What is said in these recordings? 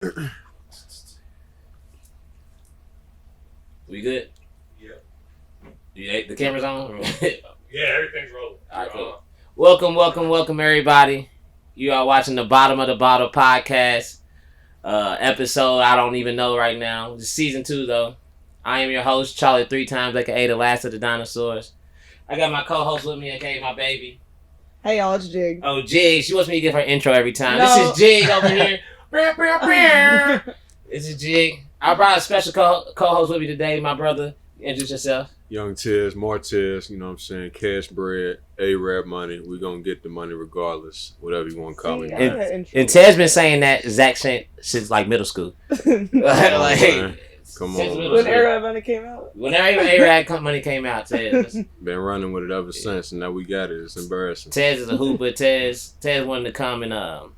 We good? Yeah. The camera's on? Yeah, everything's rolling. All right, cool. Welcome, everybody. You are watching the Bottom of the Bottle podcast. Episode I don't even know right now. It's season 2 though. I am your host, Charlie 3 times, aka the last of the dinosaurs. I got my co-host with me, aka my baby. Hey y'all, it's Jig. Oh, Jig. She wants me to give her intro every time. No. This is Jig over here. This is Jig. I brought a special co-host with me today, my brother. Introduce yourself. Young Tez, Martez, you know what I'm saying? Cash bread, A-Rap money. We're going to get the money regardless, whatever you want to call it. And Ted's been saying that exact shit since like middle school. Come on. When A-Rap money came out? Whenever A-Rap money came out, Tez. Been running with it ever since, and now we got it. It's embarrassing. Tez is a hooper. Tez wanted to come and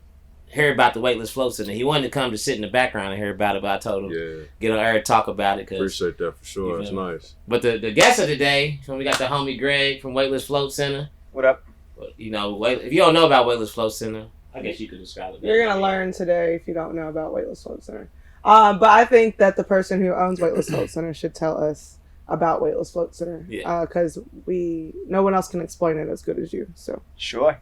hear about the Weightless Float Center. He wanted to come to sit in the background and hear about it, but I told him get on air and talk about it. Appreciate that for sure. It's nice. But the guest of the day, we got the homie Greg from Weightless Float Center. What up? You know, if you don't know about Weightless Float Center, I guess you could describe it. You're going to learn today if you don't know about Weightless Float Center. But I think that the person who owns Weightless Float Center should tell us about Weightless Float Center. Because no one else can explain it as good as you. So Sure.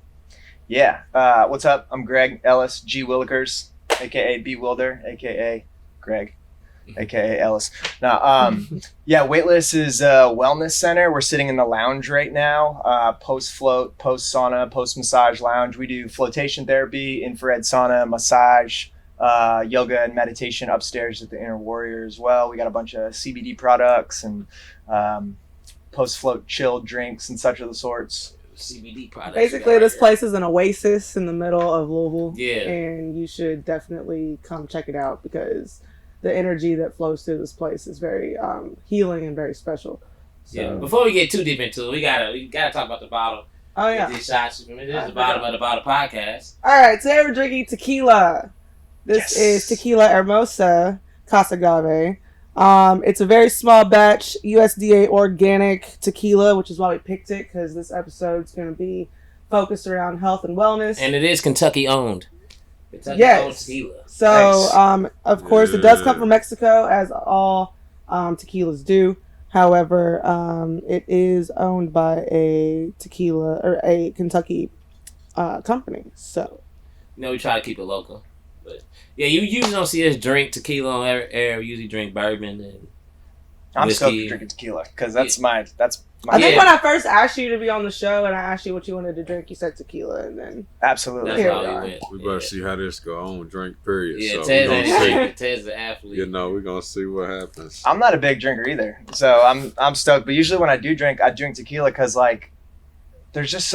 Yeah. What's up? I'm Greg Ellis, G Willikers, a.k.a. B Wilder, a.k.a. Greg, a.k.a. Ellis. Now, Weightless is a wellness center. We're sitting in the lounge right now, post-float, post-sauna, post-massage lounge. We do flotation therapy, infrared sauna, massage, yoga and meditation upstairs at the Inner Warrior as well. We got a bunch of CBD products and post-float chilled drinks and such of the sorts. CBD products. Basically, this place is an oasis in the middle of Louisville. Yeah. And you should definitely come check it out because the energy that flows through this place is very healing and very special. So. Yeah. Before we get too deep into it, we gotta talk about the bottle. Oh yeah. These shots. This is the Bottom of the Bottle podcast. All right. Today we're drinking tequila. This is Tequila Hermosa Casa Agave. It's a very small batch USDA organic tequila, which is why we picked it, because this episode's going to be focused around health and wellness. And it is Kentucky owned. Owned tequila. So, of course, it does come from Mexico, as all tequilas do. However, it is owned by a tequila or a Kentucky company. So, we try to keep it local. But yeah, you usually don't see us drink tequila on air. We usually drink bourbon and I'm whiskey. stoked to drinking tequila because that's my. I think when I first asked you to be on the show and I asked you what you wanted to drink, you said tequila, and then absolutely. That's how we went. We better see how this go. I don't drink, period. Yeah, so Ted's the athlete. You know, we're gonna see what happens. I'm not a big drinker either, so I'm stoked. But usually when I do drink, I drink tequila because there's just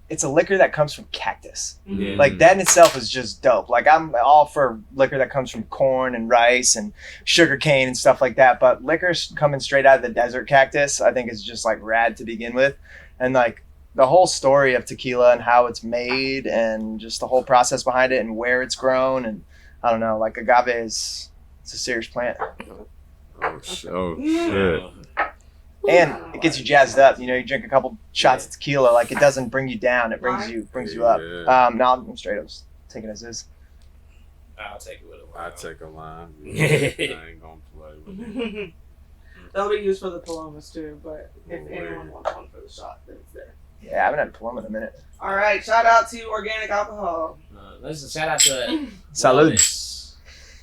it's a liquor that comes from cactus. Yeah. Like that in itself is just dope. Like I'm all for liquor that comes from corn and rice and sugar cane and stuff like that. But liquors coming straight out of the desert cactus, I think is just like rad to begin with. And like the whole story of tequila and how it's made and just the whole process behind it and where it's grown. And I don't know, like agave it's a serious plant. Oh shit. And it gets you jazzed up. You know, you drink a couple shots of tequila, like it doesn't bring you down. It brings you up. No, I'm straight up taking it as is. I'll take it with a I take a line. I ain't gonna play with it. they'll be used for the Palomas too. But if anyone wants one for the shot, then it's there. Yeah, I haven't had Paloma in a minute. All right, shout out to organic alcohol. Let's shout out to Salud.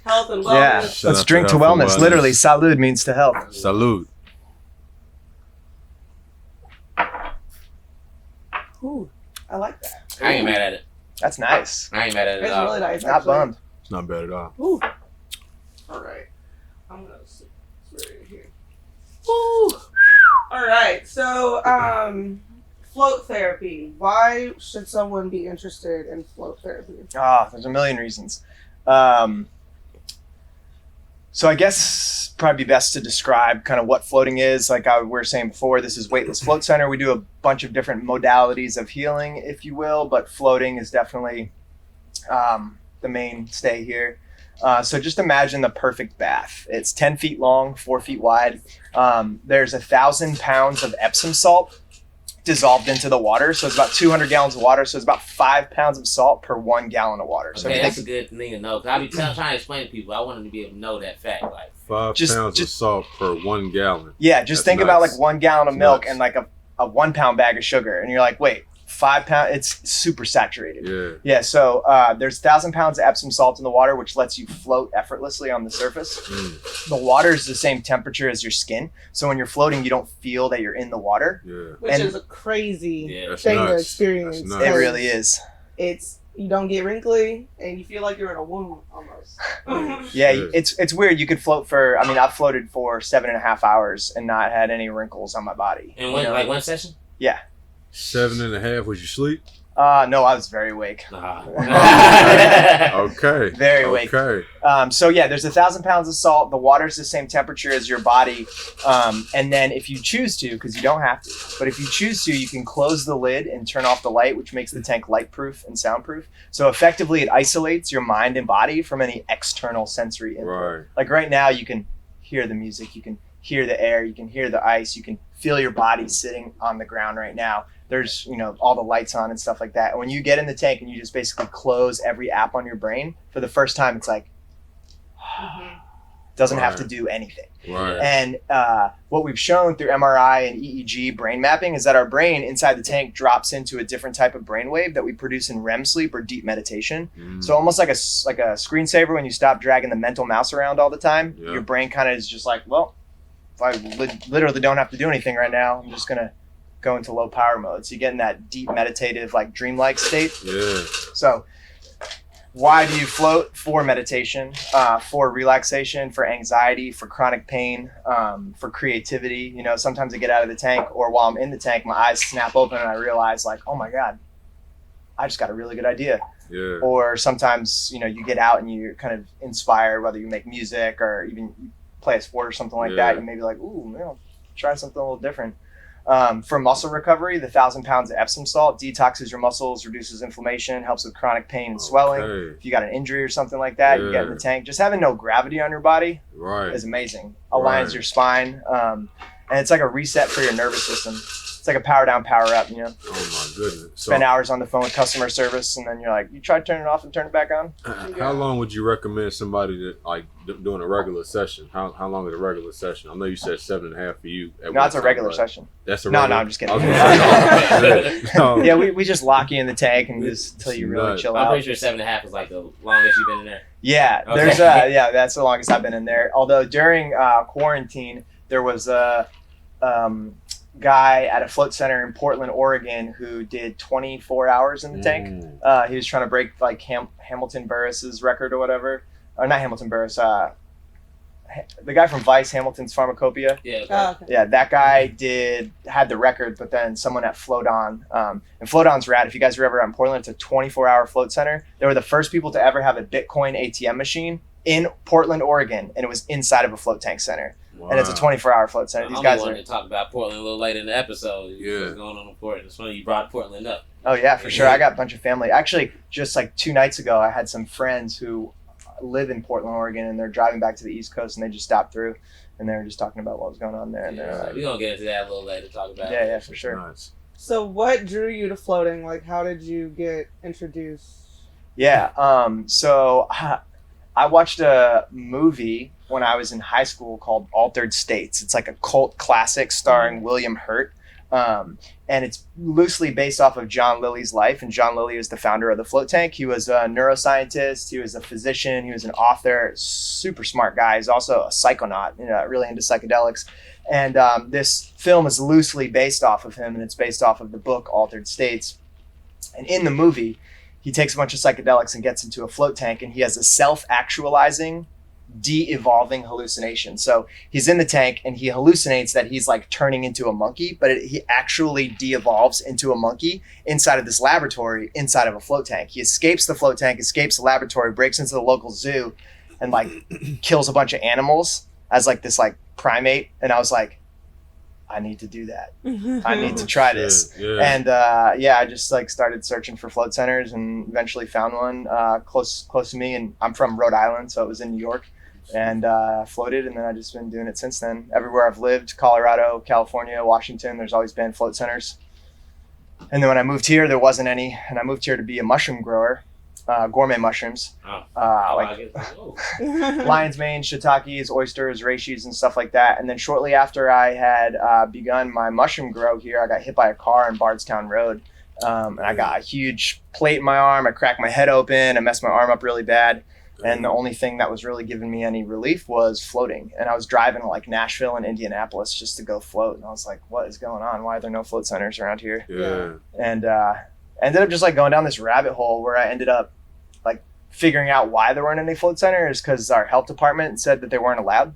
Health and wellness. Yeah, let's drink to wellness. Literally, salud means to health. Salud. Ooh, I like that. I ain't mad at it. That's nice. I ain't mad at it It's at all. really nice. Not bummed. It's not bad at all. Ooh. All right. I'm gonna sit right here. Ooh. All right. So, float therapy. Why should someone be interested in float therapy? There's a million reasons. So I guess probably be best to describe kind of what floating is. Like we were saying before, this is Weightless Float Center. We do a bunch of different modalities of healing, if you will, but floating is definitely the mainstay here. So just imagine the perfect bath. It's 10 feet long, 4 feet wide. There's 1,000 pounds of Epsom salt dissolved into the water. So it's about 200 gallons of water. So it's about 5 pounds of salt per 1 gallon of water. So Okay, that's a good thing to know. Cause I be trying to explain to people. I want them to be able to know that fact. Like 5 pounds of salt per 1 gallon. Yeah, just think about like 1 gallon of milk and like a 1 pound bag of sugar, and you're like, wait, 5 pounds? It's super saturated. Yeah. So there's 1,000 pounds of Epsom salt in the water, which lets you float effortlessly on the surface. The water is the same temperature as your skin, so when you're floating, you don't feel that you're in the water. Which is a crazy That's thing to nuts. experience. That's nuts. It really is. You don't get wrinkly, and you feel like you're in a womb almost. Yeah, it's weird. You could float for. I mean, I've floated for 7.5 hours and not had any wrinkles on my body. And like one session? Yeah. 7.5. Was you sleep? No, I was very awake. Okay. Very awake. Okay. So yeah, there's 1,000 pounds of salt. The water's the same temperature as your body. And then if you choose to, because you don't have to, but if you choose to, you can close the lid and turn off the light, which makes the tank light-proof and soundproof. So effectively, it isolates your mind and body from any external sensory input. Right. Like right now, you can hear the music, you can hear the air, you can hear the ice, you can feel your body sitting on the ground right now. There's, all the lights on and stuff like that. And when you get in the tank and you just basically close every app on your brain, for the first time, it's like, doesn't have to do anything. Right. And what we've shown through MRI and EEG brain mapping is that our brain inside the tank drops into a different type of brainwave that we produce in REM sleep or deep meditation. So almost like a screensaver when you stop dragging the mental mouse around all the time, your brain kind of is just like, well, if I literally don't have to do anything right now, I'm just going to go into low power mode. So you get in that deep meditative, like dreamlike state. Yeah. So why do you float? For meditation, for relaxation, for anxiety, for chronic pain, for creativity. Sometimes I get out of the tank, or while I'm in the tank, my eyes snap open and I realize like, oh my God, I just got a really good idea. Yeah. Or sometimes, you get out and you're kind of inspired, whether you make music or even you play a sport or something like that. You may be like, ooh, try something a little different. For muscle recovery, the 1,000 pounds of Epsom salt detoxes your muscles, reduces inflammation, helps with chronic pain and swelling. If you got an injury or something like that, you get in the tank. Just having no gravity on your body is amazing. Aligns your spine, and it's like a reset for your nervous system. It's like a power down, power up, Oh my goodness. Spend hours on the phone with customer service, and then you're like, you try to turn it off and turn it back on? How long would you recommend somebody that doing a regular session? How long is a regular session? I know you said 7.5 for you. No, it's a regular session. That's a No, regular? I'm just kidding. No. Yeah, we just lock you in the tank and just until you really chill I'm out. pretty sure 7.5 is like the longest you've been in there. Yeah, Okay. there's that's the longest I've been in there. Although during quarantine, there was a guy at a float center in Portland, Oregon, who did 24 hours in the tank. He was trying to break like Hamilton Burris's record or whatever, or not Hamilton Burris. The guy from Vice, Hamilton's Pharmacopoeia. Yeah. Okay. Yeah, that guy had the record, but then someone at Float On, and Float On's rad. If you guys are ever out in Portland, it's a 24-hour float center. They were the first people to ever have a Bitcoin ATM machine in Portland, Oregon, and it was inside of a float tank center. Wow. And it's a 24-hour float center. These guys wanted to talk about Portland a little later in the episode. Yeah. What's going on in Portland? It's funny you brought Portland up. Oh yeah, for sure. I got a bunch of family. Actually, just like 2 nights ago, I had some friends who live in Portland, Oregon, and they're driving back to the East Coast, and they just stopped through, and they were just talking about what was going on there. And they're like, We're going to get into that a little later, talk about it. yeah, for sure. Nice. So what drew you to floating? Like, how did you get introduced? Yeah. So I watched a movie when I was in high school called Altered States. It's like a cult classic starring William Hurt. And it's loosely based off of John Lilly's life. And John Lilly is the founder of the float tank. He was a neuroscientist. He was a physician. He was an author. Super smart guy. He's also a psychonaut, really into psychedelics. And this film is loosely based off of him, and it's based off of the book Altered States. And in the movie, he takes a bunch of psychedelics and gets into a float tank, and he has a self-actualizing, de-evolving hallucination. So he's in the tank and he hallucinates that he's like turning into a monkey, but he actually de-evolves into a monkey inside of this laboratory inside of a float tank. He escapes the float tank, escapes the laboratory, breaks into the local zoo, and like kills a bunch of animals as like this like primate. And I was like, I need to do that. I need to try this. Yeah. And I just like started searching for float centers and eventually found one close to me. And I'm from Rhode Island, so it was in New York. And floated, and then I've just been doing it since then. Everywhere I've lived, Colorado, California, Washington, there's always been float centers. And then when I moved here, there wasn't any, and I moved here to be a mushroom grower, gourmet mushrooms, lion's mane, shiitakes, oysters, reishis, and stuff like that. And then shortly after I had begun my mushroom grow here, I got hit by a car on Bardstown Road. And I got a huge plate in my arm. I cracked my head open. I messed my arm up really bad. And the only thing that was really giving me any relief was floating. And I was driving to like Nashville and Indianapolis just to go float. And I was like, what is going on? Why are there no float centers around here? Yeah. And I ended up just like going down this rabbit hole where I ended up like figuring out why there weren't any float centers, because our health department said that they weren't allowed.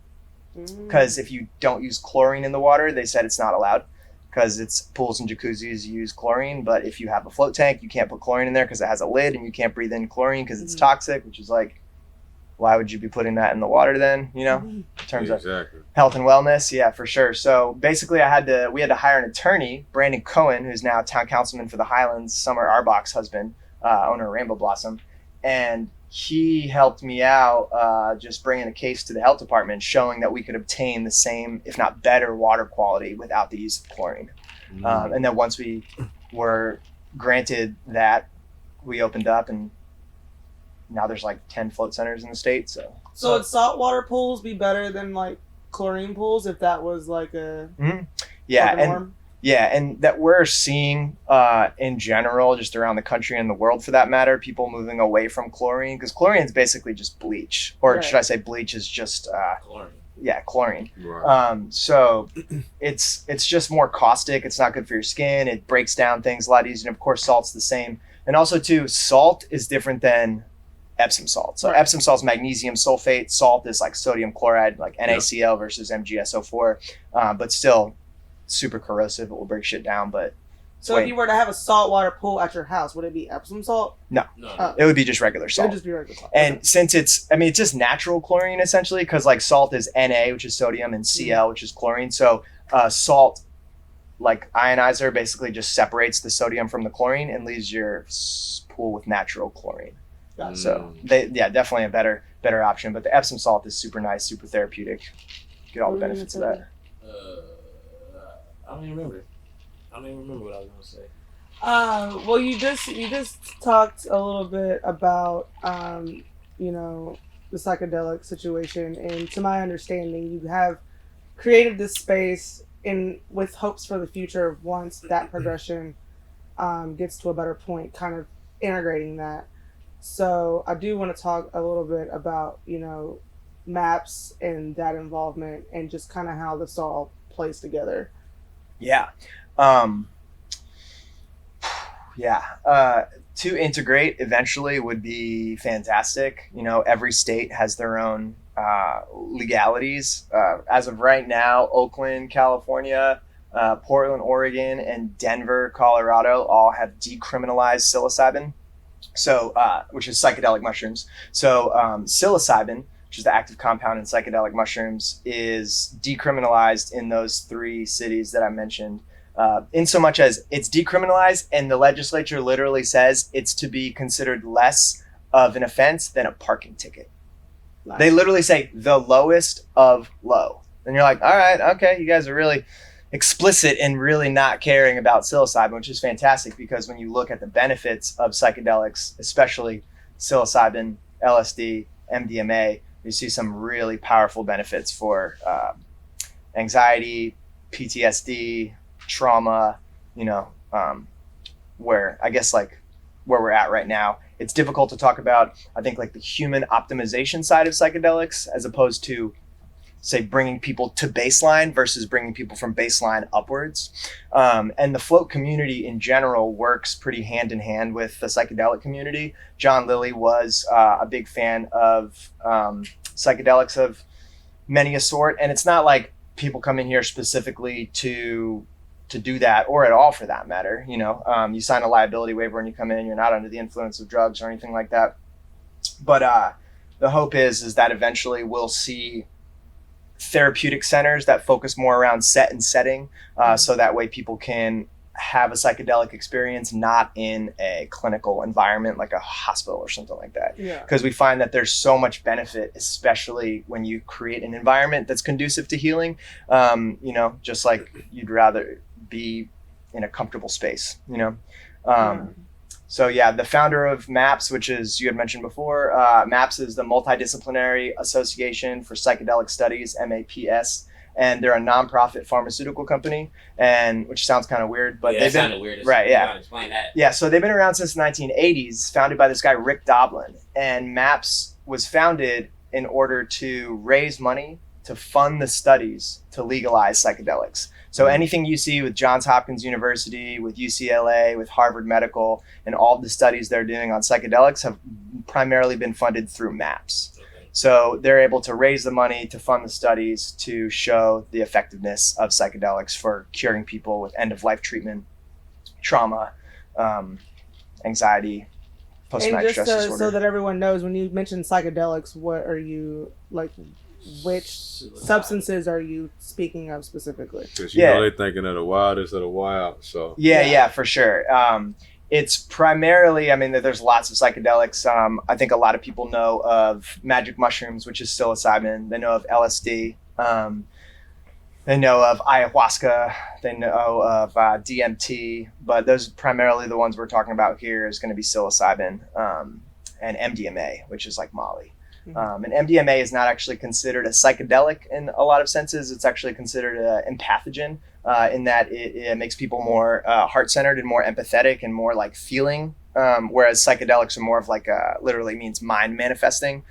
Because if you don't use chlorine in the water, they said it's not allowed. Because it's pools and jacuzzis use chlorine, but if you have a float tank, you can't put chlorine in there because it has a lid, and you can't breathe in chlorine because it's toxic, which is like, why would you be putting that in the water then, you know, in terms of health and wellness? Yeah, for sure. So basically we had to hire an attorney, Brandon Cohen, who's now town councilman for the Highlands, Summer Arbach's husband, owner of Rainbow Blossom. And he helped me out just bringing a case to the health department showing that we could obtain the same, if not better, water quality without the use of chlorine. And then once we were granted that, we opened up, and now there's like 10 float centers in the state. So would saltwater pools be better than like chlorine pools if that was like a norm? And that we're seeing in general, just around the country and the world for that matter, people moving away from chlorine, because chlorine is basically just bleach, or should I say bleach is just chlorine. Yeah, chlorine. Right. So it's just more caustic. It's not good for your skin. It breaks down things a lot easier. And of course, salt's the same. And also too, salt is different than Epsom salt. So Epsom salt is magnesium sulfate. Salt is like sodium chloride, like NaCl versus MgSO4, but still super corrosive. It will break shit down. But so if you were to have a saltwater pool at your house, would it be Epsom salt? No. It would be just regular salt. It would just be regular salt. And since it's just natural chlorine essentially, because like salt is Na, which is sodium, and Cl, which is chlorine. So salt, like ionizer, basically just separates the sodium from the chlorine and leaves your pool with natural chlorine. So definitely a better option. But the Epsom salt is super nice, super therapeutic. Get all the benefits of that. I don't even remember what I was gonna say. Well, you just talked a little bit about the psychedelic situation, and to my understanding, you have created this space with hopes for the future once that progression gets to a better point, kind of integrating that. So I do want to talk a little bit about, MAPS and that involvement and just kind of how this all plays together. Yeah. To integrate eventually would be fantastic. Every state has their own legalities. As of right now, Oakland, California, Portland, Oregon, and Denver, Colorado all have decriminalized psilocybin. So, which is psychedelic mushrooms. So, psilocybin, which is the active compound in psychedelic mushrooms, is decriminalized in those 3 cities that I mentioned. In so much as it's decriminalized, and the legislature literally says it's to be considered less of an offense than a parking ticket. Nice. They literally say the lowest of low. And you're like, all right, okay, you guys are really explicit and really not caring about psilocybin, which is fantastic, because when you look at the benefits of psychedelics, especially psilocybin, LSD, MDMA, you see some really powerful benefits for anxiety, PTSD, trauma, where I guess like where we're at right now, it's difficult to talk about, I think, like the human optimization side of psychedelics, as opposed to say bringing people to baseline versus bringing people from baseline upwards. And the float community in general works pretty hand in hand with the psychedelic community. John Lilly was a big fan of psychedelics of many a sort. And it's not like people come in here specifically to do that, or at all for that matter. You sign a liability waiver when you come in, you're not under the influence of drugs or anything like that. But the hope is that eventually we'll see therapeutic centers that focus more around set and setting, so that way people can have a psychedelic experience not in a clinical environment like a hospital or something like that. Because we find that there's so much benefit, especially when you create an environment that's conducive to healing. Just like you'd rather be in a comfortable space, So yeah, the founder of MAPS, which is, you had mentioned before, MAPS is the Multidisciplinary Association for Psychedelic Studies, MAPS, and they're a nonprofit pharmaceutical company, and which sounds kind of weird, but they've been weird. Right, yeah. Explain that. Yeah, so they've been around since the 1980s, founded by this guy Rick Doblin, and MAPS was founded in order to raise money to fund the studies to legalize psychedelics. So anything you see with Johns Hopkins University, with UCLA, with Harvard Medical, and all the studies they're doing on psychedelics have primarily been funded through MAPS. So they're able to raise the money to fund the studies to show the effectiveness of psychedelics for curing people with end-of-life treatment, trauma, anxiety, post-traumatic stress disorder. So that everyone knows, when you mention psychedelics, what are you, like, which substances are you speaking of specifically? Because they're thinking of the wildest of the wild. So yeah, for sure. It's primarily, there's lots of psychedelics. I think a lot of people know of magic mushrooms, which is psilocybin. They know of LSD. They know of ayahuasca. They know of DMT. But those are primarily the ones we're talking about here is going to be psilocybin and MDMA, which is like Molly. And MDMA is not actually considered a psychedelic in a lot of senses. It's actually considered an empathogen in that it makes people more heart-centered and more empathetic and more like feeling, whereas psychedelics are more of like literally means mind manifesting,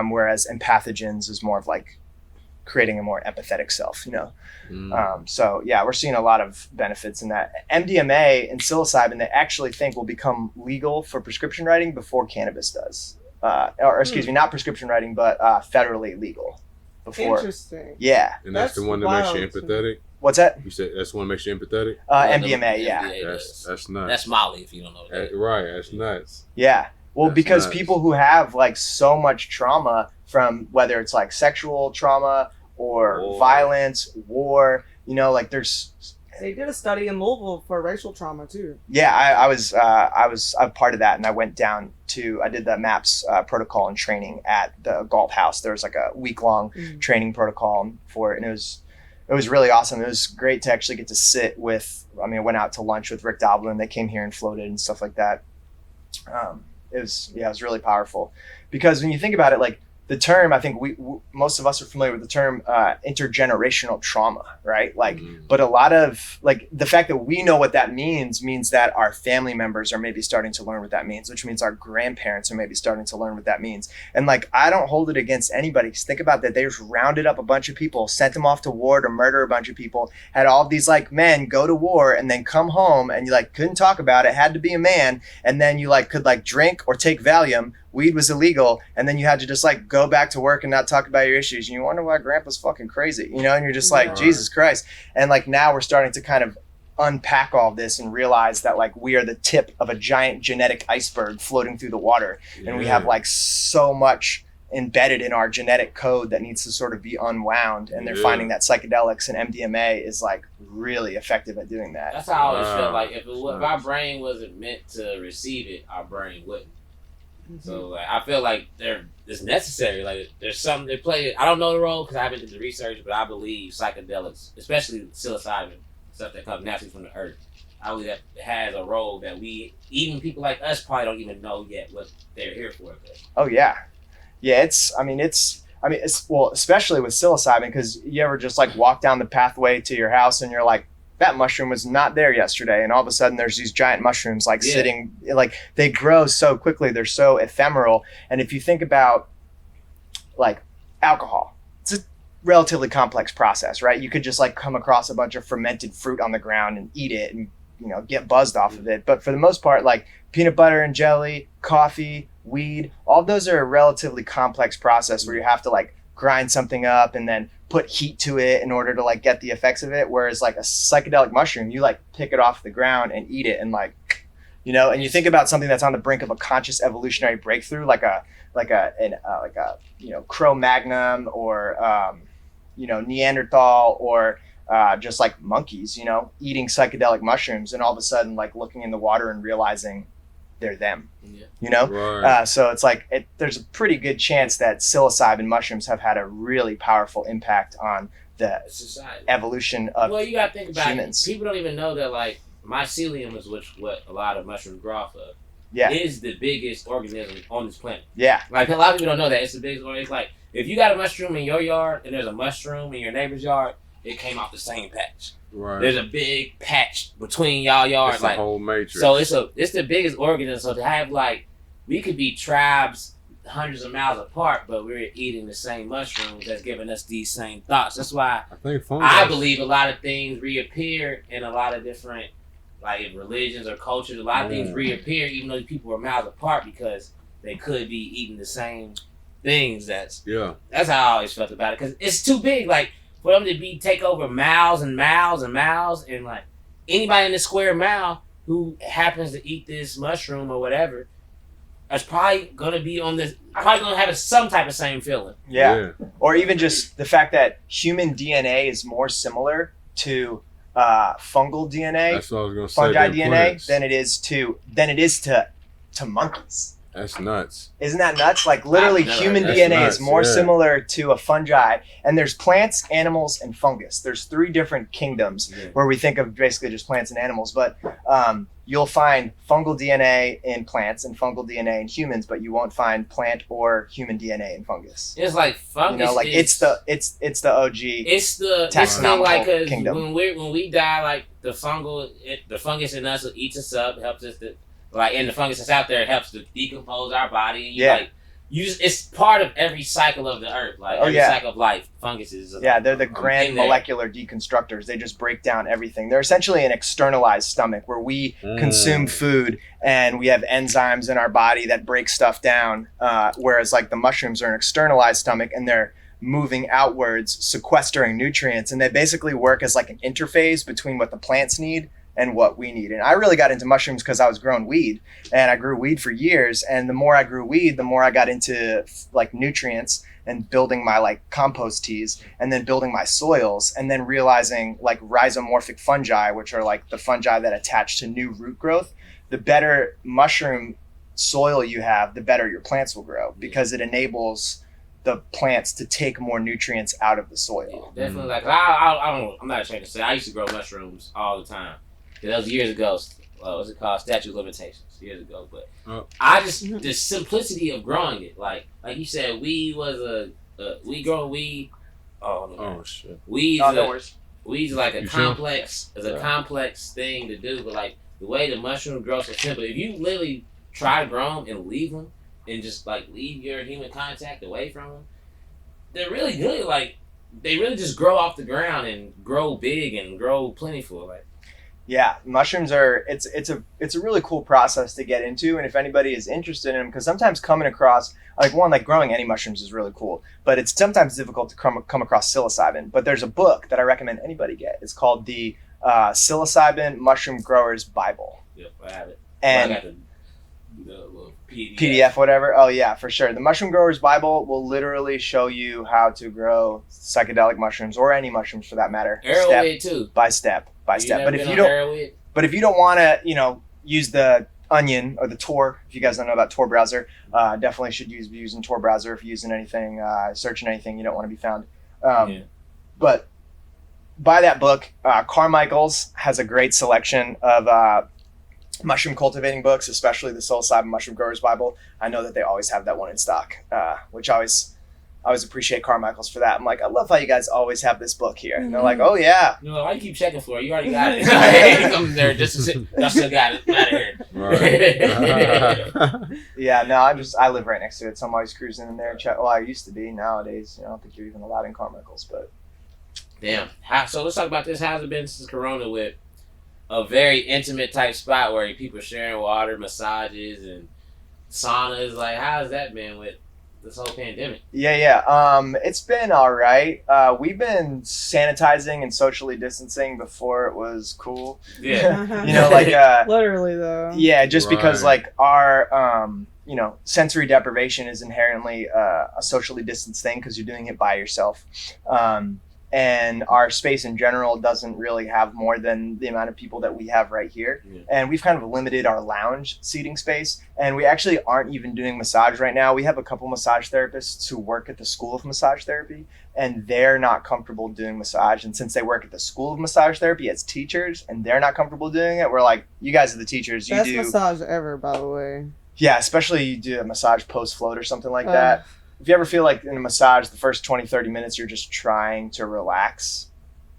whereas empathogens is more of like creating a more empathetic self, So yeah, we're seeing a lot of benefits in that. MDMA and psilocybin, they actually think will become legal for prescription writing before cannabis does. Not prescription writing, but federally legal. Before. Interesting. Yeah. And that's the one that makes you empathetic? What's that? You said that's the one that makes you empathetic? MDMA, yeah. That's nuts. That's Molly, if you don't know that. Right, that's nuts. Yeah. Well, that's because nuts. people who have like so much trauma from whether it's like sexual trauma or violence, war, like there's... They did a study in Louisville for racial trauma too. Yeah, I was a part of that, and I went down I did the MAPS protocol and training at the Galt House. There was like a week-long training protocol for it, and it was really awesome. It was great to actually get to sit with. I went out to lunch with Rick Doblin. They came here and floated and stuff like that. It was really powerful, because when you think about it, like the term, I think most of us are familiar with the term intergenerational trauma, right? Like, but a lot of like the fact that we know what that means that our family members are maybe starting to learn what that means, which means our grandparents are maybe starting to learn what that means. And like, I don't hold it against anybody. Just think about that. They just rounded up a bunch of people, sent them off to war to murder a bunch of people, had all these like men go to war and then come home, and you like couldn't talk about it, had to be a man, and then you like could like drink or take Valium. Weed was illegal, and then you had to just like go back to work and not talk about your issues. And you wonder why grandpa's fucking crazy, and you're just like, Jesus Christ. And like now we're starting to kind of unpack all this and realize that like we are the tip of a giant genetic iceberg floating through the water. And we have like so much embedded in our genetic code that needs to sort of be unwound. And they're finding that psychedelics and MDMA is like really effective at doing that. That's how I always felt like if our brain wasn't meant to receive it, our brain wouldn't. So like, I feel like it's necessary. Like there's something they play. I don't know the role because I haven't done the research, but I believe psychedelics, especially psilocybin, stuff that comes naturally from the earth, I believe that it has a role that even people like us probably don't even know yet what they're here for. Oh yeah, it's well, especially with psilocybin, because you ever just like walk down the pathway to your house and you're like, that mushroom was not there yesterday, and all of a sudden there's these giant mushrooms like sitting, like they grow so quickly, they're so ephemeral. And if you think about like alcohol, it's a relatively complex process, right? You could just like come across a bunch of fermented fruit on the ground and eat it and get buzzed off of it. But for the most part, like peanut butter and jelly, coffee, weed, all those are a relatively complex process where you have to like grind something up and then put heat to it in order to like get the effects of it. Whereas like a psychedelic mushroom, you like pick it off the ground and eat it, and like, and you think about something that's on the brink of a conscious evolutionary breakthrough, like a Cro-Magnon or Neanderthal or just like monkeys, eating psychedelic mushrooms, and all of a sudden like looking in the water and realizing they're them. Right. So it's like there's a pretty good chance that psilocybin mushrooms have had a really powerful impact on the Society. evolution of you gotta think about humans. People don't even know that like mycelium is what a lot of mushrooms grow off of. Yeah. Is the biggest organism on this planet. Yeah. Like a lot of people don't know that it's the biggest organism. It's like if you got a mushroom in your yard and there's a mushroom in your neighbor's yard, it came off the same patch. Right. There's a big patch between y'all yards. It's like the whole matrix. So it's the biggest organism. So to have like we could be tribes hundreds of miles apart, but we're eating the same mushrooms that's giving us these same thoughts. That's why I believe a lot of things reappear in a lot of different like religions or cultures. A lot of things reappear even though people are miles apart because they could be eating the same things. That's how I always felt about it because it's too big. Like for them to take over miles and miles and miles, and like anybody in the square mile who happens to eat this mushroom or whatever, is probably gonna be on this. Probably gonna have some type of same feeling. Yeah. Or even just the fact that human DNA is more similar to fungal DNA, that's what I was gonna say, fungi DNA, plants. than it is to monkeys. That's nuts. Isn't that nuts? Like literally human DNA is more similar to a fungi. And there's plants, animals, and fungus. There's 3 different kingdoms where we think of basically just plants and animals. But you'll find fungal DNA in plants and fungal DNA in humans, but you won't find plant or human DNA in fungus. It's like fungus. You know, like it's the OG. It's the taxonomical kingdom. When we die, like the fungus in us eats us up, helps us to. Like, and the fungus that's out there helps to decompose our body. It's part of every cycle of the earth. Like, every cycle of life, funguses. Yeah, they're the grand molecular deconstructors. They just break down everything. They're essentially an externalized stomach where we consume food and we have enzymes in our body that break stuff down. Whereas, like, the mushrooms are an externalized stomach and they're moving outwards, sequestering nutrients. And they basically work as, like, an interface between what the plants need and what we need. And I really got into mushrooms because I was growing weed, and I grew weed for years. And the more I grew weed, the more I got into like nutrients and building my like compost teas and then building my soils and then realizing like rhizomorphic fungi, which are like the fungi that attach to new root growth. The better mushroom soil you have, the better your plants will grow because it enables the plants to take more nutrients out of the soil. Yeah, definitely. Like I'm not ashamed to say I used to grow mushrooms all the time. That was years ago. What's it called? Statute of limitations. Years ago. But I just, the simplicity of growing it. Like you said, weed was we growing weed. Oh shit. Weed's like a complex, complex thing to do. But like the way the mushroom grows so simple. If you literally try to grow them and leave them and just like leave your human contact away from them, they're really good. Like they really just grow off the ground and grow big and grow plentiful. Like. Yeah, mushrooms are it's a really cool process to get into, and if anybody is interested in them, because sometimes coming across like growing any mushrooms is really cool, but it's sometimes difficult to come across psilocybin. But there's a book that I recommend anybody get. It's called the Psilocybin Mushroom Growers Bible. Yep, I have it. And I got the little PDF, whatever. Oh yeah, for sure. The Mushroom Growers Bible will literally show you how to grow psychedelic mushrooms or any mushrooms for that matter. Arrowhead too. By step. But if you don't want to, use the Onion or the Tor, if you guys don't know about Tor browser, definitely should be using Tor browser if you're using anything, searching anything you don't want to be found. But buy that book. Carmichael's has a great selection of mushroom cultivating books, especially the Psilocybin Mushroom Growers Bible. I know that they always have that one in stock, which I always appreciate Carmichael's for that. I'm like, I love how you guys always have this book here. And they're like, oh yeah. Why do you keep checking for it? You already got it. Come there just to sit. I still got it. Out of here. Yeah, no, I live right next to it, so I'm always cruising in there and check. Well, I used to be. Nowadays, I don't think you're even allowed in Carmichael's, but. Damn. So let's talk about this. How's it been since Corona with a very intimate type spot where people sharing water, massages, and saunas? Like, how's that been with this whole pandemic? Yeah. It's been all right. We've been sanitizing and socially distancing before it was cool. Yeah. Literally though. Yeah, just because like our sensory deprivation is inherently a socially distanced thing because you're doing it by yourself. and our space in general doesn't really have more than the amount of people that we have right here. Yeah. And we've kind of limited our lounge seating space, and we actually aren't even doing massage right now. We have a couple massage therapists who work at the School of Massage Therapy, and they're not comfortable doing massage. And since they work at the School of Massage Therapy as teachers and they're not comfortable doing it, we're like, you guys are the teachers. You Best do massage ever, by the way. Yeah, especially you do a massage post float or something like that. If you ever feel like in a massage, the first 20, 30 minutes, you're just trying to relax,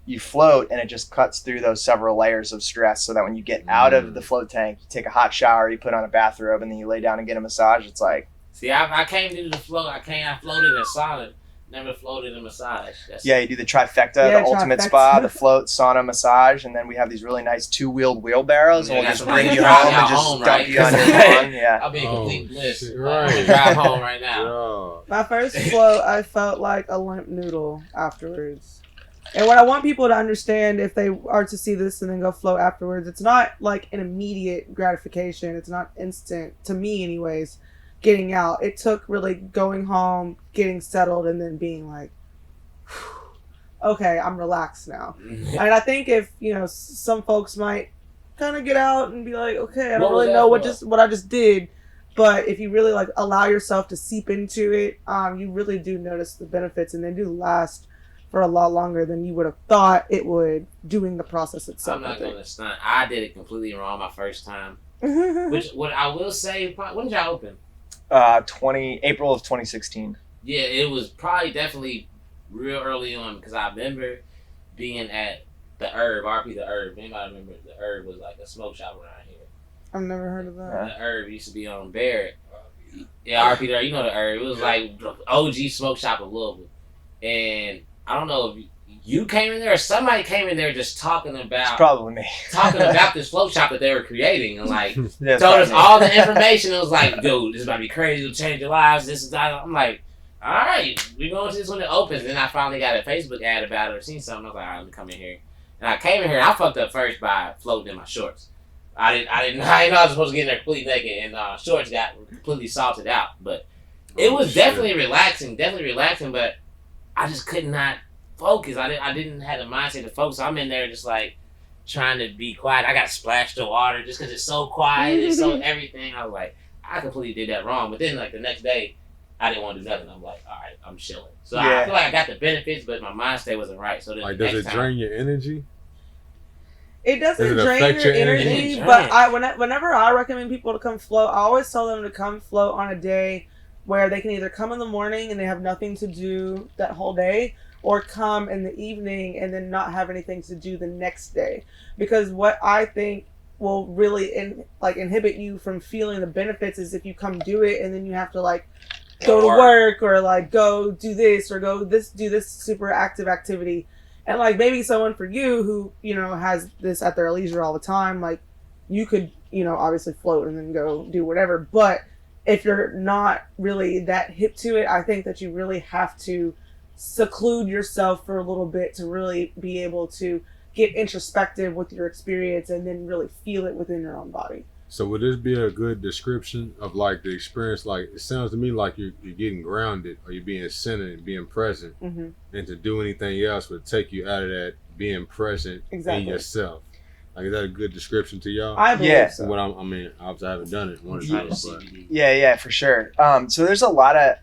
you float and it just cuts through those several layers of stress so that when you get out of the float tank, you take a hot shower, you put on a bathrobe, and then you lay down and get a massage. It's like... See, I came to the float. I floated in sauna. Never floated in massage. Yeah, you do the trifecta, the ultimate spa, the float, sauna, massage, and then we have these really nice 2-wheeled wheelbarrows, and we'll just bring you home and just dump you on your lawn. Yeah. I'll be in complete bliss. Right. I'm gonna drive home right now. My first float, I felt like a limp noodle afterwards. And what I want people to understand, if they are to see this and then go float afterwards, it's not like an immediate gratification. It's not instant, to me anyways, getting out. It took really going home, getting settled, and then being like, okay, I'm relaxed now. And I think if, some folks might kind of get out and be like, okay, I don't really know what I just did. But if you really like allow yourself to seep into it, you really do notice the benefits, and they do last for a lot longer than you would have thought it would doing the process itself. I'm not going to stunt. I did it completely wrong my first time. What I will say, when did y'all open? April of 2016. Yeah, it was probably definitely real early on, because I remember being at the Herb, RP the Herb. Anybody remember the Herb was like a smoke shop around here? I've never heard of that. The Herb used to be on Barrett. Yeah, RP there, you know the Herb. It was like OG smoke shop of Louisville. And I don't know if you came in there or somebody came in there just talking about... It's probably me. Talking about this float shop that they were creating, and like Yeah, told us all the information. It was like, dude, this is about to be crazy. It'll change your lives. This is that. I'm like, all right, we're going to this when it opens. Then I finally got a Facebook ad about it or seen something. I was like, all right, let me come in here. And I came in here and I fucked up first by floating in my shorts. I didn't know I was supposed to get in there completely naked, and shorts got completely salted out. But it was definitely relaxing, but I just could not focus. I didn't have the mindset to focus. I'm in there just like trying to be quiet. I got splashed in water just because it's so quiet. It's so everything. I was like, I completely did that wrong. But then like the next day, I didn't want to do nothing. I'm like, all right, I'm chilling. So I feel like I got the benefits, but my mind state wasn't right. So then like, does it drain your energy? It doesn't drain your energy, but whenever I recommend people to come float, I always tell them to come float on a day where they can either come in the morning and they have nothing to do that whole day, or come in the evening and then not have anything to do the next day. Because what I think will really inhibit you from feeling the benefits is if you come do it and then you have to like go to work or like go do this or do this super active activity. And like maybe someone for you who, has this at their leisure all the time, like you could, obviously float and then go do whatever. But if you're not really that hip to it, I think that you really have to seclude yourself for a little bit to really be able to get introspective with your experience and then really feel it within your own body. So would this be a good description of like the experience? Like it sounds to me like you're getting grounded, or you're being centered and being present, and to do anything else would take you out of that being present in yourself. Like, is that a good description to y'all? I believe so. What obviously I haven't done it. Yeah, for sure. So there's a lot of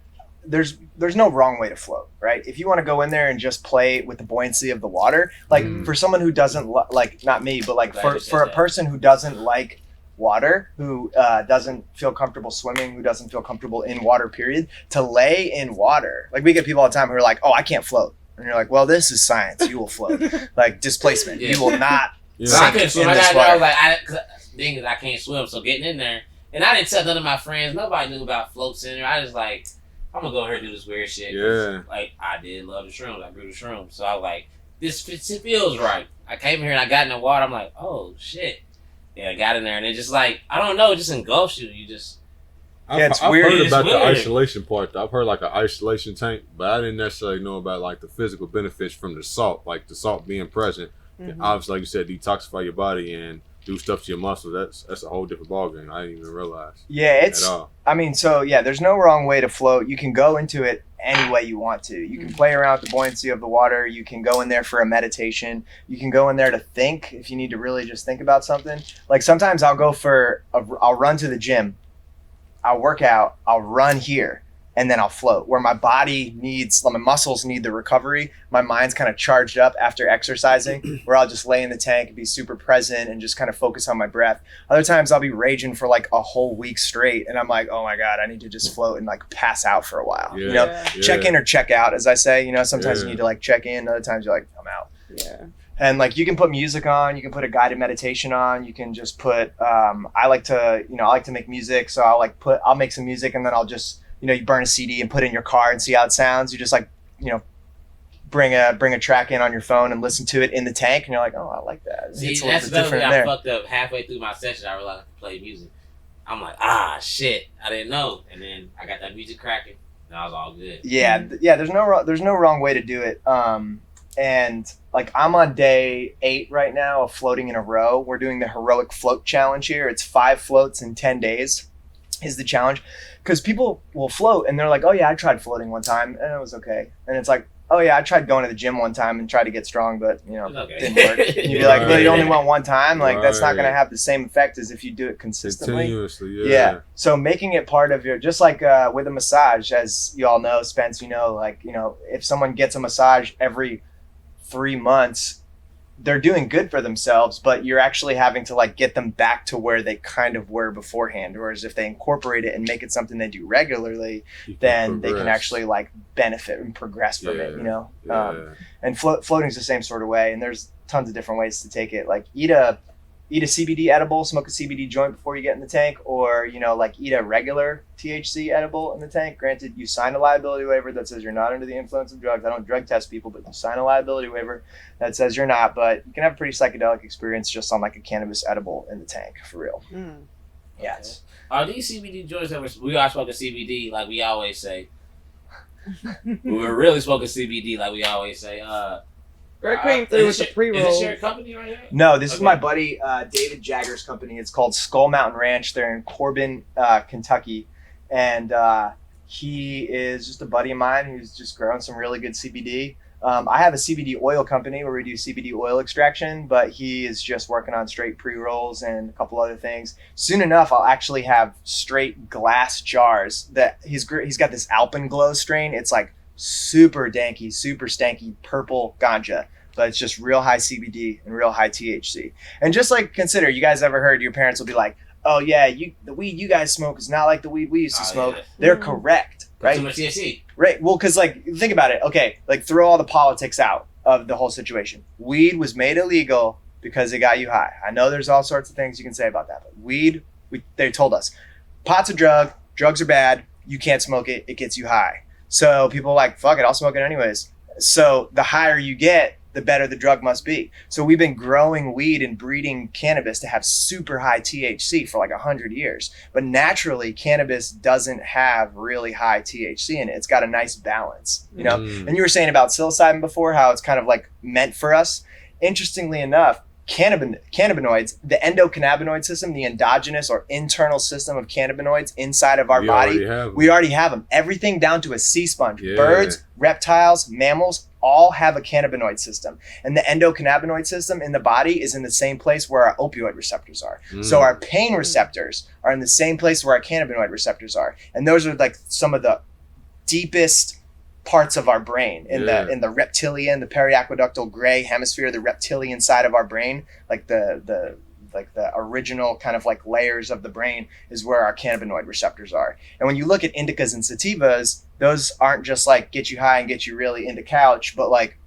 there's no wrong way to float, right? If you want to go in there and just play with the buoyancy of the water, like for someone who doesn't like, not me, but like for a person who doesn't like water, who doesn't feel comfortable swimming, who doesn't feel comfortable in water, period, to lay in water. Like we get people all the time who are like, oh, I can't float. And you're like, well, this is science. You will float. Like displacement. You will not sink I couldn't swim. in this water. I can't swim, so getting in there. And I didn't tell none of my friends. Nobody knew about Float Center. I just like, I'm going to go here and do this weird shit. Yeah. Like, I did love the shrooms. I grew the shrooms. So I was like, this feels right. I came here and I got in the water. I'm like, oh, shit. Yeah, I got in there, and it just like, I don't know, it just engulfs you. You just... It's I've weird. heard about It's the weird. isolation part. I've heard like an isolation tank, but I didn't necessarily know about like the physical benefits from the salt, like the salt being present. And obviously, like you said, detoxify your body and do stuff to your muscles. That's a whole different ballgame. I didn't even realize. Yeah, it's. At all. I mean, so yeah, there's no wrong way to float. You can go into it any way you want to. You can play around with the buoyancy of the water. You can go in there for a meditation. You can go in there to think if you need to really just think about something. Like sometimes I'll run to the gym. I'll work out. I'll run here. And then I'll float, where my muscles need the recovery. My mind's kind of charged up after exercising, where I'll just lay in the tank and be super present and just kind of focus on my breath. Other times I'll be raging for like a whole week straight, and I'm like, oh my God, I need to just float and like pass out for a while. Yeah. You know, Yeah. check in or check out, as I say. You know, sometimes you need to like check in, other times you're like, I'm out. Yeah. And like you can put music on, you can put a guided meditation on, you can just put I like to make music, so I'll make some music and then I'll just, you burn a CD and put it in your car and see how it sounds. You just like, bring a track in on your phone and listen to it in the tank, and you're like, oh, I like that. See, it's a that's little bit different I there. fucked up halfway through my session. I realized I could play music. I'm like, shit, I didn't know. And then I got that music cracking, and I was all good. Yeah. There's no wrong way to do it. And like I'm on day 8 right now of floating in a row. We're doing the heroic float challenge here. It's 5 floats in 10 days is the challenge, because people will float and they're like, oh yeah, I tried floating one time and it was okay. And it's like, oh yeah, I tried going to the gym one time and tried to get strong, but Okay. didn't work. And you'd be like, well, you only went one time. Like that's not going to have the same effect as if you do it consistently. Continuously, Yeah. So making it part of your, just like with a massage, as you all know, Spence, if someone gets a massage every 3 months, they're doing good for themselves, but you're actually having to like get them back to where they kind of were beforehand. Whereas if they incorporate it and make it something they do regularly, then they can actually like benefit and progress from it, and floating's the same sort of way. And there's tons of different ways to take it. Like eat a CBD edible, smoke a CBD joint before you get in the tank, or eat a regular THC edible in the tank. Granted, you sign a liability waiver that says you're not under the influence of drugs. I don't drug test people, but you sign a liability waiver that says you're not. But you can have a pretty psychedelic experience just on like a cannabis edible in the tank, for real. Yeah. Okay. Are these CBD joints we are smoking CBD like we always say? We're really smoking CBD like we always say. Greg came through with the pre-roll. Is this your company right here? No, this is my buddy David Jagger's company. It's called Skull Mountain Ranch. They're in Corbin, Kentucky. And he is just a buddy of mine who's just growing some really good CBD. I have a CBD oil company where we do CBD oil extraction, but he is just working on straight pre-rolls and a couple other things. Soon enough, I'll actually have straight glass jars that he's got this Alpenglow strain. It's like super danky, super stanky purple ganja, but it's just real high CBD and real high THC. And just like consider, you guys ever heard your parents will be like, oh yeah, the weed you guys smoke is not like the weed we used to smoke. Yeah. They're correct, right? Too much THC. Right. Well, because like think about it. Okay, like throw all the politics out of the whole situation. Weed was made illegal because it got you high. I know there's all sorts of things you can say about that, but weed, they told us, pot's a drug. Drugs are bad. You can't smoke it. It gets you high. So people are like, fuck it, I'll smoke it anyways. So the higher you get, the better the drug must be. So we've been growing weed and breeding cannabis to have super high THC for like 100 years. But naturally, cannabis doesn't have really high THC in it. It's got a nice balance, And you were saying about psilocybin before, how it's kind of like meant for us. Interestingly enough, cannabinoids, the endocannabinoid system, the endogenous or internal system of cannabinoids inside of our body, we already have them. Everything down to a sea sponge. Yeah. Birds, reptiles, mammals, all have a cannabinoid system. And the endocannabinoid system in the body is in the same place where our opioid receptors are. So our pain receptors are in the same place where our cannabinoid receptors are. And those are like some of the deepest parts of our brain in the reptilian, the periaqueductal gray hemisphere, the reptilian side of our brain, like the original kind of like layers of the brain is where our cannabinoid receptors are. And when you look at indicas and sativas, those aren't just like get you high and get you really into couch, but like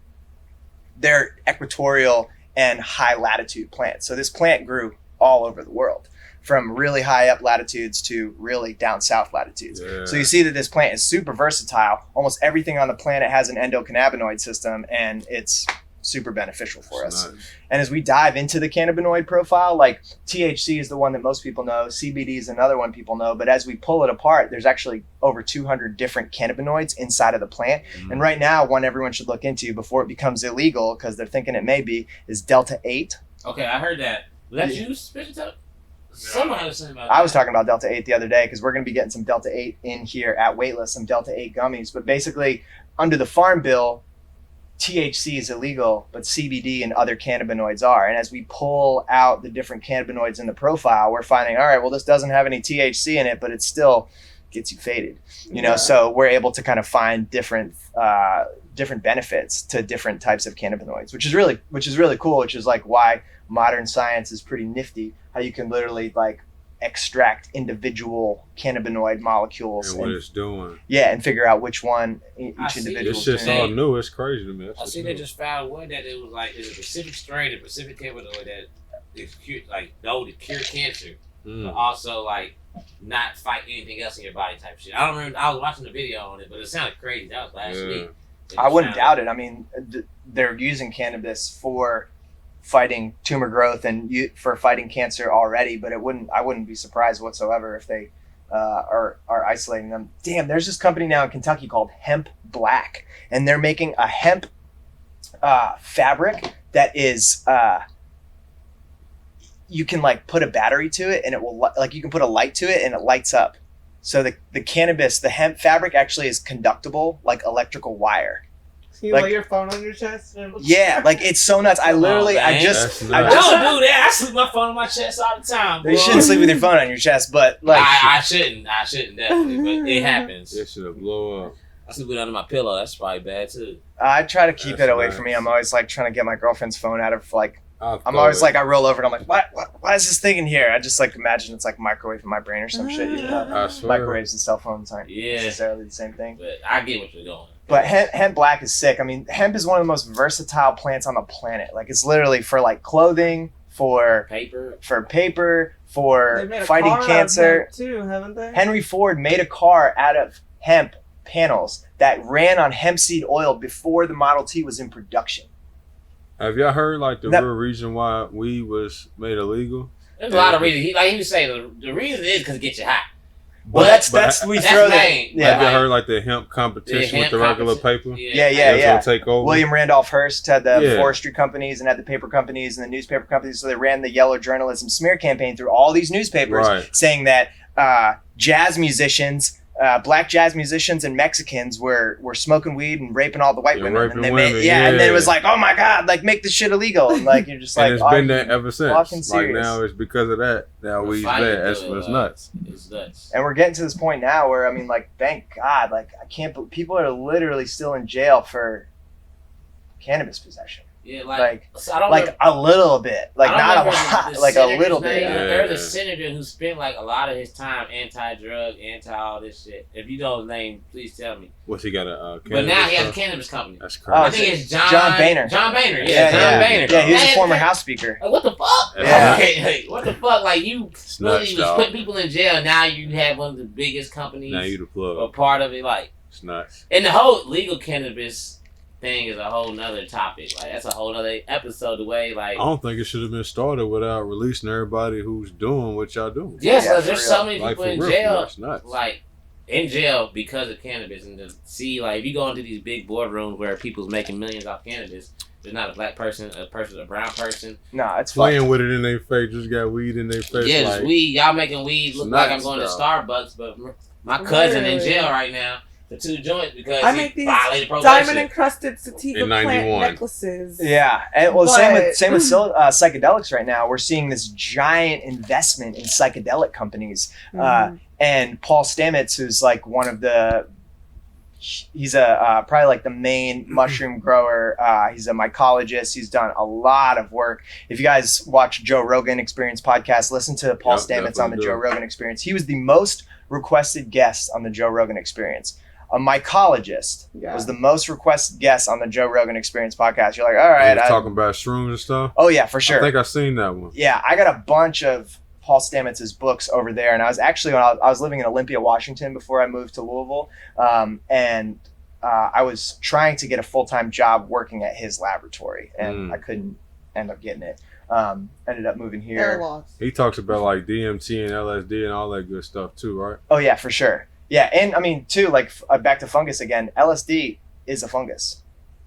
they're equatorial and high latitude plants. So this plant grew all over the world, from really high up latitudes to really down south latitudes. Yeah. So you see that this plant is super versatile. Almost everything on the planet has an endocannabinoid system, and it's super beneficial for us. Nice. And as we dive into the cannabinoid profile, like THC is the one that most people know, CBD is another one people know, but as we pull it apart, there's actually over 200 different cannabinoids inside of the plant. And right now, one everyone should look into before it becomes illegal, because they're thinking it may be, is Delta 8. Okay, I heard that. Was that you, Special Tell? Someone was saying about that. I was talking about Delta 8 the other day because we're going to be getting some Delta 8 in here at Weightless, some Delta 8 gummies. But basically, under the Farm Bill, THC is illegal, but CBD and other cannabinoids are. And as we pull out the different cannabinoids in the profile, we're finding, all right, well, this doesn't have any THC in it, but it still gets you faded. You know, so we're able to kind of find different benefits to different types of cannabinoids, which is really cool, which is like why modern science is pretty nifty, how you can literally like extract individual cannabinoid molecules and what it's doing. Yeah, and figure out which one each individual. It's just all new. It's crazy to me. I see they just found one that it was like it's a specific strain, a specific cannabinoid that is known to cure cancer, but also like not fight anything else in your body type shit. I don't remember. I was watching the video on it, but it sounded crazy. That was last week. I wouldn't doubt it. I mean, they're using cannabis for fighting tumor growth and for fighting cancer already, but I wouldn't be surprised whatsoever if they are isolating them. Damn, there's this company now in Kentucky called Hemp Black, and they're making a hemp fabric that is you can like put a battery to it and it will like you can put a light to it and it lights up. So the cannabis, the hemp fabric actually is conductible like electrical wire. So you lay your phone on your chest? Yeah, like it's so nuts. I literally, don't do that. I sleep my phone on my chest all the time. You shouldn't sleep with your phone on your chest, but like I shouldn't definitely, but it happens. It should blow up. I sleep with it under my pillow. That's probably bad too. I try to keep it away from me. I'm always like trying to get my girlfriend's phone out of like. I'm always like I roll over and I'm like, why is this thing in here? I just like imagine it's like microwave in my brain or some shit. You know? Microwaves and cell phones aren't necessarily the same thing. But I get what you're going. But hemp black is sick. I mean, hemp is one of the most versatile plants on the planet. Like it's literally for like clothing, for paper, for fighting cancer. Too, haven't they? Henry Ford made a car out of hemp panels that ran on hemp seed oil before the Model T was in production. Have y'all heard like the real reason why weed was made illegal? There's a lot of reasons. He was saying the reason is because it gets you high. Well, that's we throw that. Yeah, have you heard like the hemp competition with the regular paper? Yeah. Take over. William Randolph Hearst had the forestry companies and had the paper companies and the newspaper companies. So they ran the yellow journalism smear campaign through all these newspapers, saying that jazz musicians. Black jazz musicians and Mexicans were smoking weed and raping all the white women. And then it was like, oh my God, like make this shit illegal. And like you're just like, and it's been that ever since. Like now it's because of that. Now weed's bad. That's what's nuts. It's nuts. And we're getting to this point now where I mean, like, thank God, like I can't believe people are literally still in jail for cannabis possession. Yeah, like a little bit, like not a lot, like a little bit. There's a senator who spent like a lot of his time anti-drug, anti-all this shit. If you know his name, please tell me. What's he got a? But now he has a cannabis company. That's crazy. I think it's John Boehner. John Boehner. Yeah, Boehner. Yeah, he was a former House Speaker. Like, what the fuck? Yeah. Okay, what the fuck? Like you really was putting people in jail. Now you have one of the biggest companies. Now you the plug. Or part of it, like it's nuts. And the whole legal cannabis thing is a whole nother topic. Like that's a whole nother episode. The way like I don't think it should have been started without releasing everybody who's doing what y'all doing. Yes, there's so many people in jail, nuts. like in jail because of cannabis, and to see like if you go into these big boardrooms where people's making millions off cannabis, there's not a black person, a brown person. Nah, it's playing with it in their face. Just got weed in their face. Yeah, it's weed. Y'all making weed look like I'm going to Starbucks, but my cousin in jail right now. The 2 joints because I make these diamond encrusted sativa plant necklaces. Yeah, and well, same with psychedelics right now. We're seeing this giant investment in psychedelic companies, and Paul Stamets, who's like one of the, he's a probably like the main mushroom grower. He's a mycologist. He's done a lot of work. If you guys watch Joe Rogan Experience podcast, listen to Paul Stamets on the Joe Rogan Experience. He was the most requested guest on the Joe Rogan Experience. A mycologist was the most requested guest on the Joe Rogan Experience podcast. You're like, all right. Talking about shrooms and stuff? Oh, yeah, for sure. I think I've seen that one. Yeah, I got a bunch of Paul Stamets' books over there. And I was actually, when I was living in Olympia, Washington before I moved to Louisville. And I was trying to get a full-time job working at his laboratory. And I couldn't end up getting it. Ended up moving here. He talks about like DMT and LSD and all that good stuff too, right? Oh, yeah, for sure. Yeah, and I mean, too, like, back to fungus again, LSD is a fungus.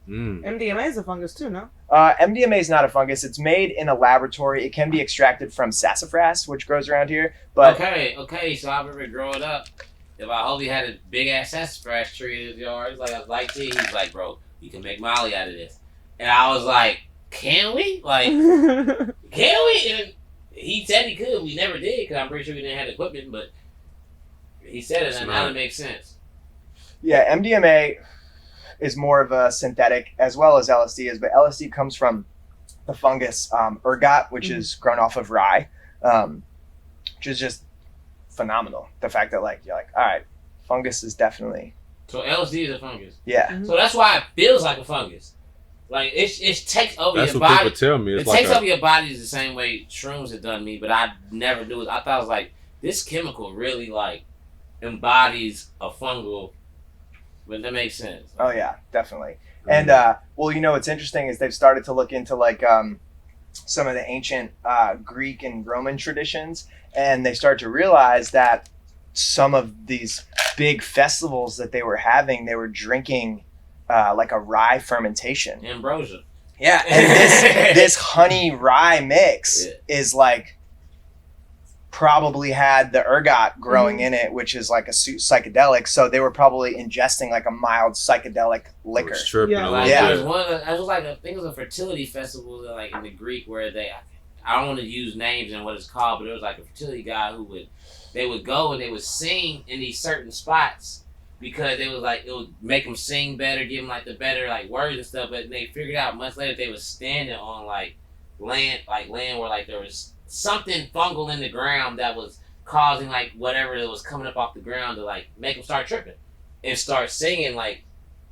MDMA is a fungus, too, no? MDMA is not a fungus. It's made in a laboratory. It can be extracted from sassafras, which grows around here. But okay. So I remember growing up, if I only had a big ass sassafras tree in his yard, it's like I was like, he's like, bro, you can make Molly out of this. And I was like, can we? Like, can we? And he said he could. We never did because I'm pretty sure we didn't have equipment, but he said it, and now it makes sense. Yeah, MDMA is more of a synthetic as well as LSD is, but LSD comes from the fungus ergot, which is grown off of rye, which is just phenomenal. The fact that like you're like, all right, fungus is definitely. So LSD is a fungus. Yeah. So that's why it feels like a fungus. Like it takes over That's your what body. people tell me. It's It takes over your body the same way shrooms have done me, but I never do it. I thought it was like this chemical really like embodies a fungal, but that makes sense. Oh yeah, definitely. And well, you know what's interesting is they've started to look into like some of the ancient Greek and Roman traditions, and they start to realize that some of these big festivals that they were having, they were drinking like a rye fermentation. Ambrosia. Yeah, and this honey rye mix is like probably had the ergot growing in it, which is like a psychedelic. So they were probably ingesting like a mild psychedelic liquor. Yeah. Like, Yeah. There was one. It was like I think it was a fertility festival, like in the Greek, where I don't want to use names and what it's called, but it was like a fertility guy they would go and they would sing in these certain spots because it was like it would make them sing better, give them like the better like words and stuff. But they figured out much later they was standing on like land where like there was something fungal in the ground that was causing like whatever that was coming up off the ground to like make them start tripping and start singing like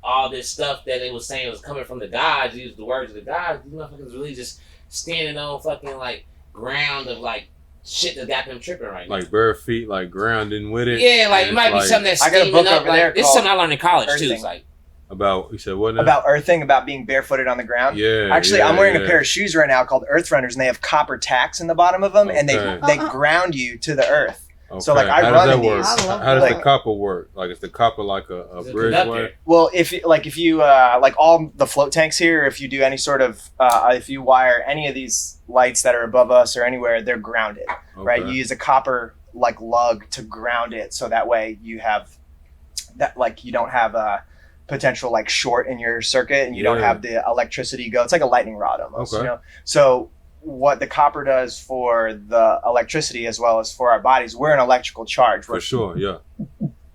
all this stuff that it was saying was coming from the gods. Use the words of the gods. These motherfuckers really just standing on fucking like ground of like shit that got them tripping right now. Like bare feet, like grounding with it. Yeah, like it might be something that's I got a steaming book up. over there Like, this is called something I learned in college too. Earthing. It's like About, you said what now? About earthing, about being barefooted on the ground. Yeah. Actually, yeah, I'm wearing yeah. a pair of shoes right now called Earth Runners, and they have copper tacks in the bottom of them, and they Okay. ground you to the earth. Okay. So, like, I How run does in that work? these. I love How does that. the copper work? Like, is the copper like a it's a bridge conductor. way? Well, if you like all the float tanks here, if you do any sort of if you wire any of these lights that are above us or anywhere, they're grounded, right? Okay. You use a copper like lug to ground it, so that way you have that, like, you don't have a potential like short in your circuit, and you don't Yeah. have the electricity go. It's like a lightning rod almost, Okay. you know. So what the copper does for the electricity as well as for our bodies, we're an electrical charge. We're For sure, yeah.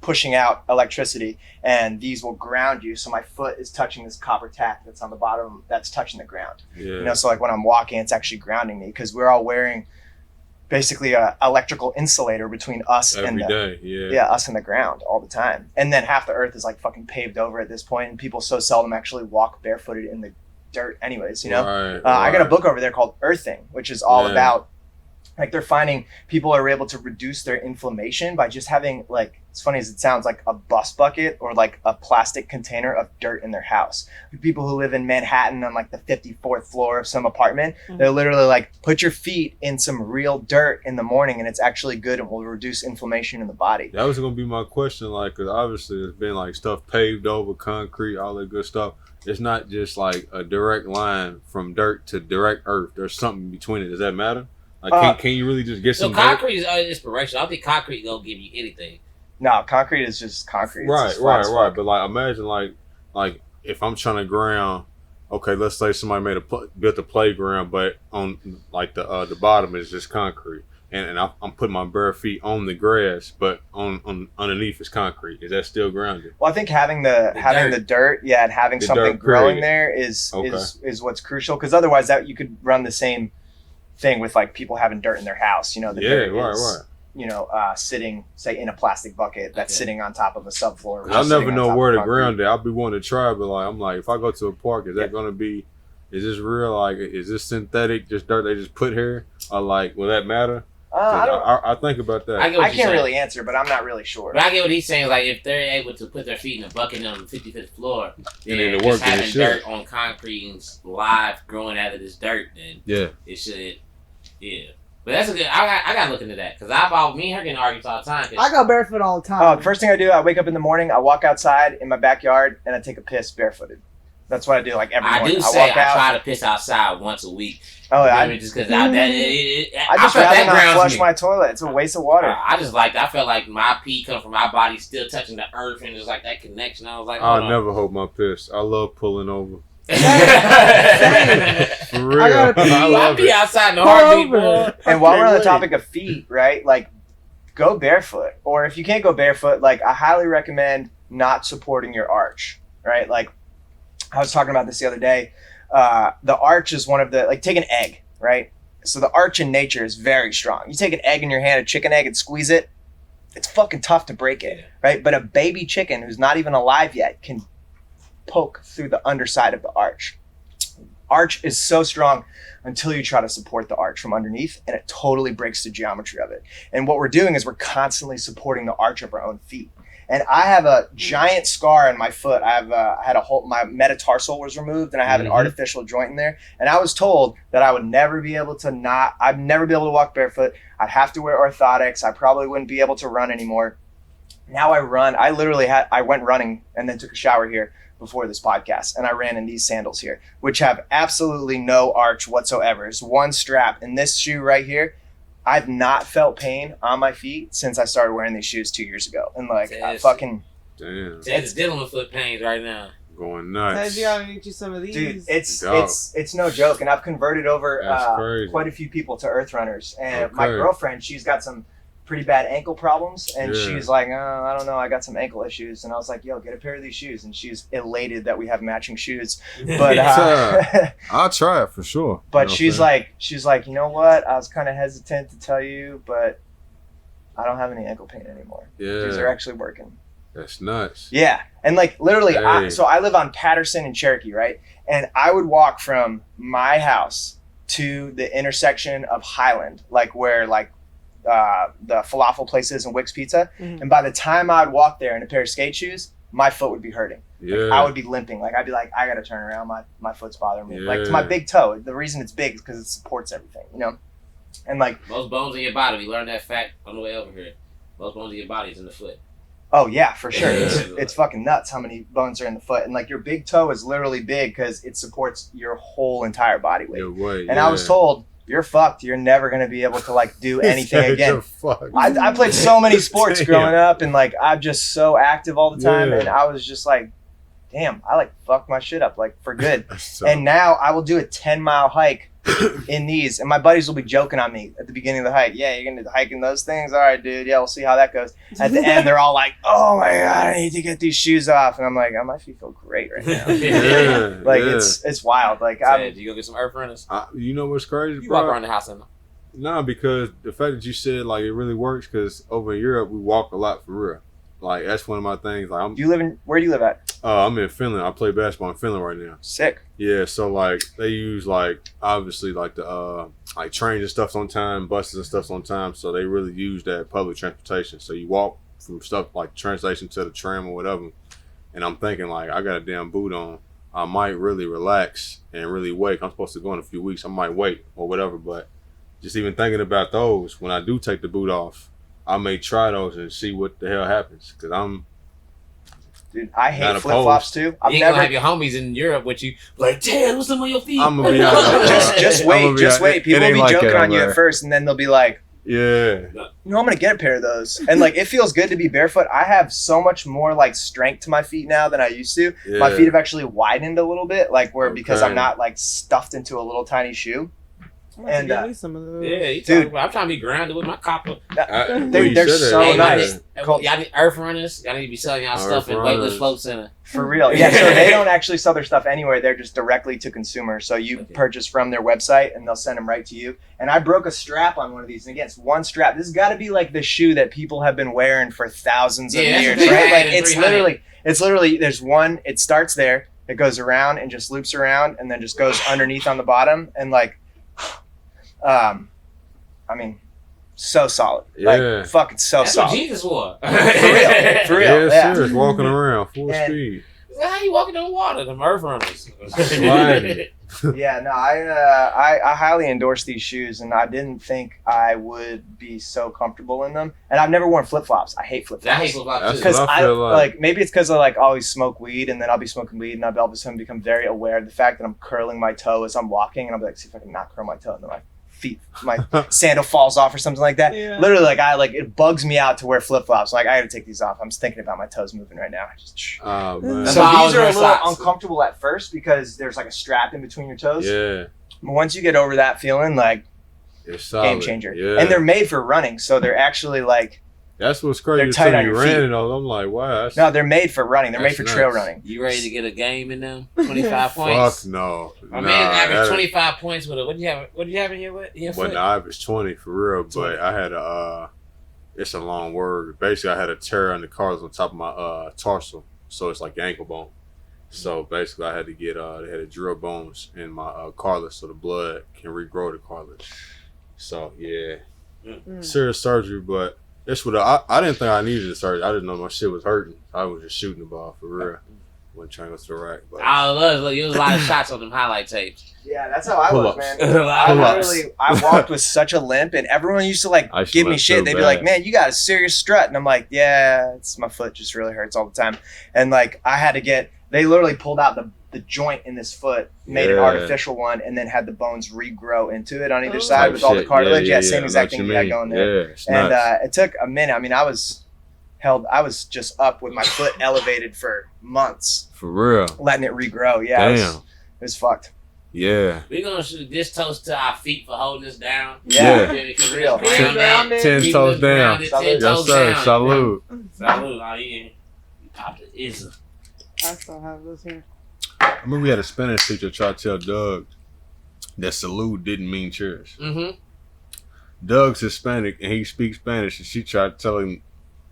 pushing out electricity, and these will ground you. So my foot is touching this copper tack that's on the bottom, that's touching the ground. Yeah. You know, so like when I'm walking, it's actually grounding me because we're all wearing basically a electrical insulator between us and Every the day, yeah. us and the ground all the time. And then half the earth is like fucking paved over at this point, and people so seldom actually walk barefooted in the dirt anyways, you know. Right, I got a right. book over there called Earthing, which is all Yeah. about, like, they're finding people are able to reduce their inflammation by just having, like, as funny as it sounds, like a bus bucket or like a plastic container of dirt in their house. People who live in Manhattan on like the 54th floor of some apartment, they're literally like, put your feet in some real dirt in the morning and it's actually good and will reduce inflammation in the body. That was gonna be my question, like, because obviously there's been like stuff paved over, concrete, all that good stuff. It's not just like a direct line from dirt to direct earth. There's something between it. Does that matter? Like, can you really just get so some dirt? concrete is inspiration. I don't think concrete gonna give you anything. No, concrete is just concrete. It's Right, just flat right, as right. fuck. But like, imagine like if I'm trying to ground. Okay, let's say somebody made built a playground, but on like the bottom is just concrete, and I'm putting my bare feet on the grass, but on underneath is concrete. Is that still grounded? Well, I think having the dirt, yeah, and having The something dirt, growing period. there is Okay. is what's crucial, because otherwise that you could run the same thing with like people having dirt in their house. You know, the Yeah, dirt right, is, right. you know, sitting, say, in a plastic bucket that's Okay. sitting on top of a subfloor. I'll sitting never on know top where of to concrete. ground it. I'll be wanting to try, but like I'm like, if I go to a park, is that Yeah. gonna be? Is this real? Like, is this synthetic? Just dirt they just put here? Or like, will that matter? I don't. I think about that. I get what I you're can't saying. really answer, but I'm not really sure. But I get what he's saying. Like if they're able to put their feet in a bucket on the 55th floor, then and it just works, then it having should. dirt on concrete and live growing out of this dirt, then Yeah. it should. Yeah. But that's a good. I got to look into that because me and her getting arguments all the time. 'Cause I go barefoot all the time. Oh, the first thing I do, I wake up in the morning, I walk outside in my backyard, and I take a piss barefooted. That's what I do. Like every morning. I do say walk I out. try to piss outside once a week. Oh, You know yeah. what I mean, just because I just rather not flush my toilet. It's a waste of water. I just like, I felt like my pee come from my body still touching the earth and just like that connection. I was like, I'll never hold my piss. I love pulling over. Same. For real. I gotta pee. I I love pee it. outside in the Pull heartbeat, over. boy. And while we're on the wait. topic of feet, right? Like, go barefoot. Or if you can't go barefoot, like, I highly recommend not supporting your arch, right? Like, I was talking about this the other day. The arch is one of the, like, take an egg, right? So the arch in nature is very strong. You take an egg in your hand, a chicken egg, and squeeze it, it's fucking tough to break it, right? But a baby chicken who's not even alive yet can poke through the underside of the arch. Arch is so strong until you try to support the arch from underneath, and it totally breaks the geometry of it. And what we're doing is we're constantly supporting the arch of our own feet. And I have a giant scar in my foot. I had a whole, my metatarsal was removed, and I have an artificial joint in there. And I was told that I would never be able to I'd never be able to walk barefoot. I'd have to wear orthotics. I probably wouldn't be able to run anymore. Now I run. I went running and then took a shower here before this podcast, and I ran in these sandals here, which have absolutely no arch whatsoever. It's one strap. And this shoe right here, I've not felt pain on my feet since I started wearing these shoes 2 years ago. And like, I fucking... Damn. Ted's dealing with foot pains right now. Going Ted, nuts. you gotta get you some of these. Dude, it's no joke. And I've converted over crazy. quite a few people to Earth Runners. And Okay. my girlfriend, she's got some pretty bad ankle problems. And Yeah. she's like, oh, I don't know, I got some ankle issues. And I was like, yo, get a pair of these shoes. And she's elated that we have matching shoes. But I'll try it for sure. but You know she's what like, you know what? I was kind of hesitant to tell you, but I don't have any ankle pain anymore. I'm saying? These Yeah. are actually working. That's nuts. Yeah. And like literally, Hey. so I live on Patterson and Cherokee, right? And I would walk from my house to the intersection of Highland, like where like the falafel place is in Wick's Pizza. Mhm. And by the time I'd walk there in a pair of skate shoes, my foot would be hurting. Yeah. I would be limping. Like I'd be like, I gotta turn around. My foot's bothering me. Like to my Yeah. big toe. The reason it's big is because it supports everything, you know? And like, Most bones in your body, we learned that fact on the way over here. Most bones in your body is in the foot. oh yeah, for sure. Yeah. It's fucking nuts how many bones are in the foot. And like your big toe is literally big because it supports your whole entire body weight. Your way, And I was told, you're fucked. You're never going to be able to like do anything again. You're fucked. I played so many sports Damn. growing up, and like I'm just so active all the time. Yeah. And I was just like, damn, I like fucked my shit up like for good. So, And now I will do a 10-mile hike in these, and my buddies will be joking on me at the beginning of the hike. Yeah, you're gonna hike in those things? All right, dude. Yeah, we'll see how that goes. At the end, they're all like, "Oh my god, I need to get these shoes off," and I'm like, "Oh, my feet feel great right now." yeah, Like yeah. it's wild. Like Ted, you go get some earth runners? You know what's crazy, You bro? walk around the house and Nah, because the fact that you said like it really works, because over in Europe we walk a lot for real. Like that's one of my things. Like where do you live at? I'm in Finland. I play basketball in Finland right now. Sick. Yeah, so like they use like obviously like the like trains and stuff's on time, buses and stuff's on time, so they really use that public transportation. So you walk from stuff like train station to the tram or whatever, and I'm thinking like I got a damn boot on. I might really relax and really wait. I'm supposed to go in a few weeks. I might wait or whatever, but just even thinking about those when I do take the boot off, I may try those and see what the hell happens because I'm. Dude, I Not hate flip flops too. I've you ain't never. gonna have your homies in Europe with you like, Ted, what's up on your feet? I'm gonna be honest. just I'm wait, gonna be just honest. wait. It People will ain't be like joking that on you over at first, and then they'll be like, Yeah. you know, I'm gonna get a pair of those. And like, it feels good to be barefoot. I have so much more like strength to my feet now than I used to. Yeah. My feet have actually widened a little bit, like where because Okay. I'm not like stuffed into a little tiny shoe. And And, me some of those. Yeah, you Dude. talking about, I'm trying to be grounded with my copper. They're so Hey, nice. y'all need earth runners. Y'all need to be selling y'all Earth stuff in runners. Weightless Float Center. For real. Yeah, so they don't actually sell their stuff anywhere. They're just directly to consumer. So you Okay. purchase from their website and they'll send them right to you. And I broke a strap on one of these. And again, it's one strap. This has got to be like the shoe that people have been wearing for thousands of Yeah, that's years, what they right? had Like in it's 300. literally, there's one, it starts there, it goes around and just loops around and then just goes underneath on the bottom. And like, I mean, so solid. Yeah. Like, fucking so That's what solid. Jesus wore. For real. For real. Yeah, Yeah. serious. Walking around full And- speed. How you walking on water? Them earth runners. Sliding. Yeah, no, I highly endorse these shoes, and I didn't think I would be so comfortable in them. And I've never worn flip flops. I hate flip I flops. hate flip-flops too. Because That's what I I feel like maybe it's because I like always smoke weed, and then I'll be smoking weed, and I'll be all of a sudden become very aware of the fact that I'm curling my toe as I'm walking, and I'll be like, see if I can not curl my toe, and then my sandal falls off or something like that. Yeah. Literally, it bugs me out to wear flip flops. Like, I got to take these off. I'm just thinking about my toes moving right now. Oh man. That's So why I always these are a wear little socks. uncomfortable at first because there's like a strap in between your toes. Yeah. But once you get over that feeling, like, It's solid. game changer. Yeah. And they're made for running, so they're actually like That's what's crazy. they're You tight said on you your ran feet. and all. I'm like, wow. That's, no, they're made for running. They're made That's for trail nuts. running. You ready to get a game in them? 25 points. Fuck no. My Nah, man averaged that- 25 points with it. What do you have? What do you have in your Well, foot? no, I was 20 for real, 20. but I had it's a long word. Basically, I had a tear on the cartilage on top of my tarsal, so it's like the ankle bone. So basically, I had to get they had to drill bones in my cartilage so the blood can regrow the cartilage. So yeah, serious surgery, but that's what I didn't think I needed the surgery. I didn't know my shit was hurting. I was just shooting the ball for real. Wasn't trying to go to the rack, but I love look, you was a lot of shots on them highlight tapes. Yeah, that's how I was, Pull-ups. man. A lot of I I walked with such a limp, and everyone used to like I used to give me limp shit. so They'd be bad. like, "Man, you got a serious strut," and I'm like, "Yeah, it's my foot just really hurts all the time." And like, I had to get. They literally pulled out the joint in this foot, made an Yeah. artificial one, and then had the bones regrow into it on either Oh. side Type with all the shit. cartilage. Yeah, I same know exact what thing you you got mean. going there. Yeah, it's And nuts. it took a minute. I mean, I was just up with my foot elevated for months, For real. letting it regrow. Yeah, Damn. it was fucked. Yeah. We're gonna shoot this toast to our feet for holding us down. Yeah, For real. Grounded. 10 Keep toes us down. grounded, 10 Salute. Yes, toes sir. down. Salute. Salute. Oh, yeah. You popped the Izza. I still have this here. I remember we had a Spanish teacher try to tell Doug that salute didn't mean cheers. Mm-hmm. Doug's Hispanic and he speaks Spanish, and she tried to tell him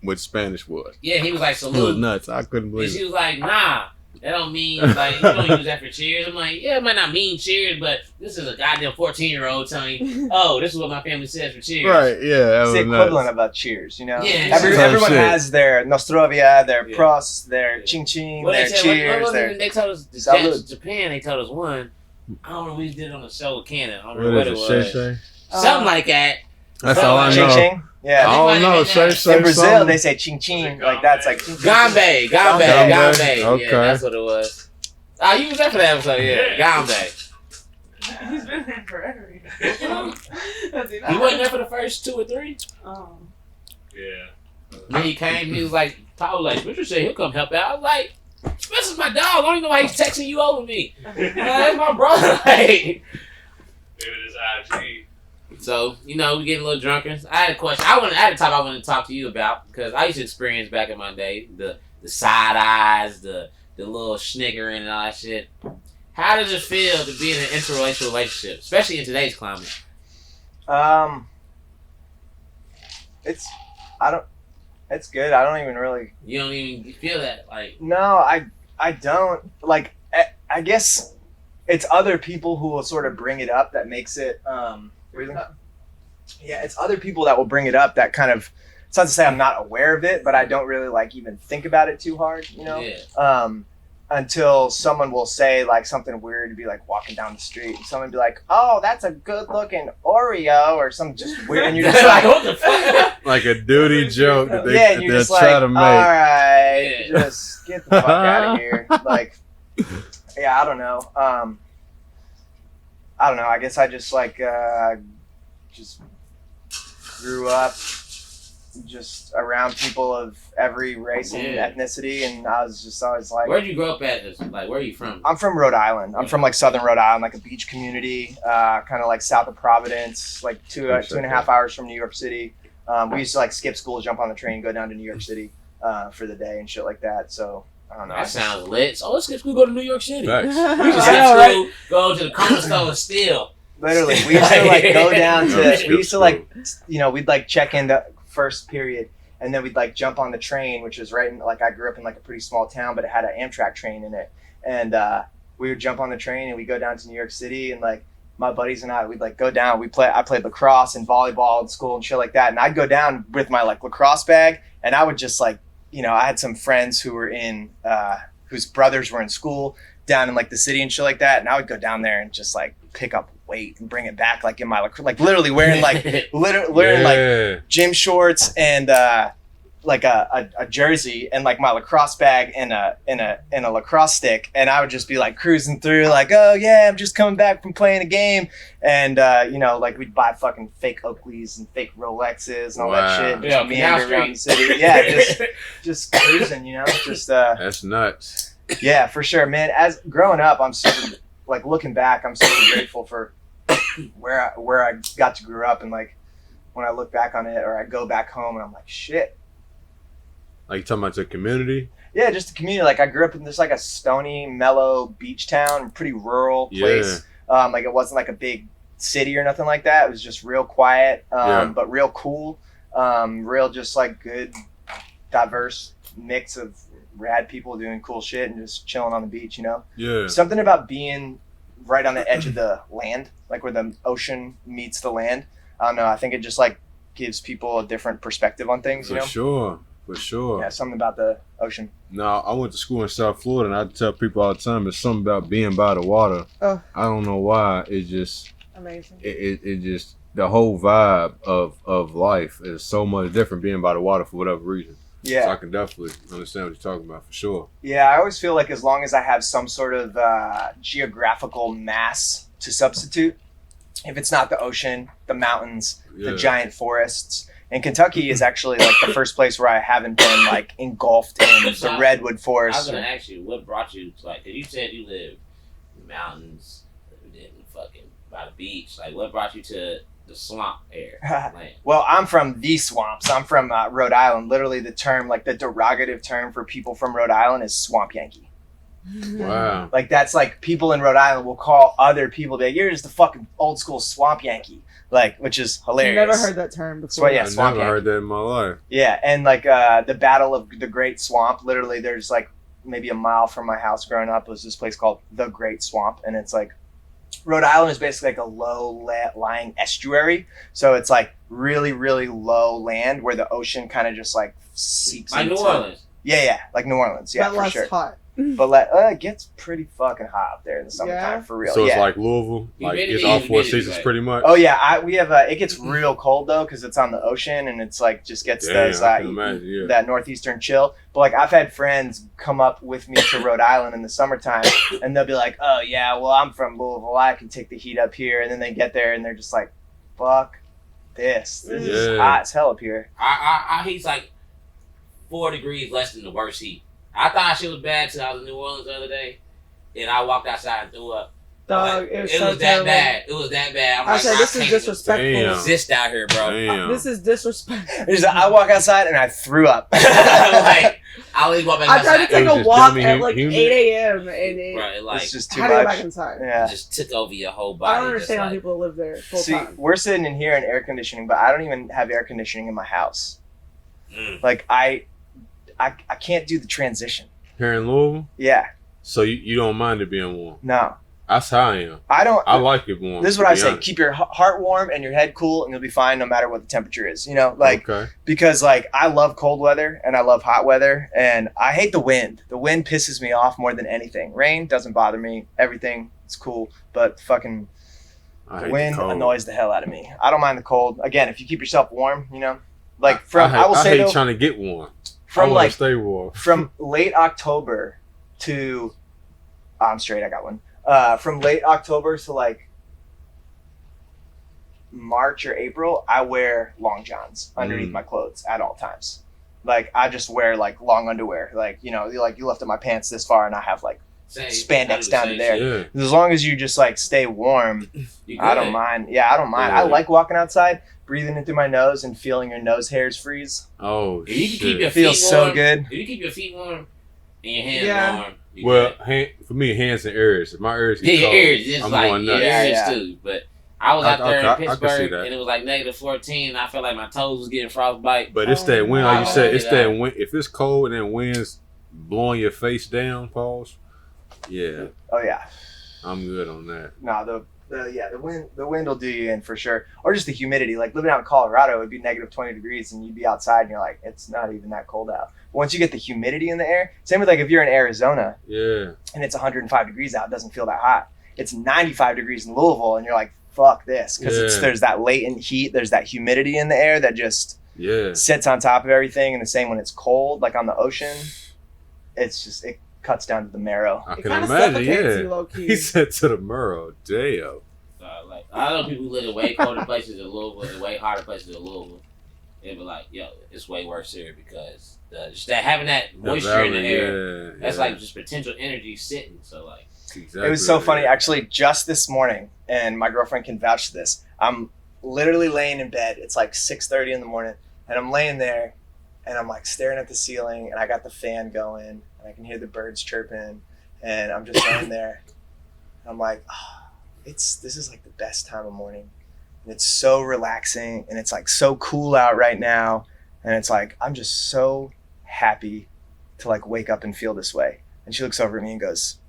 what Spanish was. Yeah, he was like, He was salute. nuts. I couldn't And believe she it. was like, nah, that don't mean, like, you don't use that for cheers. I'm like, yeah, it might not mean cheers, but this is a goddamn 14-year-old telling you, oh, this is what my family says for cheers. Right, yeah, that It's was the equivalent nuts. of a cheers, you know? Yeah, Everyone shit. has their nostrovia, their Yeah. pros, their Yeah. ching ching, Well, their they said, cheers, their... they told us, Salute. Japan, they told us one. I don't know, we did it on the show with Cannon. I don't What know what it is was. it, Shay Shay? Something like that. That's all I Ching know. ching? Yeah. I don't know. Shay Shay. In Brazil, something. they say ching ching, like that's like ching ching. Gambe. Gambe. Yeah, Okay. that's what it was. Ah, you was there for that episode, yeah. Gambe. He's been there forever. Has he not? He wasn't there for the first 2 or 3. Oh. Yeah. Then he came, he was like, Paul was like, Spencer said he'll come help out. I was like, Spencer's my dog. I don't even know why he's texting you over me. That's my brother. Like, Maybe this IG. so, you know, we getting a little drunken. I had a question. I had a topic I wanted to talk to you about because I used to experience back in my day the side eyes, the little sniggering and all that shit. How does it feel to be in an interracial relationship, especially in today's climate? It's good. I don't even really. You don't even feel that, like, No, I don't. Like, I guess it's other people who will sort of bring it up that makes it. Really? Yeah, it's other people that will bring it up that kind of. It's not to say I'm not aware of it, but I don't really like even think about it too hard, you know. yeah. Until someone will say like something weird to be like walking down the street and someone be like, "Oh, that's a good looking Oreo," or something just weird, and you're just like, like, what the fuck? Like a duty joke that yeah, and you're they're just like, trying all to make. right, Yeah. just get the fuck out of here. Like, yeah, I don't know. I don't know. I guess I just like just grew up just around people of every race and Yeah. ethnicity, and I was just always like, Where'd you grow up at? Like, where are you from? I'm from Rhode Island. I'm from like southern Rhode Island, like a beach community, kind of like south of Providence, like two and a half hours from New York City. We used to like skip school, jump on the train, go down to New York City for the day and shit like that. So I don't know. That sounds lit. So let's skip school, go to New York City. Facts. We just I skip know, school, right? go to the corner store and steal. Literally, we used to like go down No, to. skip We used to school. like, you know, we'd like check in the first period. And then we'd like jump on the train, which was right in like I grew up in like a pretty small town, but it had an Amtrak train in it. And we would jump on the train and we'd go down to New York City, and like my buddies and I, we'd like go down. I played lacrosse and volleyball in school and shit like that. And I'd go down with my like lacrosse bag, and I would just like, you know, I had some friends who were in whose brothers were in school. down in like the city and shit like that, and I would go down there and just like pick up weight and bring it back like in my like literally wearing like wearing like gym shorts and like a jersey and like my lacrosse bag and a lacrosse stick, and I would just be like cruising through like, oh yeah, I'm just coming back from playing a game, and you know, like we'd buy fucking fake Oakleys and fake Rolexes and all that shit, Yeah, just meander around the city, yeah, just cruising, you know, just that's nuts. yeah, for sure, man. As growing up, I'm super like looking back, I'm super grateful for where I got to grow up, and like when I look back on it or I go back home and I'm like, shit. Like you talking about the community? Yeah, just the community. Like I grew up in this like a stony, mellow beach town, pretty rural place. Like it wasn't like a big city or nothing like that. It was just real quiet, but real cool. Real just like good, diverse mix of rad people doing cool shit and just chilling on the beach, you know? Yeah. Something about being right on the edge of the land, like where the ocean meets the land. I don't know. I think it just like gives people a different perspective on things, you know? For sure. Yeah, something about the ocean. No, I went to school in South Florida, and I tell people all the time, it's something about being by the water. Oh. I don't know why. It just Amazing. It just the whole vibe of life is so much different being by the water for whatever reason. Yeah. So I can definitely understand what you're talking about for sure. Yeah, I always feel like as long as I have some sort of geographical mass to substitute, if it's not the ocean, the mountains, the giant forests. And Kentucky is actually like the first place where I haven't been like engulfed in the redwood forest. I was gonna ask you, what brought you to like? Cause you said you live in the mountains, then fucking by the beach. Like, what brought you to the swamp area? Well, I'm from the swamps. I'm from Rhode Island. Literally, the term, like the derogative term for people from Rhode Island is swamp Yankee. Wow. Like that's like people in Rhode Island will call other people, be like, you're just the fucking old school swamp Yankee. Like, which is hilarious. I've never heard that term before. So, yeah, I swamp never Yankee. heard that in my life. Yeah, and like the Battle of the Great Swamp, literally there's like maybe a mile from my house growing up was this place called the Great Swamp, and it's like Rhode Island is basically like a low-lying estuary, so it's like really, really low land where the ocean kind of just like seeps like into. New Orleans. Yeah, like New Orleans, yeah, but for less sure. hot. But like, it gets pretty fucking hot up there in the summertime, for real. So it's yeah. like Louisville, like Humidity, it's all four humidity, seasons like- pretty much. Oh yeah, we have it gets real cold though because it's on the ocean and it's like just gets those I can imagine, yeah. that northeastern chill. But like I've had friends come up with me to Rhode Island in the summertime and they'll be like, oh yeah, well I'm from Louisville, I can take the heat up here, and then they get there and they're just like, fuck this is hot as hell up here. Our heat's like 4 degrees less than the worst heat. I thought shit was bad till I was in New Orleans the other day, and I walked outside and threw up. Dog, Like, it was it so was that terrible. bad. It was that bad. I'm I like, said, this is can't disrespectful. Damn. exist out here, bro. Damn. This is disrespectful. It's like, I walk outside and I threw up. Like, I always walk back I tried to outside. take was a just walk dummy at like humid. 8 a.m. and it Right, like, It's just too had to go much. back inside. Yeah. just took over your whole body. I don't understand how just like, people live there full See, time. we're sitting in here in air conditioning, but I don't even have air conditioning in my house. Mm. Like I can't do the transition. Here in Louisville, Yeah, so you don't mind it being warm. no, That's how I am. I don't. I like it warm. This is to what I be say: honest. keep your heart warm and your head cool, and you'll be fine no matter what the temperature is. You know, like okay. because like I love cold weather and I love hot weather, and I hate the wind. The wind pisses me off more than anything. Rain doesn't bother me. Everything is cool, but fucking I the hate wind the cold. annoys the hell out of me. I don't mind the cold. Again, if you keep yourself warm, you know, like I will say hate though, trying to get warm. from I want like to stay warm. from late October to I'm straight, I got one. From late October to like March or April, I wear long johns underneath my clothes at all times. Like I just wear like long underwear. Like, you know, you lifted my pants this far and I have like same. spandex I do the down to same there. shit. Yeah. As long as you just like stay warm, You I good. don't mind. Yeah, I don't mind. I Yeah. like walking outside, breathing in through my nose and feeling your nose hairs freeze. Oh If you can shit. keep your It feels feet so warm, good. If you keep your feet warm and your hands Yeah. warm, you Well, good. for me, hands and ears. If my ears Yeah, get your cold, ears. It's I'm like going your nuts. Yeah, ears yeah. too. But I was out there I in can see Pittsburgh that. and it was like -14. And I felt like my toes was getting frostbite. But it's that wind, like you Oh, said. It's yeah. that wind. If it's cold and then wind's blowing your face down, pause. Yeah, Oh yeah. I'm good on that. No, The wind will do you in for sure, or just the humidity. Like living out in Colorado, it would be negative 20 degrees, and you'd be outside, and you're like, it's not even that cold out. But once you get the humidity in the air, same with like if you're in Arizona, and it's 105 degrees out, it doesn't feel that hot. It's 95 degrees in Louisville, and you're like, fuck this, because there's that latent heat, there's that humidity in the air that just sits on top of everything. And the same when it's cold, like on the ocean, it cuts down to the marrow. I can imagine. He said to the marrow, damn. Like I know people who live in way colder places than Louisville and way hotter places than Louisville. They be like, yo, it's way worse here because just that having that moisture in the air, that's like just potential energy sitting. So like, it was so funny actually. Just this morning, and my girlfriend can vouch for this. I'm literally laying in bed. It's like 6:30 in the morning, and I'm laying there, and I'm like staring at the ceiling, and I got the fan going, and I can hear the birds chirping, and I'm just laying there. And I'm like, this is like the best time of morning. And it's so relaxing, and it's like so cool out right now. And it's like, I'm just so happy to like wake up and feel this way. And she looks over at me and goes,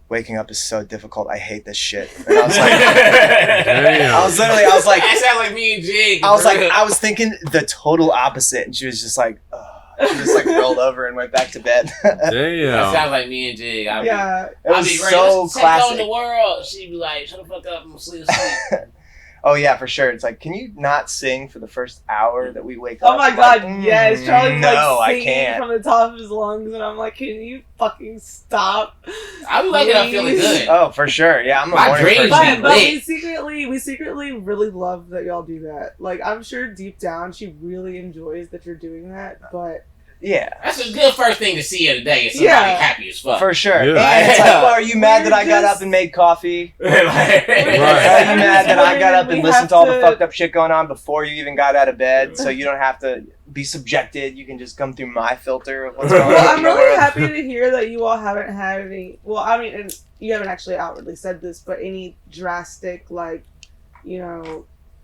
waking up is so difficult. I hate this shit. And I was like, I was like, that sounds like me and Jig. I was thinking the total opposite. And she was just like, she just like rolled over and went back to bed. Damn. That sounds like me and Jig. It was so classic. On the world. She'd be like, shut the fuck up, I'm asleep. Oh yeah, for sure. It's like, can you not sing for the first hour that we wake up? Oh my god, yes. Charlie's like singing I can't. from the top of his lungs, and I'm like, can you fucking stop? I'll be waking up feeling good. Oh, for sure. Yeah, I'm a morning person. But we secretly really love that y'all do that. Like, I'm sure deep down she really enjoys that you're doing that, but yeah, that's a good first thing to see of the day. Is somebody happy as fuck. For sure. Yeah. And it's like, well, are you mad that I got up and made coffee? Are you mad that I got up and listened to all the fucked up shit going on before you even got out of bed, so you don't have to be subjected? You can just come through my filter of what's going on. Well, I'm really happy to hear that you all haven't had any. Well, I mean, and you haven't actually outwardly said this, but any drastic, like,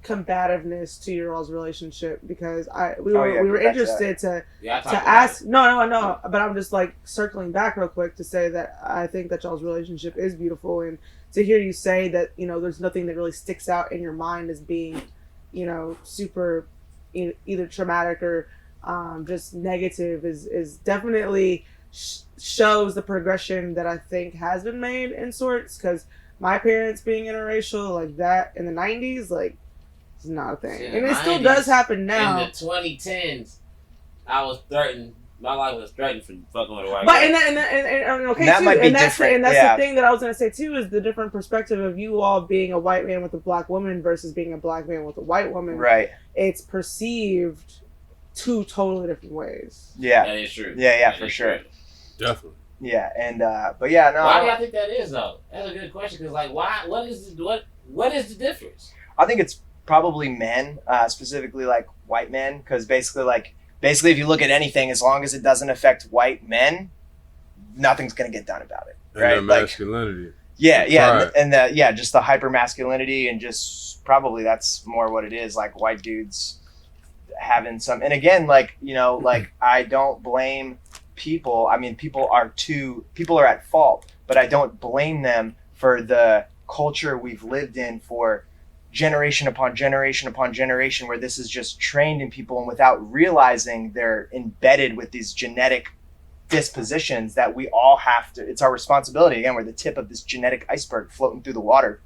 combativeness to your all's relationship, because we were interested to ask. No, but I'm just like circling back real quick to say that I think that y'all's relationship is beautiful, and to hear you say that there's nothing that really sticks out in your mind as being super either traumatic or just negative is definitely shows the progression that I think has been made in sorts, because my parents being interracial like that in the 90s, like, it's not a thing. And it still does happen now. In the 2010s, I was threatened. My life was threatened for fucking with a white guy. And that's the thing that I was going to say too, is the different perspective of you all being a white man with a black woman versus being a black man with a white woman. Right. It's perceived two totally different ways. Yeah. That is true. Yeah, for sure. True. Definitely. Yeah, and but yeah, no. Why do y'all think that is though? That's a good question, because like, why? What is the difference? I think it's probably men, specifically like white men, because basically if you look at anything, as long as it doesn't affect white men, nothing's gonna get done about it, right? And their masculinity. Just the hyper masculinity, and just probably that's more what it is. Like white dudes having some, and again, I don't blame people. I mean, people are at fault, but I don't blame them for the culture we've lived in for generation upon generation upon generation, where this is just trained in people, and without realizing they're embedded with these genetic dispositions that we all have to, it's our responsibility. Again, we're the tip of this genetic iceberg floating through the water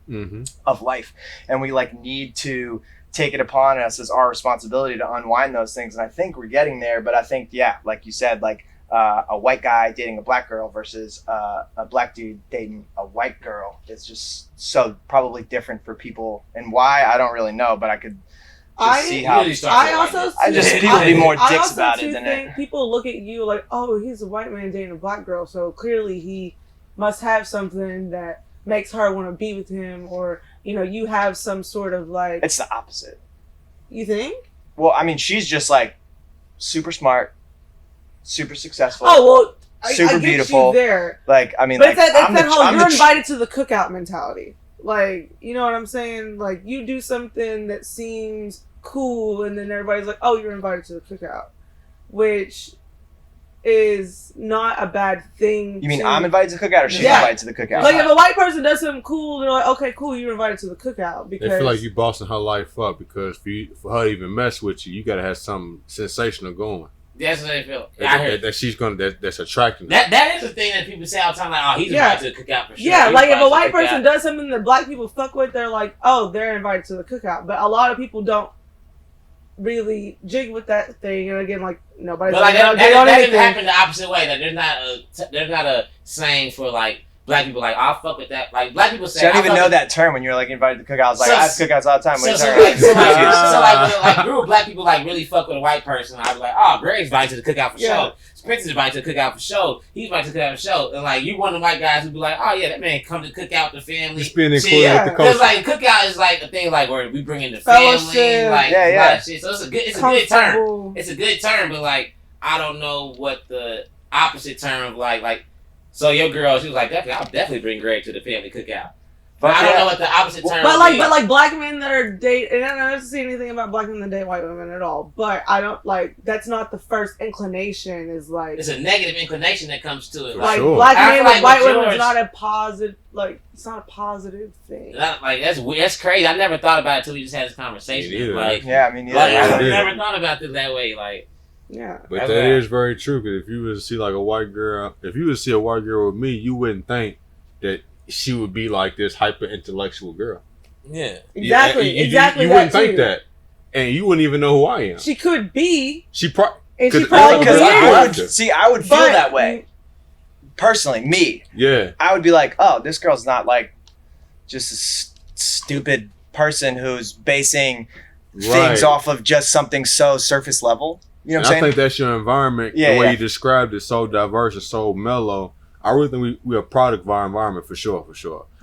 of life, and we need to take it upon us as our responsibility to unwind those things. And I think we're getting there, but I think, like you said, a white guy dating a black girl versus a black dude dating a white girl, it's just so probably different for people, and why, I don't really know, but I could see how people be more dicks about it than it. People look at you like, oh, he's a white man dating a black girl, so clearly he must have something that makes her want to be with him, or you have some sort of It's the opposite. You think? Well, I mean, she's just super smart, super successful. Oh well, super I get beautiful. You there. But it's that whole you're invited to the cookout mentality. You know what I'm saying? You do something that seems cool, and then everybody's like, "Oh, you're invited to the cookout," which is not a bad thing. You mean to, I'm invited to the cookout or she's Yeah. invited to the cookout? Like, if a white person does something cool, they're like, okay, cool, you're invited to the cookout. Because They feel like you bossing her life up because for her to even mess with you, you gotta have something sensational going. That's what they feel. Yeah, I heard. That she's gonna that's attracting her. That is the thing that people say all the time. Like, oh, he's Yeah. invited to the cookout for sure. yeah, He's like if invited a to white the person cookout. does something that black people fuck with, they're like, oh, they're invited to the cookout. But a lot of people don't really jig with that thing. And again, like nobody's But like like, that on didn't anything. happen the opposite way. Like there's not a saying for like black people like I'll fuck with that. Like black people say See, I I'll don't even fuck know with- that term when you're like invited to the cookout. I was like, So- I have cookouts all the time. What So, are so, you like, talking so, like, about? so like, when, like a group of black people like really fuck with a white person, I'd be like, oh, Greg's invited to the cookout for Yeah. sure. Spencer's invited to the cookout for sure. He's invited to the cookout for sure. And like you one of the white guys who'd be like, oh yeah, that man come to cookout with the family. Just being Shit. included Yeah. with the Because culture. like cookout is like a thing like where we bring in the family, Fellowship. like Yeah, a lot yeah. of shit. So it's a good term. Comfortable. It's a good term, but like I don't know what the opposite term of like. So your girl, she was like, I'll definitely bring Greg to the family cookout. But I don't know what the opposite term. But would be. like black men that are date, and I don't see anything about black men that date white women at all. But I don't like that's not the first inclination. Is like it's a negative inclination that comes to it. For Like, like sure. black I men feel with like white with women yours- is not a positive. Like it's not a positive thing. like that's weird. That's crazy. I never thought about it until we just had this conversation. Me neither. Like, Yeah, I mean, yeah. like Yeah. I never thought about it that way. Like, Yeah. But That's that right. is very true. Because if you was to see like a white girl, if you would see a white girl with me, you wouldn't think that she would be like this hyper intellectual girl. yeah, Exactly. You exactly. You that wouldn't think too. that, and you wouldn't even know who I am. She could be, She probably and she 'Cause- probably Because I is. would see, I would feel But that way personally. Me, yeah. I would be like, oh, this girl's not like just a stupid person who's basing things off of just something so surface level. You know And what I'm I saying? think that's your environment. Yeah, the way yeah. you described it, so diverse and so mellow. I really think we're a product of our environment for sure.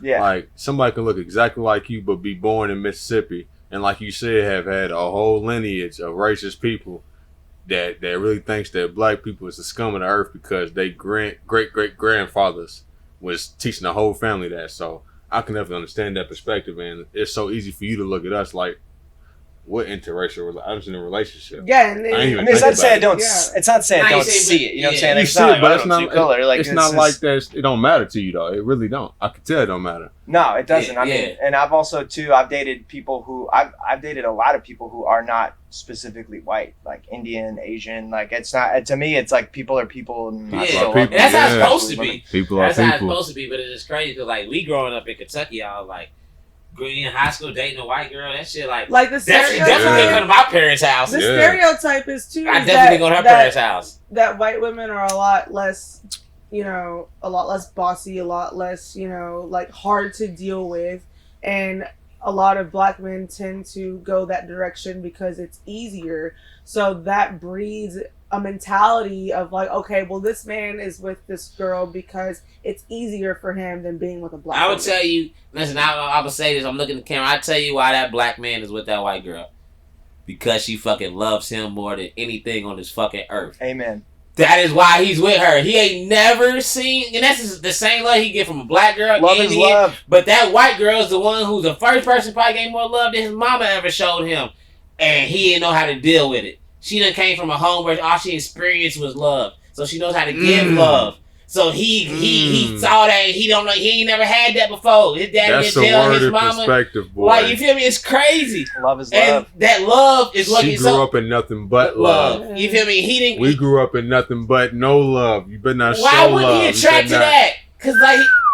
Yeah. Like somebody can look exactly like you, but be born in Mississippi, and like you said, have had a whole lineage of racist people that really thinks that black people is the scum of the earth because they great grandfathers was teaching the whole family that. So I can definitely understand that perspective, and it's so easy for you to look at us like, what interracial? I'm just in a relationship. Yeah, and I ain't I even mean, it's not think saying I about don't. Yeah. It's not saying Nah, I you don't say, see it. You know what I'm yeah. saying? You It's see not it, like, but I it's don't not. see color. Like It's not like that. It don't matter to you though. It really don't. I can tell it don't matter. No, it doesn't. Yeah, I mean, and I've also too. I've dated people who I've dated a lot of people who are not specifically white, like Indian, Asian. Like it's not to me. It's like people are people. And I Yeah. still love People, them. that's how it's yeah. supposed to be. People are That's how it's people. supposed to be. But it's just crazy because like we growing up in Kentucky, I was like, in high school dating a white girl, that shit like. like the Definitely stereotype. didn't come to my parents' house. The Yeah. stereotype is too. I is definitely didn't go to her parents' house. that white women are a lot less, a lot less bossy, a lot less, like hard to deal with. And a lot of black men tend to go that direction because it's easier. So that breeds a mentality of like, okay, well, this man is with this girl because it's easier for him than being with a black I would woman. tell you, listen, I would say this, I'm looking at the camera, I tell you why that black man is with that white girl. Because she fucking loves him more than anything on this fucking earth. Amen. That is why he's with her. He ain't never seen, and that's the same love he get from a black girl. Love and is he- love. But that white girl is the one who's the first person probably gave more love than his mama ever showed him. And he didn't know how to deal with it. She done came from a home where all she experienced was love. So she knows how to give love. So he saw that and he don't know, he ain't never had that before. His daddy That's a didn't tell his worded mama. perspective, boy. Like, you feel me? It's crazy. Love is And love. that love is what She gets grew so up in nothing but love. love. You feel me? He didn't. We grew up in nothing but no love. You better not Why show wouldn't love. he You attract to better not- that? Cause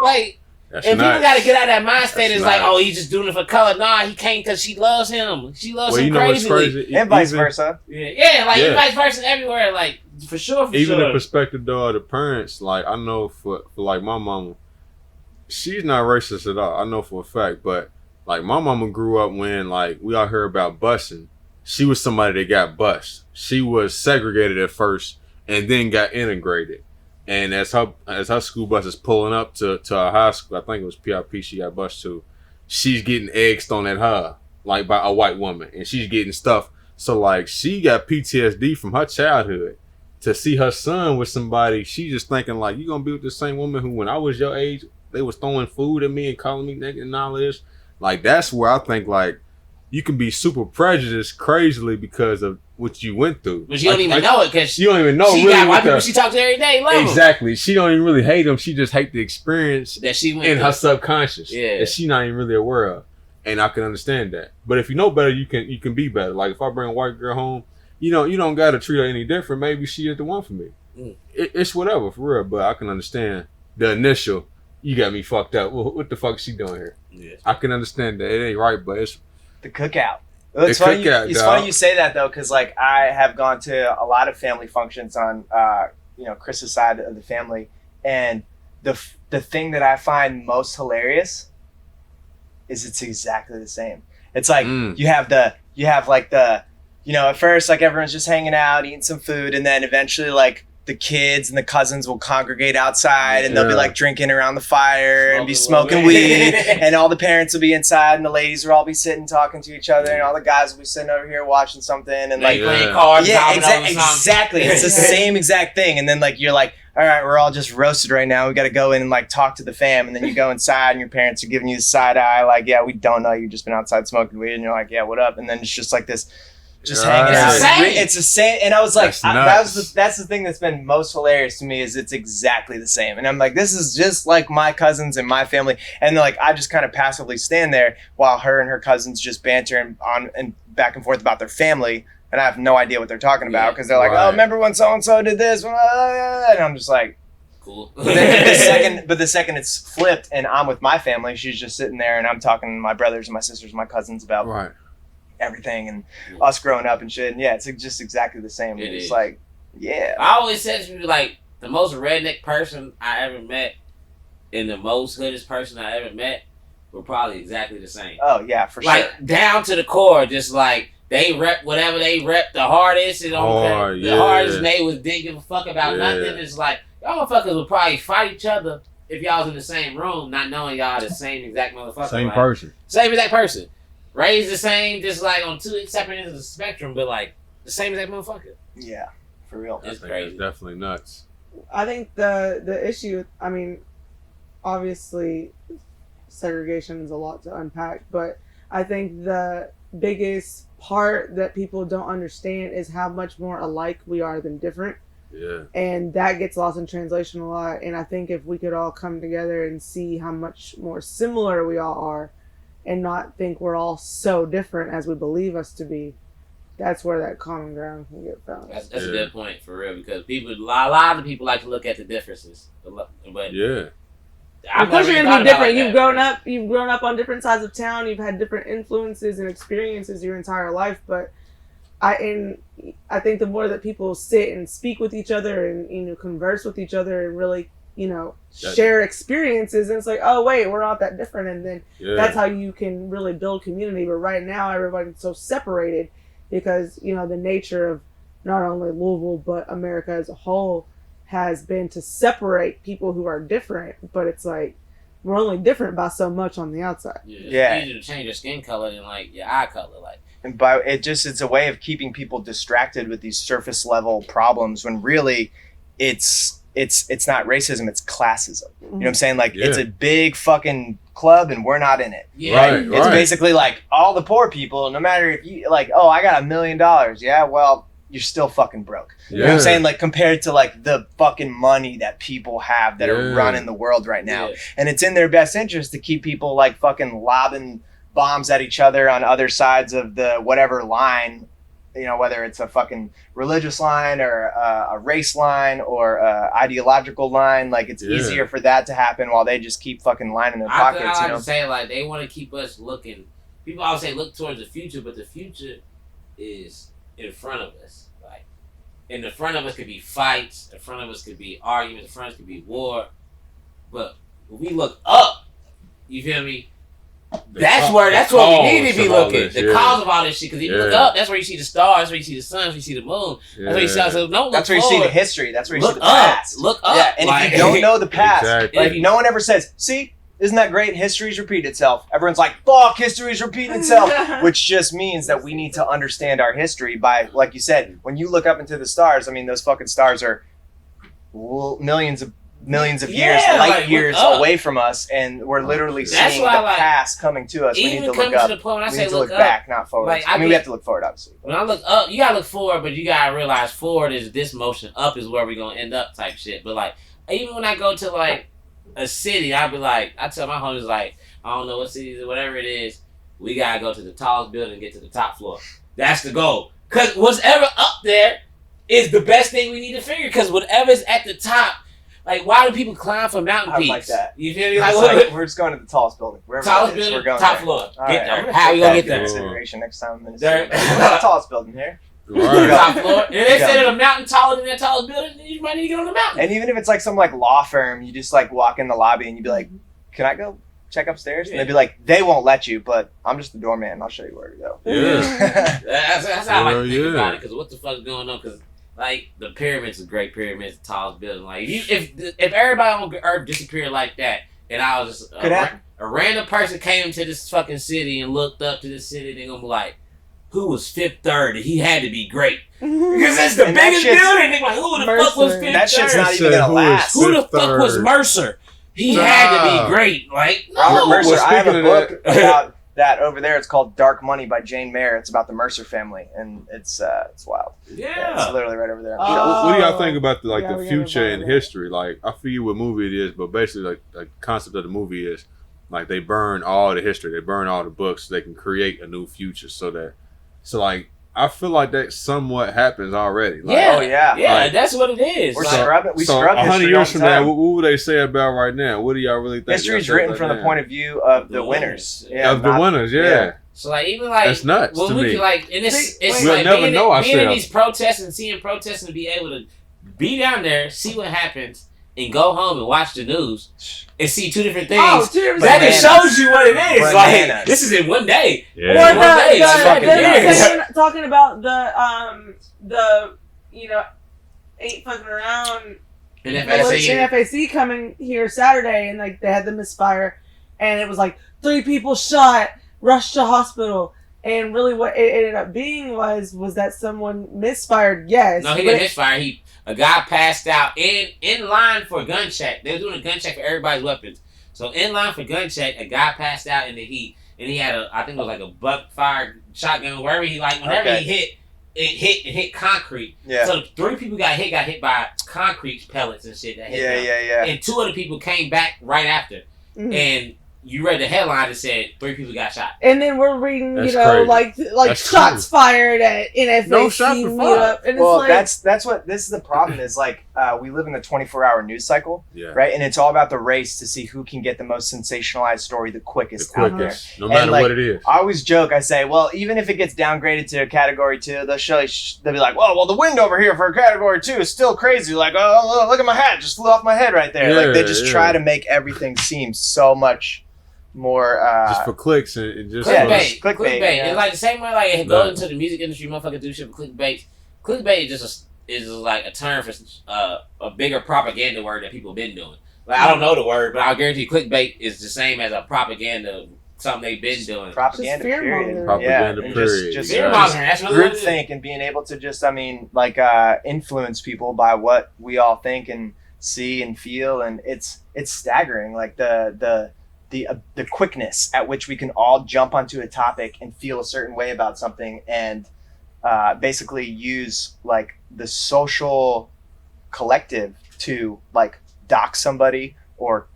like That's and people not- got to get out of that mind state. That's It's like, not- oh, he's just doing it for color. Nah, he can't because she loves him. She loves Well, him you know what's crazily. crazy? And vice Even- versa. Yeah, like Yeah. vice versa everywhere. Like for sure, Even the sure. perspective though of the parents, like I know for like my mama, she's not racist at all. I know for a fact, but like my mama grew up when like we all heard about busing. She was somebody that got bused. She was segregated at first and then got integrated. And as her school bus is pulling up to her high school, I think it was PIP she got bused to, she's getting eggs thrown at her like by a white woman, and she's getting stuff. So like she got PTSD from her childhood. To see her son with somebody, she just thinking like, you gonna be with the same woman who, when I was your age, they was throwing food at me and calling me nigga and all this. Like that's where I think like you can be super prejudiced crazily because of what you went through. But you don't even know it because you don't even know. She really got white people she talks to every day. Love exactly. She don't even really hate them. She just hate the experience that she went in through. her subconscious. Yeah. That she not even really aware of. And I can understand that. But if you know better, you can be better. Like if I bring a white girl home, you don't gotta treat her any different. Maybe she is the one for me. It's whatever for real. But I can understand the initial. You got me fucked up. What the fuck is she doing here? Yeah. I can understand that it ain't right, but it's the cookout. It's funny you say that though, because like I have gone to a lot of family functions on Chris's side of the family, and the thing that I find most hilarious is it's exactly the same. It's like you have at first like everyone's just hanging out, eating some food, and then eventually like the kids and the cousins will congregate outside and they'll be like drinking around the fire and be smoking weed and all the parents will be inside and the ladies will all be sitting talking to each other and all the guys will be sitting over here watching something and like playing cards. Exactly. It's the same exact thing. And then like you're like, all right, we're all just roasted right now. We got to go in and like talk to the fam. And then you go inside and your parents are giving you the side eye. Like, yeah, we don't know. You've just been outside smoking weed. And you're like, yeah, what up? And then it's just like this, just hanging out. It's the same. And I was like, that's the thing that's been most hilarious to me is it's exactly the same. And I'm like, this is just like my cousins and my family. And like, I just kind of passively stand there while her and her cousins just banter and back and forth about their family. And I have no idea what they're talking about because they're like, oh, remember when so-and-so did this? And I'm just like, cool. But the second it's flipped and I'm with my family, she's just sitting there and I'm talking to my brothers and my sisters and my cousins about everything and us growing up and shit. And yeah, it's just exactly the same. It's like, yeah. I always said to you, like, the most redneck person I ever met and the most hoodest person I ever met were probably exactly the same. Oh, yeah, for sure. Like, down to the core, just like, they rep whatever they rep the hardest. The hardest, and they didn't give a fuck about nothing. It's like, y'all motherfuckers would probably fight each other if y'all was in the same room, not knowing y'all the same exact motherfucker. Same person. Same exact person. Raised the same, just like on two separate ends of the spectrum, but like the same exact motherfucker. Yeah, for real. It's crazy. It's definitely nuts. I think the issue, I mean, obviously segregation is a lot to unpack, but I think the biggest part that people don't understand is how much more alike we are than different. Yeah. And that gets lost in translation a lot. And I think if we could all come together and see how much more similar we all are and not think we're all so different as we believe us to be, that's where that common ground can get found. That's a good point for real because a lot of people like to look at the differences. But because you're gonna be different. You've grown up on different sides of town. You've had different influences and experiences your entire life. But I think the more that people sit and speak with each other and converse with each other and really share experiences, and it's like, oh wait, we're not that different, and then that's how you can really build community. But right now, everybody's so separated because the nature of not only Louisville but America as a whole has been to separate people who are different, but it's like we're only different by so much on the outside. Yeah, it's easier to change your skin color than like your eye color, like. And by it's a way of keeping people distracted with these surface level problems when really it's not racism, it's classism. You know what I'm saying? Like it's a big fucking club and we're not in it. Yeah. Right? It's basically like all the poor people, no matter if you like, oh, I got $1 million. Yeah, well, you're still fucking broke. You know what I'm saying? Like compared to like the fucking money that people have that are running the world right now. Yeah. And it's in their best interest to keep people like fucking lobbing bombs at each other on other sides of the whatever line, whether it's a fucking religious line or a race line or a ideological line. Like it's easier for that to happen while they just keep fucking lining their pockets. I like say like they want to keep us looking. People always say look towards the future, but the future is in front of us. Like in the front of us could be fights, in front of us could be arguments, in front of us could be war. But when we look up, you feel me? That's where we need to be looking. The cause of all this shit. Because if you look up, that's where you see the stars, that's where you see the sun, that's where you see the moon. That's where you see that's where you see the history. That's where you see the past. Look up. Yeah, and if you don't know the past, like no one ever says, see, isn't that great? History's repeat itself. Everyone's like, fuck, history's repeating itself. Which just means that we need to understand our history by, like you said, when you look up into the stars, I mean, those fucking stars are millions of millions of years, Yeah, light like, years look up. away from us, and we're literally That's seeing why, the like, past coming to us. We need even to look coming up. to the point when I We say need to look up, back, not forward. like, I mean, we have to look forward, obviously. when I look up, you gotta look forward, but you gotta realize forward is this motion, up is where we're gonna end up type shit. But like, even when I go to like a city, I tell my homies like, I don't know what city, whatever it is, we gotta go to the tallest building and get to the top floor. That's the goal. Cause whatever up there is the best thing we need to figure. Cause whatever's at the top, like, why do people climb for mountain I peaks? like that. You feel me? It's Like, like, we're just going to the tallest building. Wherever tallest it is, building, we're going top there. floor. All Get right, I'm there. gonna How take we gonna that get into there? consideration next time I'm in There. the city. The tallest building here. Right. Top floor. And they Yeah. said that a mountain taller than that tallest building, then you might need to get on the mountain. And even if it's like some like law firm, you just like walk in the lobby and you'd be like, "Can I go check upstairs?" And they'd be like, "They won't let you, but I'm just the doorman. I'll show you where to go." Yeah. That's how I like to Hell think yeah. about it. Because what the fuck is going on? Because like the pyramids are great pyramids, the tallest building. Like if everybody on Earth disappeared like that, and I was just Could happen. a random person came to this fucking city and looked up to this city, they're gonna be like, who was Fifth Third? He had to be great because it's the And that biggest shit's- building. They're like, who the fuck was Mercer. Fifth That shit's Third? not even Said, gonna who is last. Who the Fifth fuck was Third? Mercer? He had to Nah. be great. Like, Robert no. Mercer. well, I have a speaking of book about that over there. It's called Dark Money by Jane Mayer. It's about the Mercer family, and it's wild. Yeah, it's Yeah. literally right over there. Oh. What do y'all think about Yeah, the we gotta future and buy that. history? Like, I forget what movie it is, but basically, like the concept of the movie is like they burn all the history, they burn all the books, so they can create a new future. So like I feel like that somewhat happens already. Like, Yeah. Oh yeah. Yeah, Like- that's what it is. We're Like, scrubbing. We so scrub 100 history years all from the now, time. what would they say about right now? What do y'all really think? History's y'all say written about from the now? point of view of The the winners. winners. Yeah, of the not- winners, yeah. yeah. So like even like That's nuts when to we me. could, like and it's We'll like never being, know being in ourselves. these protests and seeing protests and be able to be down there, see what happens, and go home and watch the news and see two different things. Oh, two different That things. just shows you what it is. Bananas. Like this is in one day. Or Yeah. One day, the, it's fucking years. talking about the ain't fucking around. And if Well, I it's say NFAC coming here Saturday, and like they had the misfire, and it was like 3 people shot, rushed to hospital, and really what it ended up being was that someone misfired. Yes, no, he but didn't misfire. A guy passed out in line for a gun check. They were doing a gun check for everybody's weapons. So in line for gun check, a guy passed out in the heat, and he had I think it was like a butt fired shotgun. Wherever whenever Okay. he hit, it hit concrete. Yeah. So 3 people got hit by concrete pellets and shit that hit them. Yeah. And 2 other people came back right after. Mhm. And you read the headline that said 3 people got shot. And then we're reading, That's crazy. like That's shots fired at NFAC No shot for meetup, and Well, it's like that's what this is the problem is like we live in the 24-hour news cycle, Yeah. right? And it's all about the race to see who can get the most sensationalized story the The quickest out there. quickest, no matter like, what it is. I always joke. I say, well, even if it gets downgraded to a category 2, they'll show you. They'll be like, well, the wind over here for a category 2 is still crazy. Like, oh, look at my hat, just flew off my head right there. Like they just try to make everything seem so much more. Just for clicks and just Yeah, Clickbait. clickbait, Clickbait. yeah. It's like the same way like it Right. goes into the music industry, motherfuckers do shit for clickbait. Clickbait is like a term for a bigger propaganda word that people have been doing. Like I don't know the word, but I'll guarantee clickbait is the same as a propaganda, something they've been doing. propaganda. Just fear-mongering. Period. Propaganda, and period. Just, Fear Right. mongering, that's really what it is. groupthink and being able to just, influence people by what we all think and see and feel, and it's staggering. Like the quickness at which we can all jump onto a topic and feel a certain way about something, and basically use like the social collective to like dox somebody or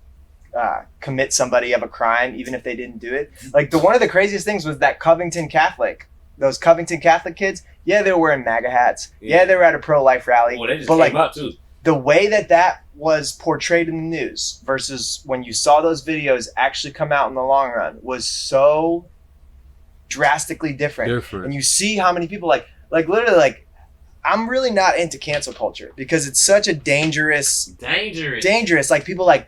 commit somebody of a crime, even if they didn't do it. Like one of the craziest things was that those Covington Catholic kids. Yeah, they were wearing MAGA hats. Yeah, they were at a pro-life rally. Well, they just but came like up too. the way that was portrayed in the news versus when you saw those videos actually come out in the long run was so drastically different. And you see how many people like literally like I'm really not into cancel culture because it's such a dangerous like people like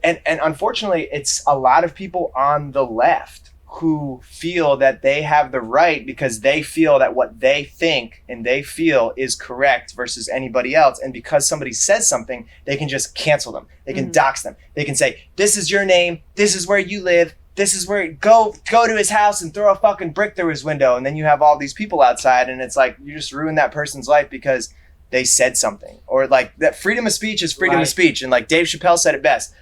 and unfortunately it's a lot of people on the left who feel that they have the right because they feel that what they think and they feel is correct versus anybody else. And because somebody says something, they can just cancel them. They can dox them. They can say, this is your name. This is where you live. This is where go to his house and throw a fucking brick through his window. And then you have all these people outside and it's like, you just ruin that person's life because they said something, or like that freedom of speech is freedom of speech, and like Dave Chappelle said it best.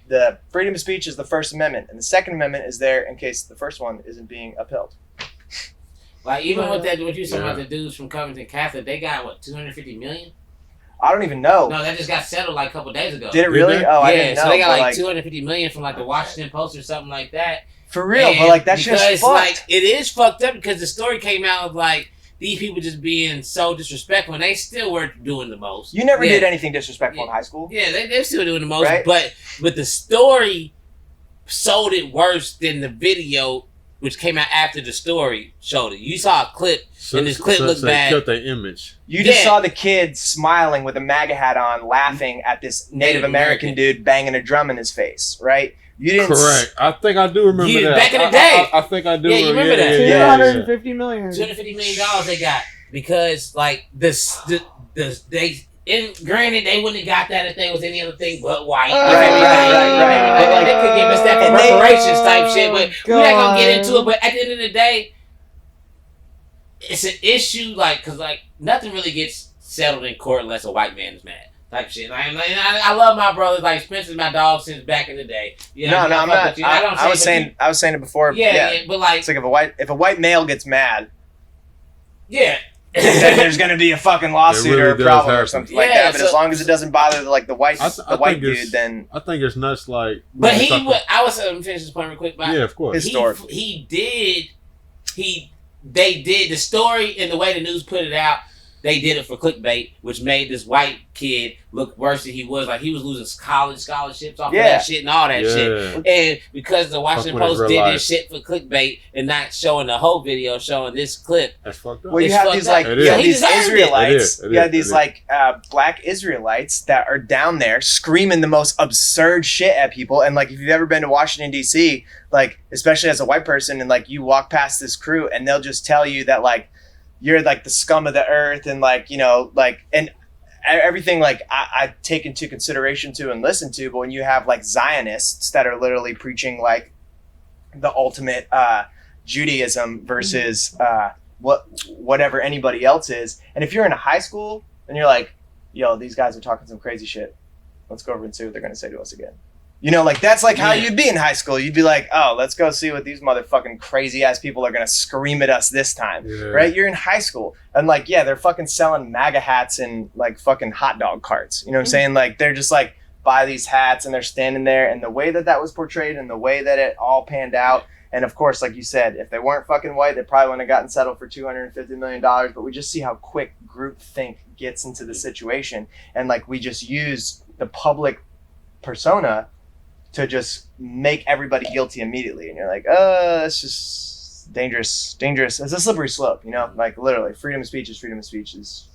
The freedom of speech is the First Amendment, and the Second Amendment is there in case the first one isn't being upheld. Like even with that, what you said about the dudes from Covington Catholic, they got what 250 million. I don't even know. No, that just got settled like a couple days ago. Did it really? Oh, I didn't know. So they got like 250 million from like the Washington Post or something like that. For real, but like that shit's fucked. Like it is fucked up because the story came out of like these people just being so disrespectful, and they still were doing the most. You never did anything disrespectful in high school. Yeah, they're still doing the most, right? but the story sold it worse than the video, which came out after the story showed it. You saw a clip, and this clip looked bad. Killed their image. You just saw the kid smiling with a MAGA hat on, laughing at this Native American dude banging a drum in his face, right? You didn't. Correct. I think I do remember that. Back in the day. I think I do. Yeah, you remember that? $250 million. $250 million they got because like granted they wouldn't have got that if they was any other thing but white. Right. They could give us that for reparations type shit, but we're not gonna get into it. But at the end of the day, it's an issue because nothing really gets settled in court unless a white man is mad. Type shit. I love my brothers. Like Spencer's my dog since back in the day. You know, I'm not. I was saying it before. Yeah, but like it's like if a white male gets mad, then there's gonna be a fucking lawsuit or a problem or something like that. But as long as it doesn't bother the white dude, then I think it's nuts. Like, but I was finish this point real quick. Yeah, of course. They did the story and the way the news put it out. They did it for clickbait, which made this white kid look worse than he was. Like he was losing college scholarships off of that shit and all that shit. And because the Washington Post did this shit for clickbait and not showing the whole video, showing this clip. That's fucked up. Well, you have these these Israelites. You have these black Israelites that are down there screaming the most absurd shit at people. And like if you've ever been to Washington D.C., like especially as a white person, and like you walk past this crew and they'll just tell you that like you're like the scum of the earth, and like, you know, like, and everything like I take into consideration to and listen to, but when you have like Zionists that are literally preaching like the ultimate Judaism versus whatever anybody else is, and if you're in a high school and you're like, yo, these guys are talking some crazy shit, let's go over and see what they're gonna say to us again. You know, like that's like how you'd be in high school. You'd be like, oh, let's go see what these motherfucking crazy ass people are going to scream at us this time. Yeah. Right? You're in high school. And like, yeah, they're fucking selling MAGA hats and like fucking hot dog carts. You know what I'm saying? Like they're just like, buy these hats and they're standing there. And the way that was portrayed and the way that it all panned out. And of course, like you said, if they weren't fucking white, they probably wouldn't have gotten settled for $250 million. But we just see how quick groupthink gets into the situation. And like we just use the public persona to just make everybody guilty immediately. And you're like, it's just dangerous. It's a slippery slope, you know? Like literally, freedom of speech is freedom of speech is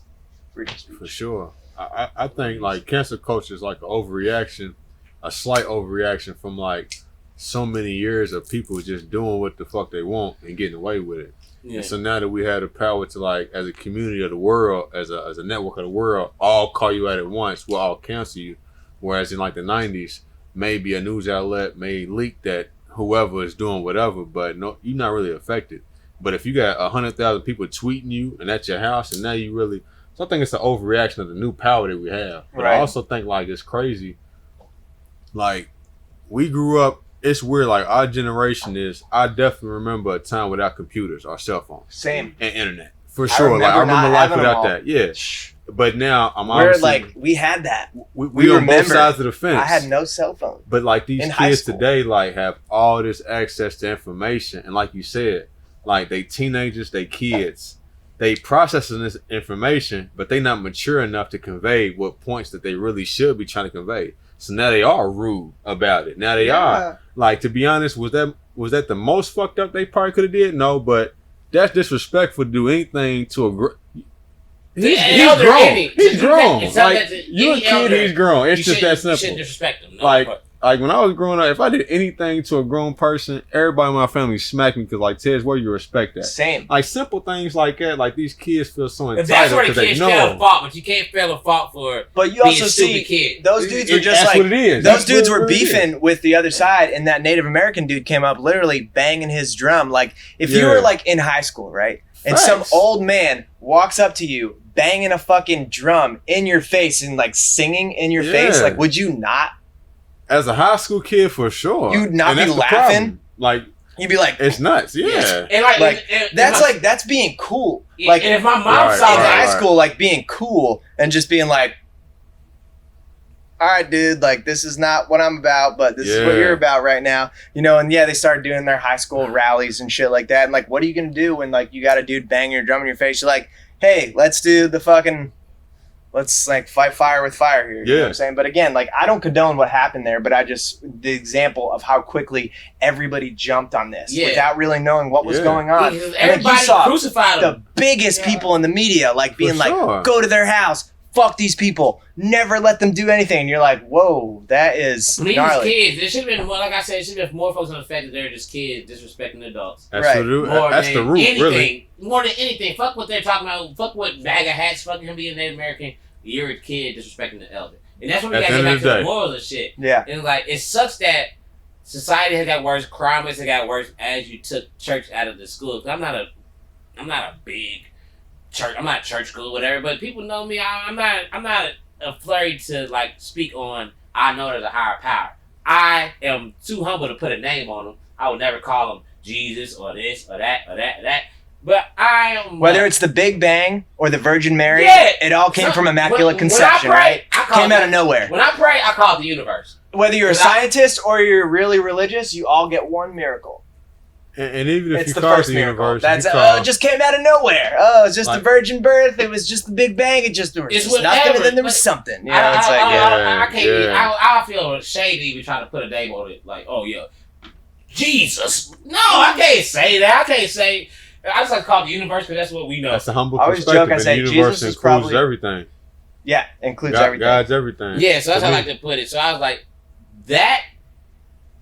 freedom of speech. For sure. I think like cancel culture is like an overreaction, a slight overreaction from like so many years of people just doing what the fuck they want and getting away with it. Yeah. And so now that we have the power to like, as a community of the world, as a network of the world, all call you out at once, we'll all cancel you. Whereas in like the 90s, maybe a news outlet may leak that whoever is doing whatever, but no, you're not really affected. But if you got 100,000 people tweeting you and at your house, and now you really, so I think it's an overreaction of the new power that we have. But I also think like it's crazy. Like we grew up, it's weird. Like our generation I definitely remember a time without computers or cell phones. Same. And internet for sure. I remember life without that. Yeah. But now we had that. We on both sides of the fence. I had no cell phone. But like these kids today, like have all this access to information, and like you said, like they teenagers, they kids, they processing this information, but they not mature enough to convey what points that they really should be trying to convey. So now they are rude about it. Now they are like, to be honest, was that the most fucked up they probably could have did? No, but that's disrespectful to do anything to a. He's grown. He's grown. Like you're a kid, he's grown. It's just that simple. You shouldn't disrespect him. Like when I was growing up, if I did anything to a grown person, everybody in my family smacked me because like, Tez, where you respect that? Same. Like simple things like that. Like these kids feel so entitled. That's where the kids feel a fault, but you can't feel a fault for. But you also see kid. Those dudes were just that's what it is. Those dudes were beefing with the other side, and that Native American dude came up literally banging his drum. Like if you were like in high school, right? And some old man walks up to you, banging a fucking drum in your face and like singing in your face, Yeah. like would you not? As a high school kid, for sure. You'd not And be that's the laughing? problem. Like, You'd be like, it's nuts. Yeah. And like, that's being cool. and Like if my mom Right, saw in that, high school, like being cool and just being like, all right, dude, like this is not what I'm about, but this is what Yeah. you're about right now. You know, and yeah, they started doing their high school rallies and shit like that. And like, what are you gonna do when like you got a dude banging your drum in your face? You're like, hey, let's do the fucking, let's like fight fire with fire here. You know what I'm saying? But again, like I don't condone what happened there, but I just, the example of how quickly everybody jumped on this without really knowing what was going on. because And, everybody like, you saw crucified the him. biggest people in the media, like being like, sure. go to their house, fuck these people, never let them do anything. And you're like, whoa, that is These gnarly. kids, it should have been more, like I said, it should have been more focused on the fact that they're just kids disrespecting adults. That's Right. the root. More That's than the root, anything, really. More than anything. Fuck what they're talking about. Fuck what bag of hats. Fuck him being Native American. You're a kid disrespecting the elder. And that's when we At gotta the get end back of to the the day. morals of shit. Yeah. And like, it sucks that society has got worse, crime has got worse as you took church out of the school. 'Cause I'm not a big church. I'm not church school, whatever. But people know me. I'm not afraid to like speak on. I know there's a higher power. I am too humble to put a name on him. I would never call him Jesus or this or that or that or that. But I am Whether it's the Big Bang or the Virgin Mary, Yeah. it all came from Immaculate when Conception, I pray, right? I call Came it- out of nowhere. When I pray, I call it the universe. Whether you're a 'Cause I- scientist or you're really religious, you all get one miracle. And even if It's you the call it first the miracle. universe, That's you it call, just came out of nowhere. Oh, it's just Like- the virgin birth. It was just the Big Bang. It just there was It's just nothing, whatever, and then there was but something. You know, it's like I can't. Even, yeah. I feel shady even trying to put a name on it. Like, oh yeah, Jesus. No, I can't say that. I can't say. I just like to call it the universe because that's what we know. that's a humble I always perspective. joke, I and say the universe Jesus is includes probably- everything. yeah, includes God, everything. God's everything. Yeah, so that's To how I me. like to put it. So I was like, that.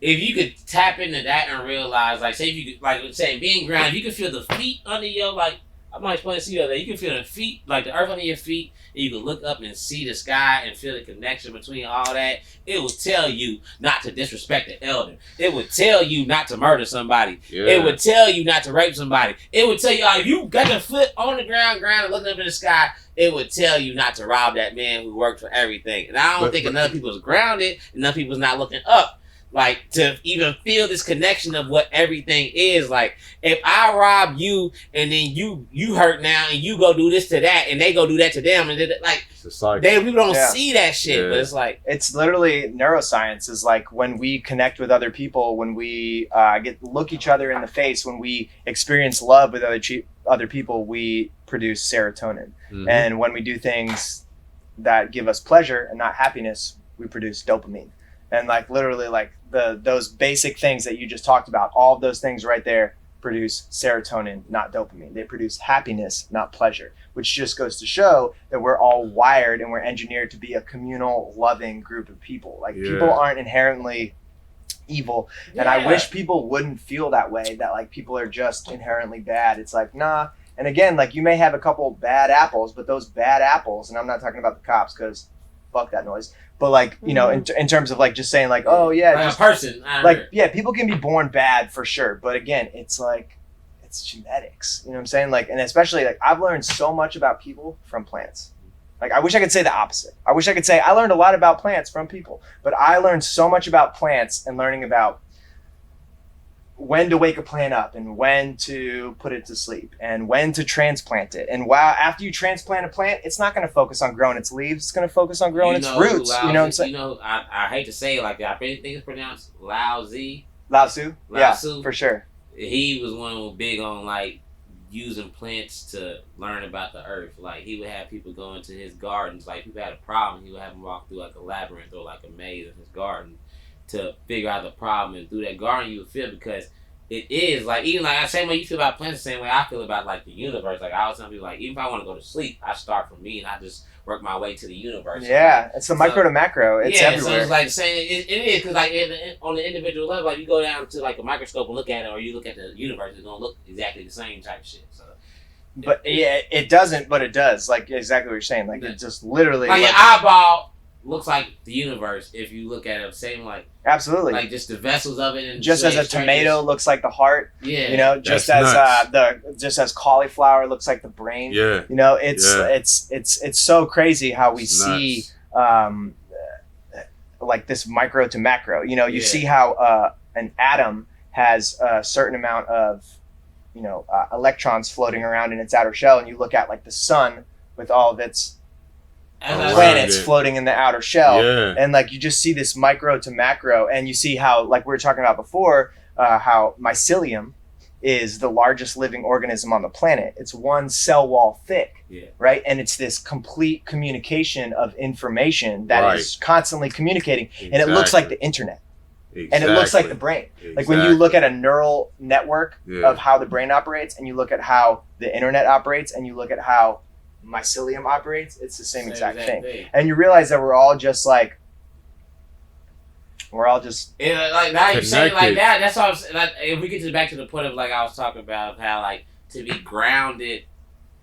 If you could tap into that and realize, like, say if you could, like, saying being grounded, if you could feel the feet under your, like, I might explain to you that you can feel the feet, like the earth under your feet, and you can look up and see the sky and feel the connection between all that. It will tell you not to disrespect the elder. It would tell you not to murder somebody. Yeah. It would tell you not to rape somebody. It would tell you, if you got your foot on the ground and looking up in the sky, it would tell you not to rob that man who worked for everything. And I don't think enough people's grounded, enough people's not looking up. Like, to even feel this connection of what everything is. Like, if I rob you and then you hurt now and you go do this to that and they go do that to them and like, It's a cycle. people don't Yeah. see that shit. Yeah. But it's like, It's literally neuroscience is like when we connect with other people, when we look each other in the face, when we experience love with other people, we produce serotonin. Mhm. And when we do things that give us pleasure and not happiness, we produce dopamine. And like literally like those basic things that you just talked about, all of those things right there produce serotonin, not dopamine. They produce happiness, not pleasure, which just goes to show that we're all wired and we're engineered to be a communal, loving group of people. Like Yeah. people aren't inherently evil. And I yeah. wish people wouldn't feel that way, that like people are just inherently bad. It's like, nah. And again, like you may have a couple bad apples, but those bad apples, and I'm not talking about the cops because fuck that noise, but like, you know, in terms of like just saying like, oh yeah, like just, a person. I like, agree. yeah, people can be born bad for sure. But again, it's like, it's genetics, you know what I'm saying? Like, and especially like I've learned so much about people from plants. Like, I wish I could say the opposite. I wish I could say I learned a lot about plants from people, but I learned so much about plants and learning about when to wake a plant up and when to put it to sleep and when to transplant it. And while after you transplant a plant, it's not going to focus on growing its leaves. It's going to focus on growing its roots. You know what I'm saying? You know, I hate to say it like that. I really think it's pronounced Lao Tzu. Lao Tzu? Lao Yeah, Tzu. for sure. He was one who was big on like using plants to learn about the earth. Like he would have people go into his gardens. Like if people had a problem, he would have them walk through like a labyrinth or like a maze in his garden to figure out the problem. And through that garden, you would feel, because it is like, even like the same way you feel about plants, the same way I feel about like the universe. Like I always tell people, like even if I want to go to sleep, I start from me and I just work my way to the universe. Yeah, it's the micro to macro. It's yeah, everywhere. so it's like saying it is, because like on the individual level, like you go down to like a microscope and look at it, or you look at the universe, it's gonna look exactly the same type shit. So, But yeah, it doesn't, but it does. Like exactly what you're saying. Like it just literally. like your like- eyeball looks like the universe if you look at it. Same Absolutely. like just the vessels of it, and Just as a tomato looks like the heart, Yeah. you know, just That's as just as cauliflower looks like the brain. Yeah. You know, it's so crazy how we It's see nuts. like this micro to macro. You know, you Yeah. see how an atom has a certain amount of, electrons floating around in its outer shell, and you look at like the sun with all of its As I planets said, floating in the outer shell. Yeah. And like you just see this micro to macro, and you see how, like we were talking about before, how mycelium is the largest living organism on the planet. It's one cell wall thick, right? And it's this complete communication of information that is constantly communicating, and it looks like the internet, and it looks like the brain. Like when you look at a neural network of how the brain operates, and you look at how the internet operates, and you look at how mycelium operates, it's the same exact thing. And you realize that we're all just like now you say it like that. That's what I was like. If we get back to the point of like I was talking about how like to be grounded,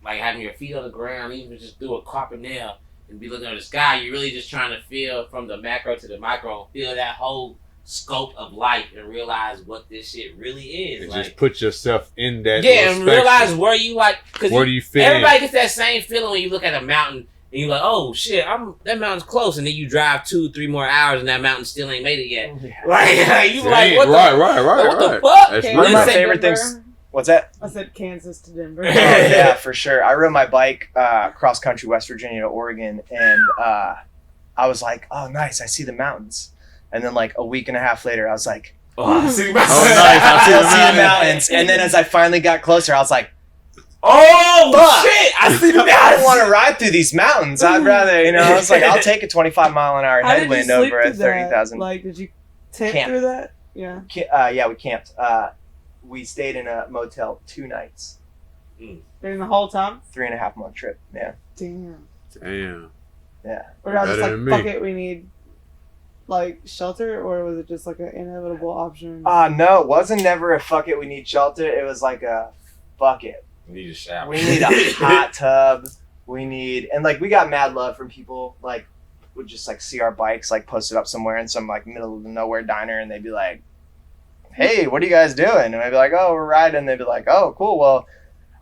like having your feet on the ground, even just do a carpet nail and be looking at the sky, you're really just trying to feel from the macro to the micro, feel that whole scope of life and realize what this shit really is. And like, just put yourself in that. Yeah, and realize where you like. Cause where do you fit? Everybody gets that same feeling when you look at a mountain and you're like, oh shit, that mountain's close, and then you drive 2-3 more hours and that mountain still ain't made it yet. Like you like what the fuck? That's one of my favorite things. What's that? I said Kansas to Denver. Oh, yeah, for sure. I rode my bike cross country, West Virginia to Oregon, and I was like, oh, nice, I see the mountains. And then like a week and a half later, I was like, I see the mountains. Oh, nice, I see the mountains. And then as I finally got closer, I was like, oh, fuck. shit, I see the mountains. I don't want to ride through these mountains. I'd rather, I was like, I'll take a 25-mile-an-hour headwind over a 30,000. Like, did you tent through that? Yeah. Yeah, we camped. We stayed in a motel 2 nights. During the whole time? 3.5-month trip, yeah. Damn. Yeah. Or I was just like, fuck it, we need like shelter, or was it just like an inevitable option? No, it wasn't never a fuck it, we need shelter. It was like a fuck it. We need a shower. We need a hot tub. And like we got mad love from people, like would just like see our bikes like posted up somewhere in some like middle of the nowhere diner, and they'd be like, hey, what are you guys doing? And I'd be like, oh, we're riding. And they'd be like, oh, cool, well,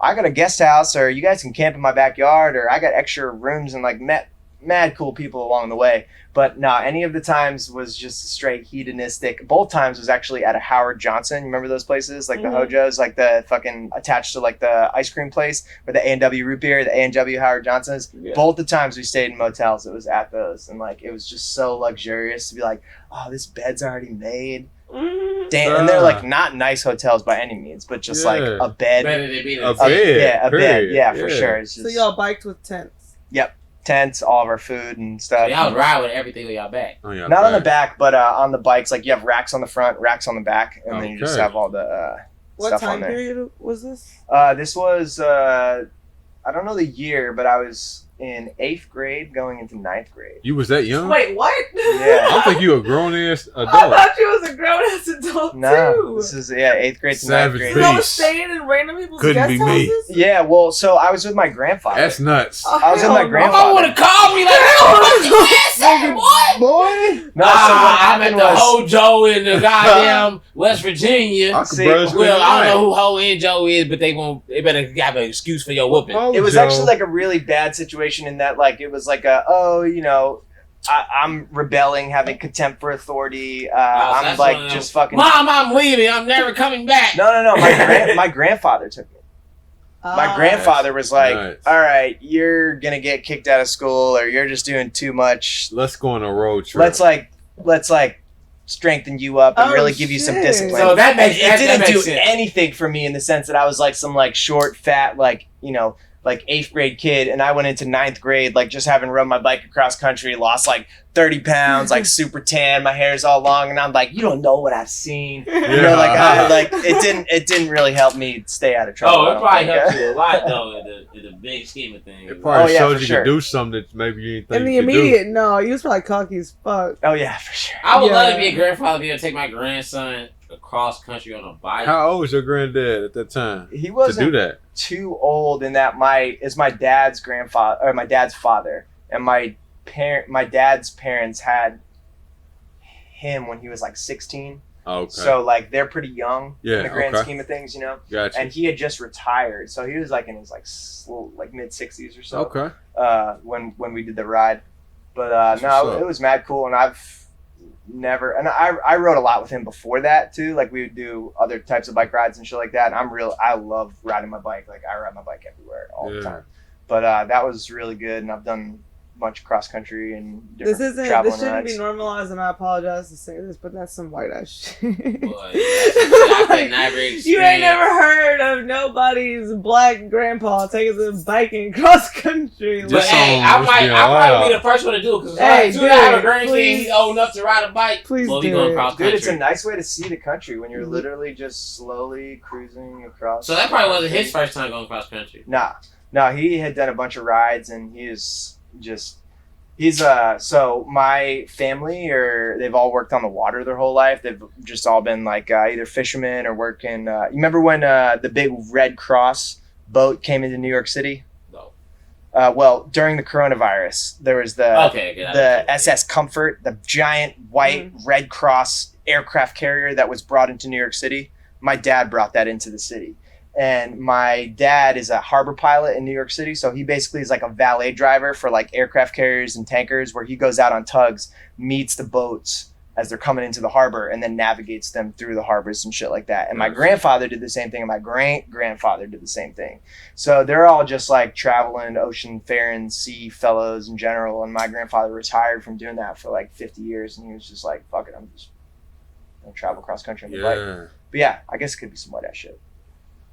I got a guest house, or you guys can camp in my backyard, or I got extra rooms, and like met mad cool people along the way. But no, any of the times was just straight hedonistic. Both times was actually at a Howard Johnson. You remember those places? Like the Hojos, like the fucking attached to like the ice cream place where the A&W root beer, the A&W Howard Johnson's. Yeah. Both the times we stayed in motels, it was at those. And like, it was just so luxurious to be like, oh, this bed's already made. Damn, and they're like not nice hotels by any means, but just like a bed. A bed, yeah, for sure. It's just, so y'all biked with tents? Yep. Tents, all of our food and stuff. So y'all was riding with everything on y'all back. Not on the back, but on the bikes. Like you have racks on the front, racks on the back, and then you just have all the what stuff on there. What time period was this? This was I don't know the year, but I was in 8th grade going into 9th grade. You was that young? Wait, what? Yeah. I think you a grown ass adult. I thought you was a grown ass adult too. This is 8th grade to 9th grade. So I was staying in random people's guest houses? Yeah, well, so I was with my grandfather. That's nuts. I was with my grandfather. I would have called me like, boy. No, I'm at the Hojo in the goddamn West Virginia. I don't know who Ho and Joe is, but they better have an excuse for your whooping. It was actually like a really bad situation in that, like, it was like I'm rebelling, having contempt for authority. I'm like just fucking. Mom, I'm leaving. I'm never coming back. No. My grandfather took me. My grandfather was like, all right, you're going to get kicked out of school, or you're just doing too much. Let's go on a road trip. Let's strengthen you up and really give you some discipline. So that makes it didn't do anything for me in the sense that I was like some like short, fat, like 8th grade kid, and I went into 9th grade, like just having run my bike across country, lost like 30 pounds, like super tan, my hair's all long, and I'm like, you don't know what I've seen. It didn't really help me stay out of trouble. Oh, it probably helped you a lot though in the big scheme of things. It probably showed you could do something that maybe you didn't think in the you could immediate, do. No, you was probably cocky as fuck. Oh yeah, for sure. I would love to be a grandfather, be able to take my grandson across country on a bike. How old was your granddad at that time? He wasn't to do that. Too old in that my dad's grandfather or my dad's father, and my my dad's parents had him when he was like 16. Okay. So like they're pretty young in the grand okay. scheme of things, you know. Gotcha. And he had just retired, so he was like in his like mid 60s or so. Okay. When we did the ride, but no, it was mad cool, and I've never, and I rode a lot with him before that too. Like we would do other types of bike rides and shit like that. And I love riding my bike. Like I ride my bike everywhere all the time. But that was really good, and I've done a bunch of cross country and different This shouldn't rides. be normalized, and I apologize to say this, but that's some white ass shit. Boy, I never You ain't never heard of nobody's black grandpa taking the biking cross country. But This hey, song I must might be probably be allowed. the first one to do it because Hey, as soon as I have a grandkid, please. he's old enough to ride a bike. Please well, he do going it. cross Dude, country. it's a nice way to see the country when you're literally just slowly cruising across. So that probably wasn't his first time going cross country. Nah, he had done a bunch of rides, and he's so my family they've all worked on the water their whole life. They've just all been like either fishermen or working. You remember when the big Red Cross boat came into New York City? No. Well, during the coronavirus, there was the SS Comfort, the giant white Red Cross aircraft carrier that was brought into New York City. My dad brought that into the city. And my dad is a harbor pilot in New York City, so he basically is like a valet driver for like aircraft carriers and tankers, where he goes out on tugs, meets the boats as they're coming into the harbor, and then navigates them through the harbors and shit like that. And my grandfather did the same thing, and my great-grandfather did the same thing. So they're all just like traveling, ocean-faring, sea fellows in general. And my grandfather retired from doing that for like 50 years, and he was just like, fuck it, I'm just gonna travel cross-country on the bike. But yeah, I guess it could be some white-ass shit.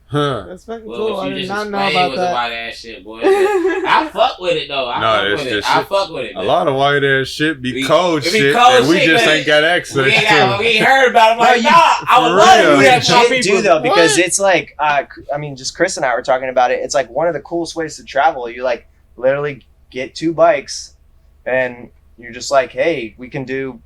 Huh. That's fucking Well, cool. what I you did just not know explained about was that. a white ass shit, boy. I fuck with it though. I fuck with it. A lot of white ass shit be cold it be shit, cold and we shit, just but ain't got access we to. ain't heard about it. I'm like, No, I would for love to real. do that for my Legit people. do though, because it's like I mean, just Chris and I were talking about it. It's like one of the coolest ways to travel. You like literally get two bikes, and you're just like, hey, we can do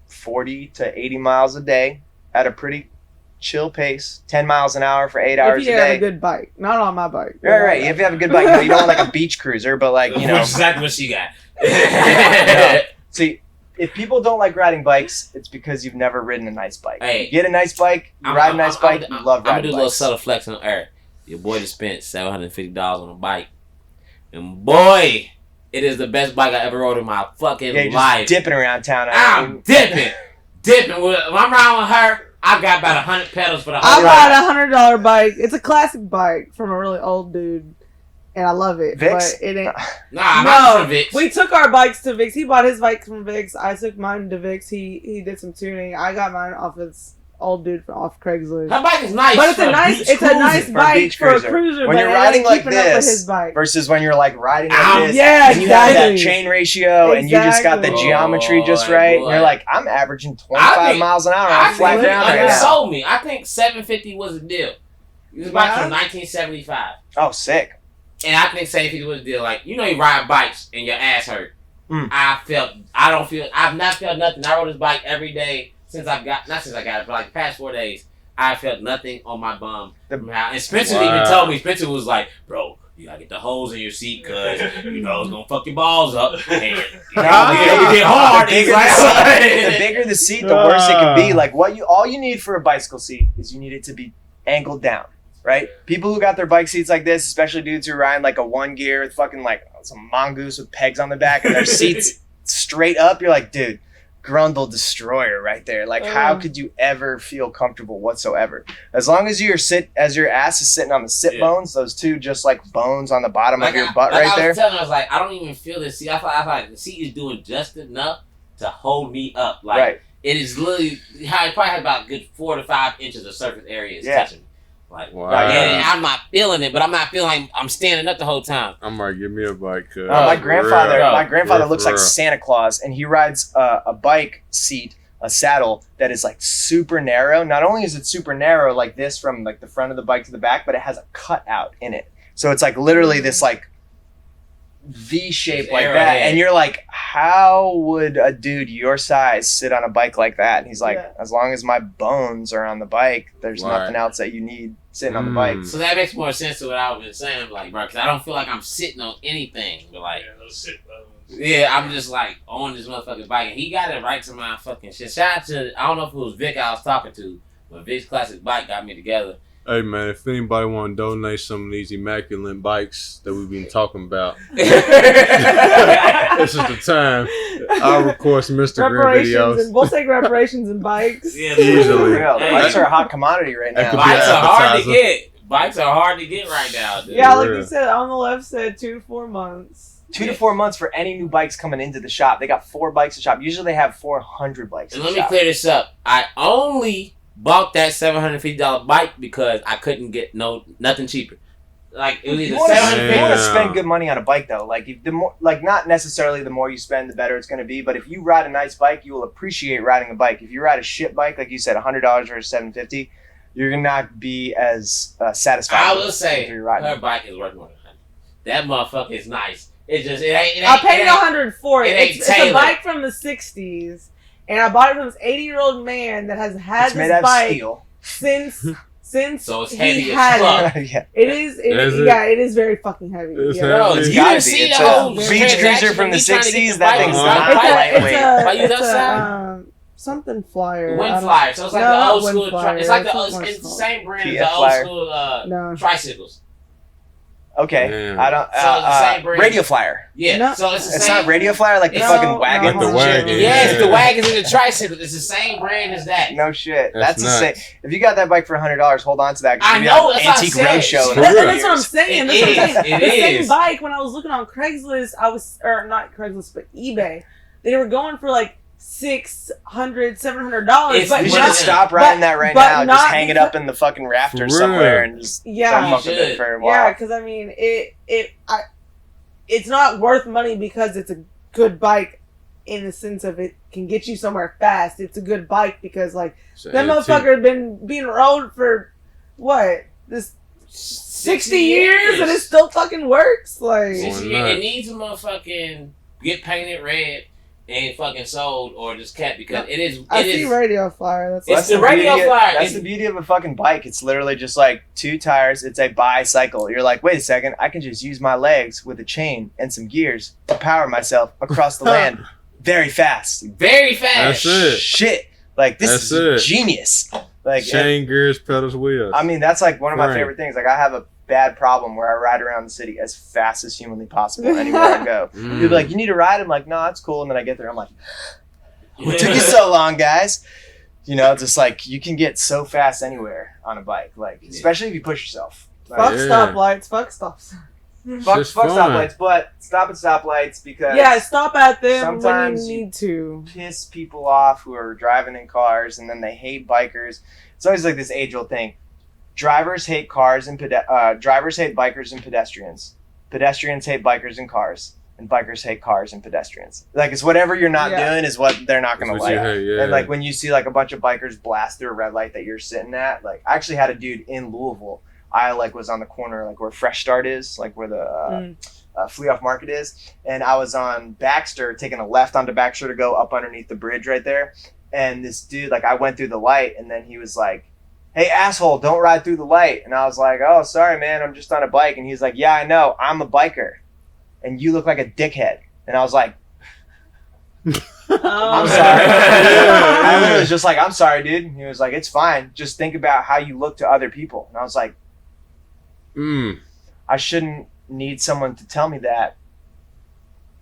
40 to 80 miles a day at a pretty chill pace, 10 miles an hour for 8 hours If you a day. have a good bike, not on my bike. Right. If you have a good bike, no, you don't want like a beach cruiser, but like, you know. That's exactly what she got. No. See, if people don't like riding bikes, it's because you've never ridden a nice bike. Hey, You get a nice bike, you ride a nice bike, you love I'm gonna riding do a little bikes. subtle flex on air. Your boy just spent $750 on a bike, and boy, it is the best bike I ever rode in my fucking Yeah, you're life. just dipping around town. I'm dipping. When I'm riding with her, I got about 100 pedals for the I whole bought ride. a $100 bike. It's a classic bike from a really old dude, and I love it. Vix? But it ain't. Nah, No, I'm Vix. we took our bikes to Vix. He bought his bike from Vix. I took mine to Vix. He did some tuning. I got mine off this old dude off Craigslist. Her bike is nice. But it's for a nice, beach it's a nice cruising. For a bike beach for a cruiser. cruiser. When but you're it riding ain't like keeping up with this his bike. versus when you're like riding like this, Yeah, and you have that exactly. chain ratio, and you just got the Exactly. geometry just Boy, right, boy. and you're like, I'm averaging I 25 think- miles an hour I on flat think ground right you now. sold me. I think $750 was a deal. This bike Yeah. from 1975. Oh, sick. And I think $750 was a deal. Like, you know, you ride bikes and your ass hurt. Mm. I've not felt nothing. I rode this bike every day not since I got it, but like the past 4 days. I felt nothing on my bum. And Spencer even told me, Spencer was like, bro, you gotta get the holes in your seat because, you know, it's gonna fuck your balls up. And you get hard. The bigger the seat, the worse it can be. Like all you need for a bicycle seat is you need it to be angled down, right? People who got their bike seats like this, especially dudes who are riding like a 1 gear with fucking like some mongoose with pegs on the back and their seats straight up, you're like, dude, Grundle destroyer right there. Like, how could you ever feel comfortable whatsoever? As long as your ass is sitting on the sit bones, those two just like bones on the bottom of your butt right there. I was like, I don't even feel the seat. I thought like the seat is doing just enough to hold me up. Like, Right. it is literally, it probably has about a good 4 to 5 inches of surface area is touching me. Like, Wow. yeah, and I'm not feeling it, but I'm not feeling like I'm standing up the whole time. I might give me a bike. My grandfather looks like real. Santa Claus, and he rides a bike seat, a saddle that is like super narrow. Not only is it super narrow like this from like the front of the bike to the back, but it has a cutout in it. So it's like literally this like V shape like that, Arrowhead. and you're like, how would a dude your size sit on a bike like that? And he's like, as long as my bones are on the bike, there's Right. nothing else that you need sitting on the bike. So that makes more sense to what I've been saying, like, bro, because I don't feel like I'm sitting on anything. But like, Yeah, those sit bones. Yeah, I'm just like on this motherfucking bike, and he got it right to my fucking shit. Shout out to, I don't know if it was Vic I was talking to, but Vic's Classic Bike got me together. Hey man, if anybody want to donate some of these immaculate bikes that we've been talking about, this is the time. I'll record some Instagram videos. And we'll take reparations and bikes. Yeah, Easily. Real. The bikes are a hot commodity right That now. could be Bikes an are hard to appetizer. get. Bikes are hard to get right now, dude. Yeah, like real. you said, on the left said 2 to 4 months. 2 to 4 months for any new bikes coming into the shop. They got 4 bikes in the shop. Usually they have 400 bikes in And the let me shop. clear this up. I only bought that $750 bike because I couldn't get nothing cheaper. Like it was You either want $750. to spend good money on a bike though. Like if the more, like not necessarily the more you spend, the better it's going to be. But if you ride a nice bike, you will appreciate riding a bike. If you ride a shit bike, like you said, $100 or $750, you're gonna not be as satisfied. I with will it say if you're riding. her bike is worth more than $100. That motherfucker is nice. It ain't. I paid $100 for it. it ain't It's a tailored. bike from the 60s, and I bought it from this 80-year-old man that has had It's made this out of bike steel. since So it's he heavy as had fuck. it. Yeah. It is. Is it? Yeah, it is very fucking heavy. It's yeah. Bro, heavy. you It's gotta didn't be. see It's the a whole beach transaction cruiser from me the trying to get 60s. the That bike. thing's It's not not lightweight. Why you it's outside? something flyer. Wind I don't- flyer. So it's like No, the not old Wind school. Flyer. It's like That's the what it's it's the called. same brand as TF the old Flyer. school No. tricycles. Okay. Damn. I don't. So it's the same brand. Radio Flyer. Yeah. No. So it's the It's same. not Radio Flyer like the No, fucking no, wagons. Like the and shit? wagon. Yeah, it's the Yeah. wagons and the tricycles. It's the same brand as that. No shit. That's That's the nuts. same. If you got that bike for $100, hold on to that. 'cause I you'll be know, on that's what I Antique said. Roadshow. in For a real. couple That's what I'm years. saying. It That's what I'm is. saying. It The same is. bike when I was looking on Craigslist, or not Craigslist, but eBay, they were going for like $600, $700. It's- But You What should not, is it? stop riding that right but now. not Just hang it up in the fucking rafters For somewhere real. and just Yeah. start You fucking it should. for a yeah, while. because I mean, it's not worth money because it's a good bike in the sense of it can get you somewhere fast. It's a good bike because like It's an that antique. motherfucker had been being rode for what this 60 years and it still fucking works. Like 60 Why years. not? It needs to motherfucking get painted red and fucking sold or just kept because it is. I It see is. radio flyer. That's It's That's the radio beauty flyer. That's It's- the beauty of a fucking bike. It's literally just like 2 tires. It's a bicycle. You're like, wait a second, I can just use my legs with a chain and some gears to power myself across the land very fast. Very fast. That's it. Shit. Like this That's is it. genius. Like Chain, gears, pedals, wheels. I mean, that's like one of my Right. favorite things. Like I have a bad problem where I ride around the city as fast as humanly possible anywhere I go. Mm. People be like, you need to ride? I'm like, no, it's cool. And then I get there, I'm like, what took you so long, guys? You know, just like you can get so fast anywhere on a bike, like especially if you push yourself. fuck Like, Yeah. stoplights. Fuck stops. fuck just fuck fun. stoplights, but stop at stoplights because Yeah, stop at them when sometimes you you- need to. piss people off who are driving in cars, and then they hate bikers. It's always like this age-old thing. Drivers hate cars and drivers hate bikers and pedestrians. Pedestrians hate bikers and cars, and bikers hate cars and pedestrians. Like it's whatever you're not Yeah. doing is what they're not That's gonna what you like. hate, yeah. And like when you see like a bunch of bikers blast through a red light that you're sitting at, like I actually had a dude in Louisville. I like was on the corner like where Fresh Start is, like where the Flea Off Market is, and I was on Baxter taking a left onto Baxter to go up underneath the bridge right there. And this dude, like I went through the light, and then he was like, "Hey asshole, don't ride through the light." And I was like, "Oh, sorry man, I'm just on a bike." And he's like, "Yeah, I know, I'm a biker, and you look like a dickhead." And I was like, "I'm sorry." I literally was just like, "I'm sorry, dude." And he was like, "It's fine. Just think about how you look to other people." And I was like, I shouldn't need someone to tell me that,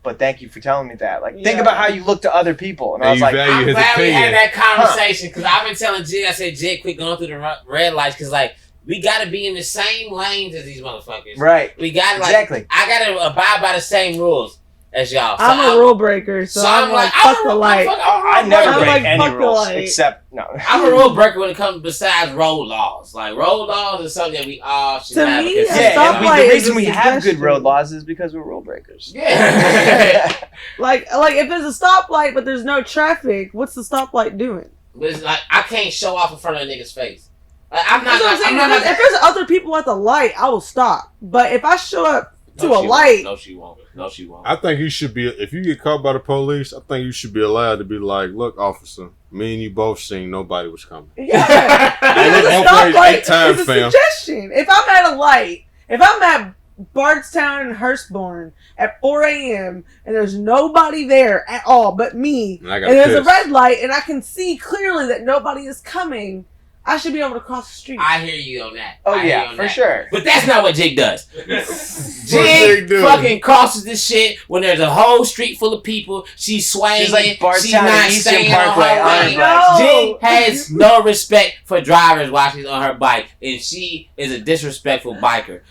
but thank you for telling me that. Like, think Yeah. about how you look to other people. And I And was you like, value I'm his glad we opinion. had that conversation because I've been telling Jig, I said, Jig, quit going through the red lights because, like, we got to be in the same lanes as these motherfuckers. right, We got to, like, exactly. I got to abide by the same rules as y'all. So I'm a rule breaker, so I'm like, fuck the light. I never I'm break like, any fuck the rules light. except no. I'm a rule breaker when it comes besides road laws. Like, road laws is something that we all should To have. me, a a consistent- Yeah, and stoplight the is reason a we have good suggestion. road laws is because we're rule breakers. Yeah. Like if there's a stoplight but there's no traffic, what's the stoplight doing? But it's like, I can't show off in front of a nigga's face. Like, I'm not That's what I'm saying. I'm not If there's other people at the light, I will stop. But if I show up to No, a she light, won't. No, she won't. No, she won't. I think you should be, if you get caught by the police, I think you should be allowed to be like, look, officer, me and you both seen nobody was coming. yeah. Hey, Because look, a both ways, stoplight ain't time, is a fam. suggestion. If I'm at a light, if I'm at Bardstown and Hurstbourne at 4 a.m. and there's nobody there at all but me. And And there's a red light and I can see clearly that nobody is coming. I should be able to cross the street. I hear you on that. Oh I hear you yeah, on for that. sure. But that's not what Jig does. Jig Jig do? fucking crosses this shit when there's a whole street full of people. She's swaying. She's like She's Bardstown not and Eastern staying on Parkway. her on lane. her bike. No. Jig has no respect for drivers while she's on her bike, and she is a disrespectful biker.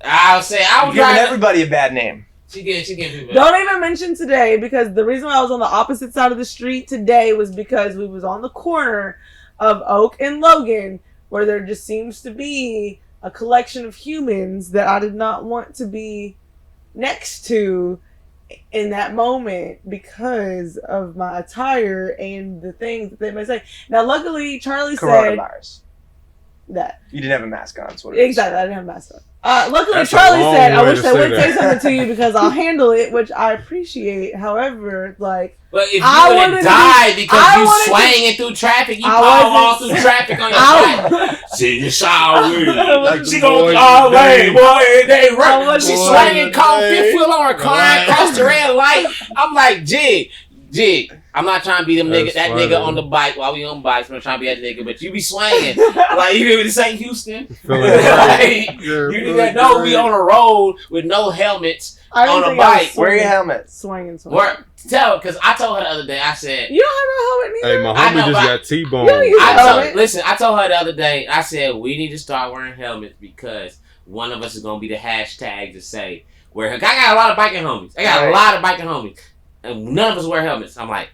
I'll say I You're was giving driving. everybody a bad name. She getting people. Don't even mention today because the reason why I was on the opposite side of the street today was because we was on the corner of Oak and Logan where there just seems to be a collection of humans that I did not want to be next to in that moment because of my attire and the things that they might say. Now, luckily, Charlie said Coronavirus. that. You didn't have a mask on. That's what it is. Exactly, I didn't have a mask on. Luckily, That's a Charlie long said, I way wish to I say would say that. something to you because I'll handle it, which I appreciate. However, like, But if you I would wanted have to died be- because I you wanted to- swinging through traffic, you I power all wasn't- through traffic on your I- bike. See the shower. Like She the goes boys all today. way, boy. They I run. wasn't- She's Boys swinging, caught today. fifth wheel on her car, Right. crossed the red light. I'm like, Jig. I'm not trying to be them That's that funny. nigga on the bike while we on bikes. I'm not trying to be that nigga, but you be swinging. Like, you hear this ain't Houston. Feeling Like, You're you feeling nigga know we great. on a road with no helmets. I didn't On a think I was bike. Wear your swinging- helmet. Swinging. Work. Because I told her the other day, I said, You don't have no helmet Hey, neither? my I homie know, just but- got T-boned. Yeah, you- I told her the other day, I said, we need to start wearing helmets because one of us is going to be the hashtag to say, wear. I got a lot of biking homies. I got a Right. lot of biking homies. And none of us wear helmets. I'm like,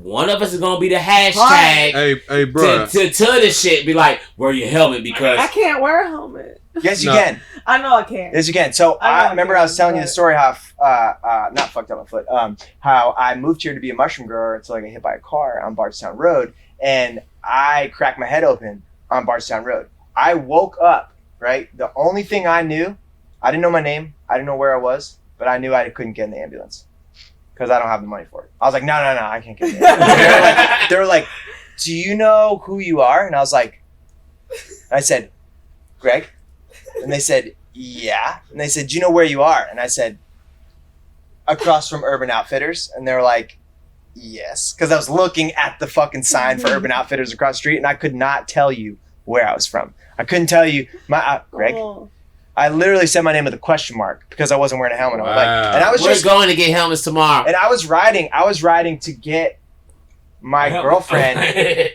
one of us is going to be the hashtag Hey, bro. to this shit. Be like, wear your helmet I because. can't wear a helmet. Yes, you No. can. I know I can't. Yes, you can. So I know I I remember can, I was telling you the but- story how not fucked up my foot. How I moved here to be a mushroom grower until I got hit by a car on Bardstown Road, and I cracked my head open on Bardstown Road. I woke up. Right. The only thing I knew, I didn't know my name. I didn't know where I was, but I knew I couldn't get in the ambulance because I don't have the money for it. I was like, no, I can't get in the ambulance. They were like, do you know who you are? And I was like, I said, Greg. And they said, yeah. And they said, do you know where you are? And I said, across from Urban Outfitters. And they were like, yes. Because I was looking at the fucking sign for Urban Outfitters across the street, and I could not tell you where I was from. I couldn't tell you my Greg. Oh. I literally said my name with a question mark because I wasn't wearing a helmet. I was like, Wow. and I was We're just, going to get helmets tomorrow. and I was riding to get my girlfriend.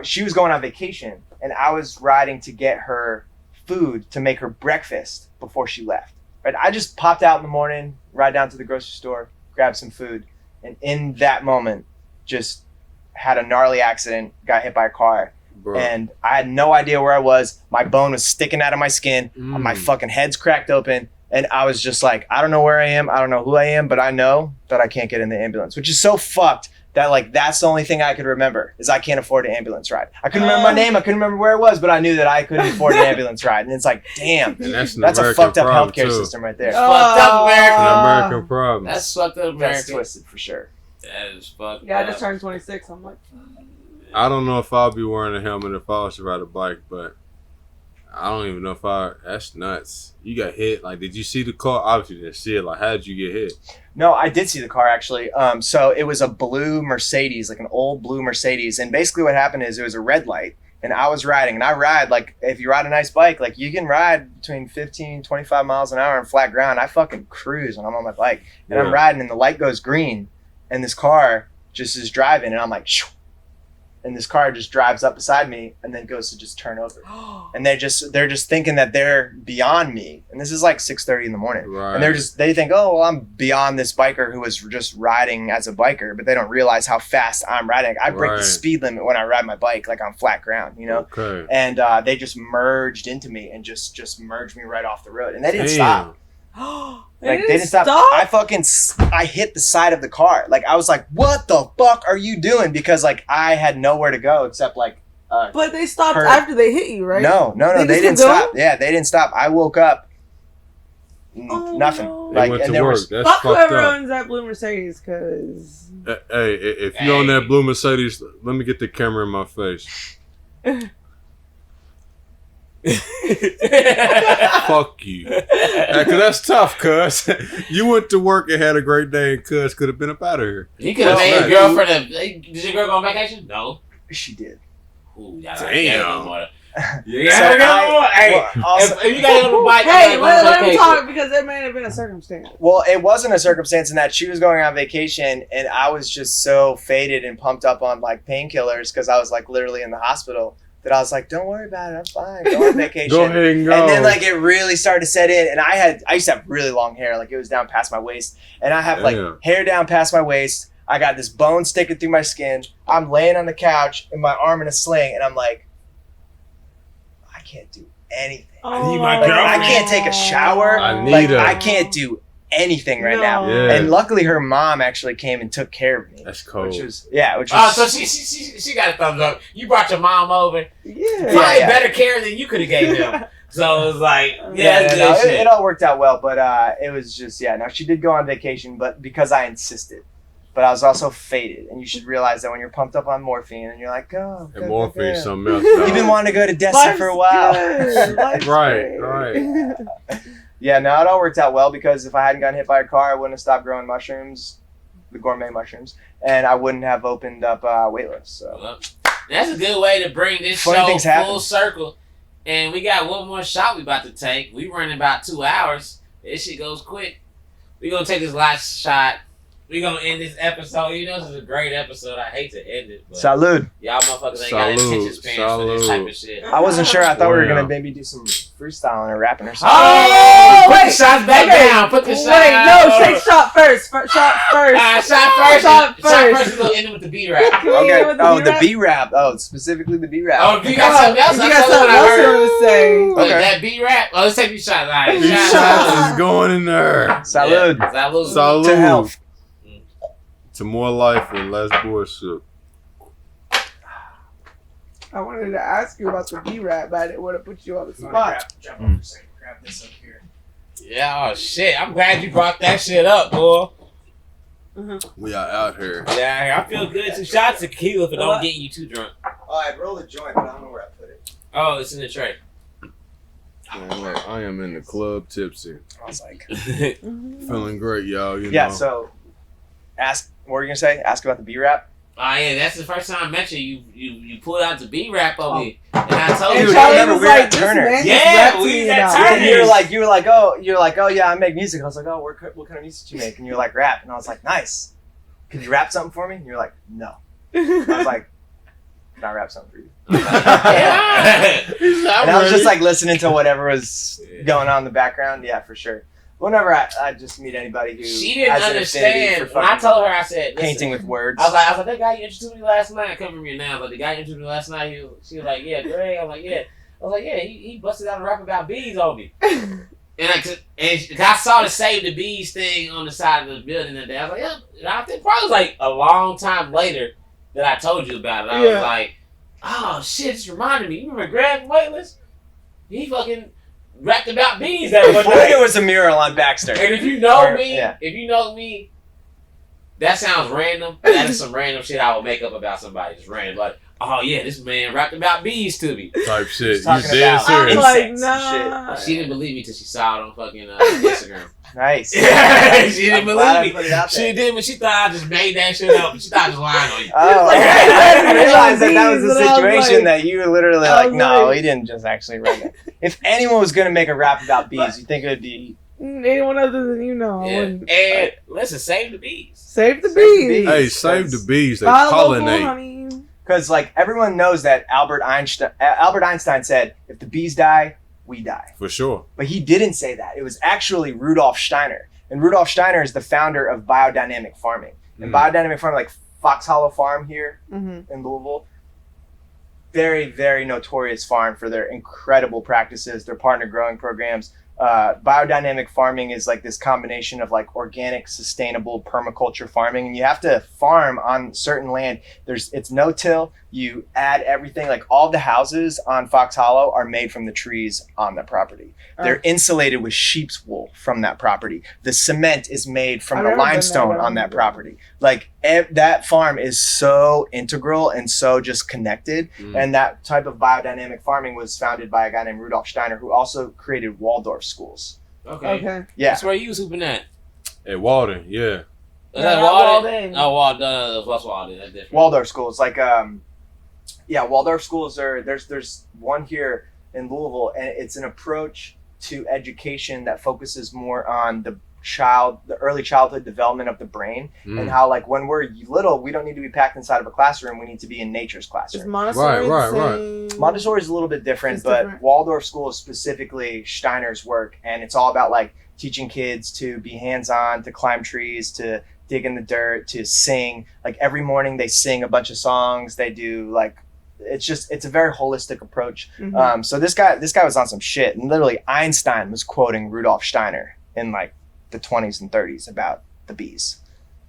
She was going on vacation, and I was riding to get her food to make her breakfast before she left. Right? I just popped out in the morning, ride down to the grocery store, grab some food, and in that moment, just had a gnarly accident, got hit by a car, Bro. and I had no idea where I was. My bone was sticking out of my skin, Mm. my fucking head's cracked open, and I was just like, I don't know where I am, I don't know who I am, but I know that I can't get in the ambulance, which is so fucked. That like that's the only thing I could remember is I can't afford an ambulance ride. I couldn't remember my name, I couldn't remember where it was, but I knew that I couldn't afford an ambulance ride. And it's like, damn, And that's an that's a American fucked up problem, healthcare too. system right there. Fucked up America. An Uh, American problem. That's fucked up That's America. twisted for sure. That is fucked Yeah, I up. just turned 26. I'm like, I don't know if I'll be wearing a helmet if I was to ride a bike, but I don't even know if that's nuts. You got hit. Like, did you see the car? Obviously, you didn't see it. Like, how did you get hit? No, I did see the car actually. So it was a blue Mercedes, like an old blue Mercedes. And basically what happened is it was a red light and I was riding, and I ride like, if you ride a nice bike, like you can ride between 15, 25 miles an hour on flat ground. I fucking cruise when I'm on my bike, and I'm Yeah. riding and the light goes green and this car just is driving and I'm like, shoo, and this car just drives up beside me and then goes to just turn over. And they're just thinking that they're beyond me. And this is like 6:30 in the morning. Right. And they think, oh, well, I'm beyond this biker who was just riding as a biker, but they don't realize how fast I'm riding. I break the Right. speed limit when I ride my bike, like on flat ground, you know? Okay. And they just merged into me and just merged me right off the road. And they didn't stop. Like, they didn't stop. I hit the side of the car. Like, I was like, what the fuck are you doing? Because, like, I had nowhere to go except, like, but they stopped Hurt. after they hit you, right? no, They they didn't just kept stop. Yeah, they didn't stop. I woke up, Oh, nothing. no. They Like, went and to there work. was, That's Fuck fucked whoever up. owns that blue Mercedes, because Hey, if you own that blue Mercedes, let me get the camera in my face. Fuck fuck you. Cause that's tough, cuz. You went to work and had a great day, and cuz could have been up out of here. You could have made a girlfriend. Did your girl go on vacation? No. She did. Ooh, Damn. If you got on the bike, Hey, let him talk because there may have been a circumstance. Well, it wasn't a circumstance in that she was going on vacation and I was just so faded and pumped up on like painkillers because I was like literally in the hospital that I was like, don't worry about it, I'm fine, go on vacation. Go ahead and go. And then like it really started to set in and I used to have really long hair, like it was down past my waist. And I have like hair down past my waist. I got this bone sticking through my skin. I'm laying on the couch and my arm in a sling and I'm like, I can't do anything. I need my Like, girlfriend. I can't take a shower. I can't do anything right now. Yeah. And luckily, her mom actually came and took care of me. That's cool. Which was. So So she got a thumbs up. You brought your mom over. Yeah. Probably better care than you could have gave him. So it was like, that's good shit. it all worked out well, but it was just no. She did go on vacation, but because I insisted. But I was also faded, and you should realize that when you're pumped up on morphine, and you're like, go. And morphine is something else. You've been wanting to go to Dessa for a while. Right. Yeah, no, it all worked out well because if I hadn't gotten hit by a car, I wouldn't have stopped growing mushrooms, the gourmet mushrooms, and I wouldn't have opened up Weightless. So Well, that's a good way to bring this Funny things show happen. full circle. And we got one more shot we about to take. We running about 2 hours. This shit goes quick. We gonna take this last shot. We gonna end this episode. You know, this is a great episode. I hate to end it, but salud. y'all motherfuckers ain't got attention spans for this type of shit. I wasn't sure. I thought we were gonna maybe do some freestyling or rapping or something. Oh, put the wait, shots back down. Put the shot. Wait, no, take shot first. Shot first. Shot first. Shot Shot first. We're gonna end it with the B rap. Okay. With the Oh, the B-rap? B rap. Oh, specifically the B rap. Oh, if you got something else, You that's got what something I else heard. you want to say? But Okay. that B rap. Oh, let's take these shots. All right. These shots is going in there. Salud. Salud. Salud. To health. To more life and less bullshit. I wanted to ask you about the B-rap, but I didn't want to put you on the spot. Grab this up here. Yeah, oh shit. I'm glad you brought that shit up, boy. We are out here. Yeah, I feel good. 2 shots of tequila for don't getting you too drunk. Oh, I rolled a joint, but I don't know where I put it. Oh, it's in the tray. Man, look, I am in the club tipsy. I was like, Feeling great, y'all. You yeah. know. So, what were you gonna say? Ask about the B rap. Oh yeah, that's the first time I met you. You pulled out the B rap on me, and I told And you. Charlie remember was we were like, at this Turner. man Yeah, just rapped to we me was at about Turner. it. And you're like, oh yeah, I make music. I was like, oh, what kind of music do you make? And you're like, rap. And I was like, nice. Can you rap something for me? And you're like, no. I was like, can I rap something for you? Yeah. And I was just like listening to whatever was going on in the background. Yeah, for sure. Whenever I just meet anybody who She didn't has an affinity understand. for When I fucking told her, I said, listen, painting with words. I was like, that guy you introduced me last night. I come from you now, but the guy you introduced me last night, she was like, yeah, Greg. I'm like, yeah. I was like, yeah, he busted out a rap about bees on me. And I saw the Save the Bees thing on the side of the building that day. I was like, yeah. And I think probably was like a long time later that I told you about it. I was like, oh shit, this reminded me. You remember Greg Weightless? He fucking rapped about bees that one Before night. there was a mural on Baxter. And if you know Or- me, yeah. that sounds random. That is some random shit I would make up about somebody. Just random. Like, oh yeah, this man rapped about bees to me. Type shit. You Talking dead about- I'm serious. like, Insects nah. and She didn't believe me till she saw it on fucking Instagram. Nice. She didn't I'm glad I believe put me. it out She there. didn't, but she thought I just made that shit up. She thought I was lying on you. Oh, Like, I didn't realize that was bees, the and I was situation like- that you were literally I like, was no, like- he didn't just actually write it. If anyone was gonna make a rap about bees, you think it would be Anyone other than you know, I Yeah. wouldn't. And listen, save the bees. Save the Save the bees. bees. Hey, save the bees. They Buy local pollinate. honey. because like everyone knows that Albert Einstein said, if the bees die, we die. For sure. But he didn't say that. It was actually Rudolf Steiner. And Rudolf Steiner is the founder of biodynamic farming. And biodynamic farming, like Fox Hollow Farm here in Louisville, very, very notorious farm for their incredible practices, their partner growing programs. Biodynamic farming is like this combination of like organic, sustainable permaculture farming, and you have to farm on certain land. It's no-till. You add everything. Like all the houses on Fox Hollow are made from the trees on the property. They're insulated with sheep's wool from that property. The cement is made from I've the never been there, limestone but on I'm that good. property. Like that farm is so integral and so just connected. And that type of biodynamic farming was founded by a guy named Rudolf Steiner, who also created Waldorf Waldorf schools. Okay. Yeah. That's where you was hooping at. At Walden, yeah. Is that not Walden? Walden. Oh, Walden. What's Walden? That's different. Waldorf schools, like Waldorf schools are there's one here in Louisville, and it's an approach to education that focuses more on the early childhood development of the brain, and how like when we're little, we don't need to be packed inside of a classroom. We need to be in nature's Is classroom. Montessori Montessori is a little bit different, It's but different. Waldorf school is specifically Steiner's work, and it's all about like teaching kids to be hands-on, to climb trees, to dig in the dirt, to sing. Like every morning they sing a bunch of songs. They do like it's a very holistic approach. Mhm. So this guy was on some shit, and literally Einstein was quoting Rudolf Steiner in like the 20s and 30s about the bees.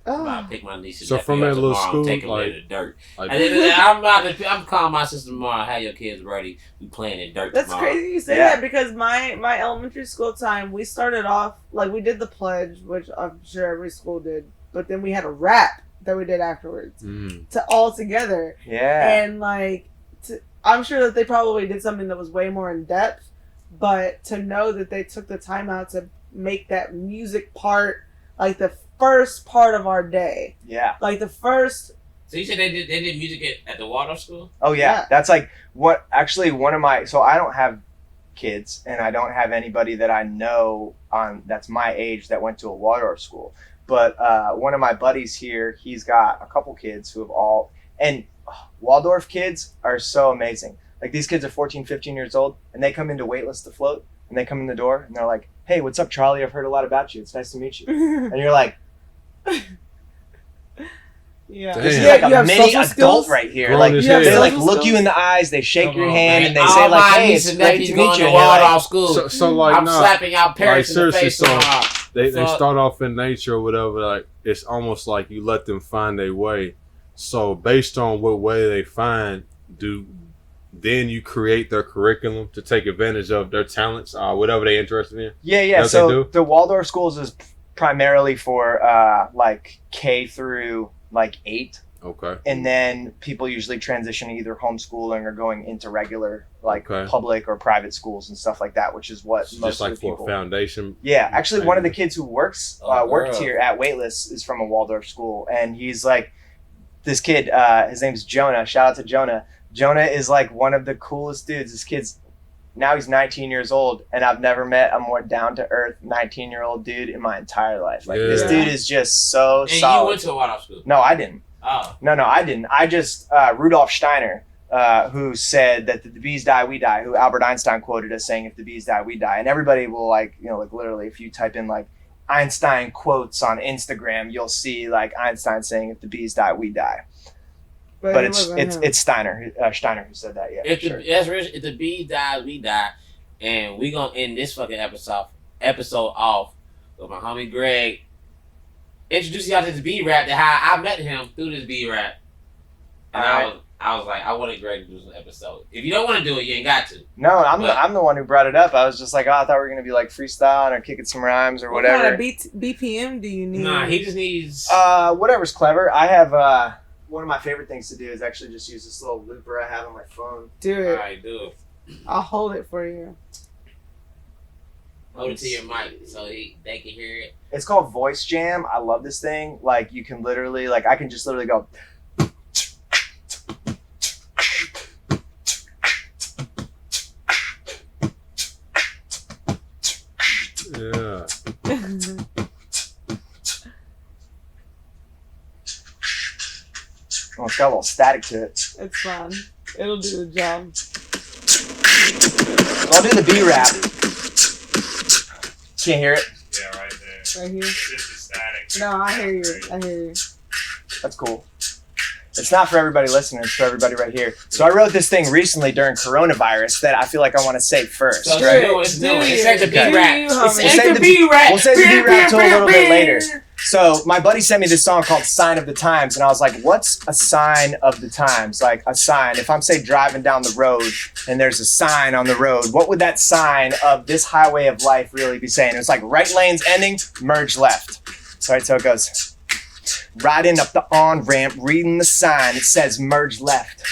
I'm about Oh. to pick my niece and So nephew from up that little tomorrow and school, take them like- to the dirt. Like, And then I'm calling my sister tomorrow. Have your kids ready? We playing in dirt That's tomorrow. crazy you say Yeah. that because my elementary school time, we started off, like we did the pledge, which I'm sure every school did, but then we had a rap that we did afterwards to all together. Yeah. And like, I'm sure that they probably did something that was way more in depth, but to know that they took the time out to make that music part like the first part of our day, Yeah. like the first. So you said they did music at the Waldorf school? Oh yeah. Yeah. That's like what actually one of my, so I don't have kids and I don't have anybody that I know on that's my age that went to a Waldorf school. But one of my buddies here, he's got a couple kids who have all, and Waldorf kids are so amazing. Like these kids are 14, 15 years old and they come into Weightless to Float and they come in the door and they're like, "Hey, what's up, Charlie? I've heard a lot about you. It's nice to meet you." And you're like, Yeah. this is Damn. like You a have mini social adult skills? right here. Grown Like as hell. they like Social look you skills? in the eyes, they shake Come your on, hand, man. and they All say like, my "Hey, nieces it's and great nephews to going meet you." to And you're like, Waldorf school. so like I'm nah, slapping y'all parents in the seriously, face so tomorrow. they Fuck. start off in nature or whatever. Like it's almost like you let them find their way. So based on what way they find, then you create their curriculum to take advantage of their talents, whatever they're interested in. Yeah. That's what they So do? the Waldorf schools is primarily for like K through like 8. Okay. And then people usually transition to either homeschooling or going into regular like Okay. public or private schools and stuff like that, which is what It's most just like of the for people. a foundation. Yeah, actually, one of the kids who worked girl. here at Weightless is from a Waldorf school, and he's like, this kid. His name's Jonah. Shout out to Jonah. Jonah is like one of the coolest dudes. This kid's now he's 19 years old, and I've never met a more down to earth 19-year-old dude in my entire life. Like this Yeah. dude is just so And you solid. went to a Waldorf school? No, I didn't. Oh. No, I didn't. I just Rudolf Steiner, who said that the bees die, we die. Who Albert Einstein quoted as saying, "If the bees die, we die." And everybody will like literally, if you type in like Einstein quotes on Instagram, you'll see like Einstein saying, "If the bees die, we die." But it it's wasn't him. it's Steiner who said that. Yeah, If for sure. if the bees die, we die. And we gonna end this fucking episode off with my homie Greg. Introduce y'all to this B rap that how I met him through this B rap. And I was like, I wanted Greg to do this episode. If you don't want to do it, you ain't got to. No, I'm the one who brought it up. I was just like, oh, I thought we were gonna be like freestyling or kicking some rhymes or What whatever. kind of BPM do you need? Nah, he just needs. Whatever's clever. I have one of my favorite things to do is actually just use this little looper I have on my phone. Do it. Alright, do it. I'll hold it for you. Hold it to your mic so they can hear it. It's called Voice Jam. I love this thing. Like you can literally, like I can just literally go. Yeah. Oh, it's got a little static to it. It's fun. It'll do the job. So I'll do the B rap. Can't hear it. Yeah, right there. Right here. It's just the static. No, I hear you. I hear you. That's cool. It's not for everybody listening. It's for everybody right here. So I wrote this thing recently during coronavirus that I feel like I want to say first. So Right? it's new. It's like the B Do rap. you, It's homie? We'll save the the- B rap. we'll save the B rap till a little bit later. So my buddy sent me this song called Sign of the Times, and I was like, what's a sign of the times? Like a sign, if I'm, say, driving down the road and there's a sign on the road, what would that sign of this highway of life really be saying? It's like right lane's ending, merge left. So it goes, riding up the on-ramp, reading the sign, it says merge left.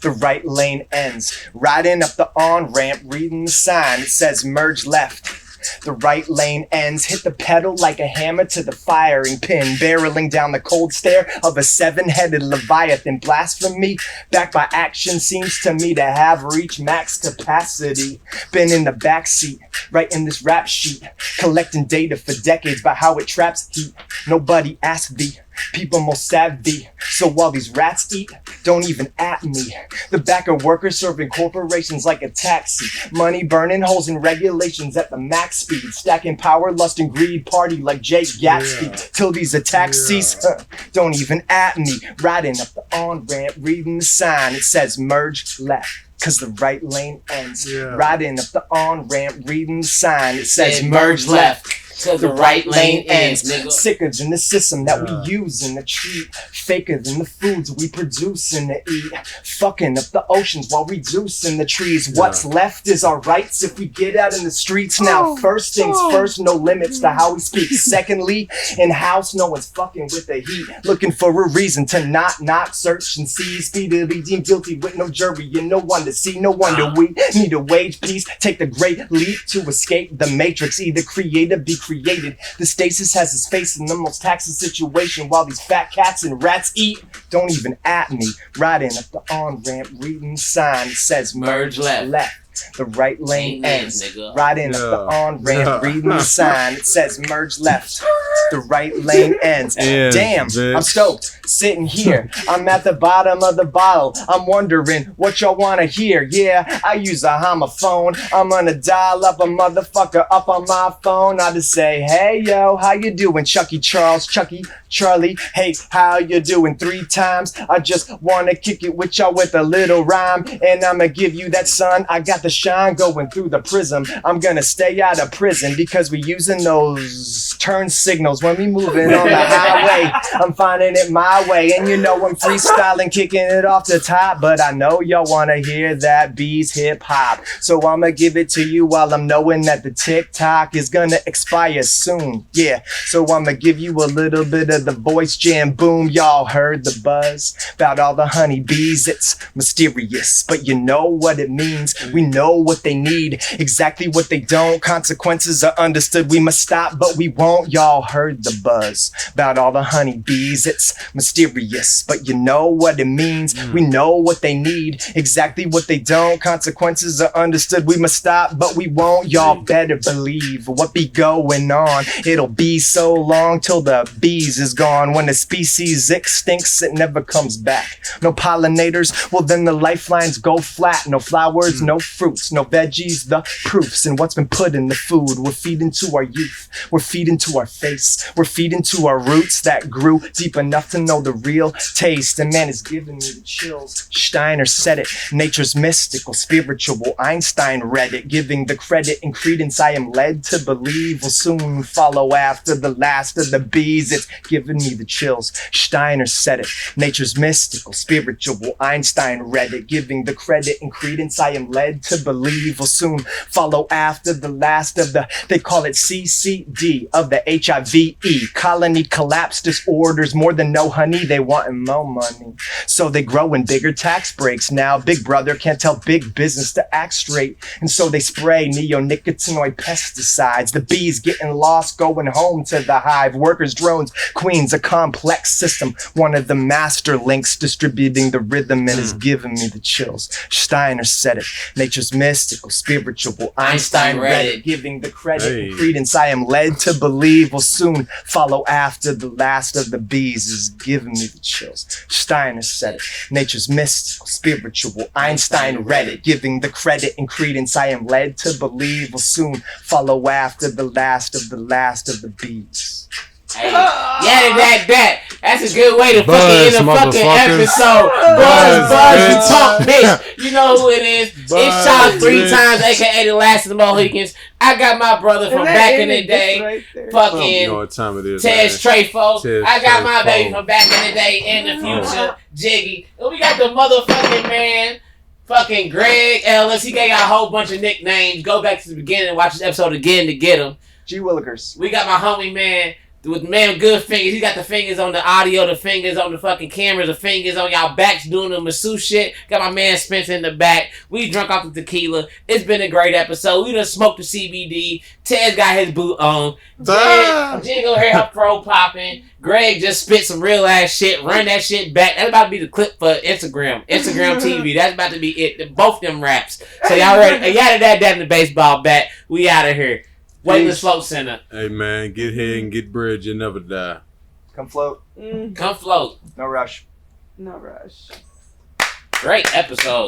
The right lane ends. Riding up the on-ramp, reading the sign, it says merge left. The right lane ends, hit the pedal like a hammer to the firing pin, barreling down the cold stare of a 7-headed leviathan. Blasphemy, backed by action, seems to me to have reached max capacity. Been in the backseat, writing this rap sheet, collecting data for decades about how it traps heat. Nobody asked thee, people most savvy. So while these rats eat, don't even at me. The back of workers serving corporations like a taxi. Money burning holes in regulations at the max speed. Stacking power, lust, and greed, party like Jake Gatsby. Till these attacks cease, don't even at me. Riding up the on-ramp, reading the sign. It says merge left, cause the right lane ends. Riding up the on-ramp, reading the sign. It says merge left, cause the right lane ends. Nigga. Sicker than the system that we use and the treat. Faker than the foods we produce and to eat. Fucking up the oceans while reducing the trees. What's left is our rights if we get out in the streets. Now first things first, no limits to how we speak. Secondly, in house no one's fucking with the heat. Looking for a reason to not search and see. Speedily deemed guilty with no jury and no one to see. No wonder we need a wage peace. Take the great leap to escape the matrix. Either create or be created. The stasis has his face in the most taxing situation while these fat cats and rats eat. Don't even at me. Riding up the on-ramp, reading the sign. It says merge left. The right lane ends. Riding up the on-ramp, reading the sign. It says merge left. The right lane ends. Damn, I'm stoked. Sitting here, I'm at the bottom of the bottle. I'm wondering what y'all wanna hear. Yeah, I use a homophone. I'm gonna dial up a motherfucker up on my phone. I just say, hey yo, how you doing? Chucky Charles, Chucky Charlie. Hey, how you doing? 3 times. I just wanna kick it with y'all with a little rhyme, and I'ma give you that, son. I got the shine going through the prism. I'm gonna stay out of prison because we using those turn signals when we moving on the highway. I'm finding it my way, and you know I'm freestyling, kicking it off the top, but I know y'all wanna hear that B's hip hop, so I'ma give it to you while I'm knowing that the TikTok is gonna expire soon. Yeah, so I'ma give you a little bit of the voice jam boom. Y'all heard the buzz about all the honeybees. It's mysterious, but you know what it means. We know what they need, exactly what they don't. Consequences are understood, we must stop, but we won't. Y'all heard the buzz about all the honeybees. It's mysterious, but you know what it means. We know what they need, exactly what they don't. Consequences are understood, we must stop, but we won't. Y'all better believe what be going on. It'll be so long till the bees is gone. When a species extincts, it never comes back. No pollinators, well then the lifelines go flat. No flowers, no fruits, no veggies, the proofs in what's been put in the food. We're feeding to our youth, we're feeding to our face, we're feeding to our roots that grew deep enough to know the real taste. And man, it's giving me the chills. Steiner said it, nature's mystical, spiritual. Einstein read it, giving the credit and credence I am led to believe will soon follow after the last of the bees. It's giving me the chills. Steiner said it, nature's mystical, spiritual. Einstein read it, giving the credit and credence I am led to believe will soon follow after the last of the, they call it CCD of the HIV colony collapse disorders. More than no honey, they wantin' more money, so they grow in bigger tax breaks. Now big brother can't tell big business to act straight, and so they spray neonicotinoid pesticides. The bees getting lost, going home to the hive. Workers, drones, queens, a complex system. One of the master links distributing the rhythm, and is giving me the chills. Steiner said it, nature's mystical, spiritual. Einstein read it, giving the credit and credence I am led to believe will soon follow after the last of the bees, is giving me the chills. Steiner said it, nature's mystical, spiritual. Einstein read it, giving the credit and credence I am led to believe will soon follow after the last of the bees. Hey, that's a good way to fucking end a fucking episode. Buzz, you talk, bitch. You know who it is. It's Charles 3 times, aka the last of the Mohicans. I got my brother from back in the day, fucking you know what time it is, Tez Trefo. I got my baby from back in the day, in the future, Jiggy. And we got the motherfucking man, fucking Greg Ellis. He gave out a whole bunch of nicknames. Go back to the beginning and watch this episode again to get him. G. Willikers. We got my homie man, with man good fingers. He got the fingers on the audio, the fingers on the fucking cameras, the fingers on y'all backs doing the masseuse shit. Got my man Spencer in the back. We drunk off the tequila. It's been a great episode. We done smoked the CBD. Ted's got his boot on. Jingle hair fro popping. Greg just spit some real ass shit. Run that shit back. That's about to be the clip for Instagram TV. That's about to be it. Both them raps. So y'all ready? Y'all that in the baseball bat. We out of here. Weightless Float Center. Hey man, get here and get bread. You never die. Come float. Come float. No rush. No rush. Great episode.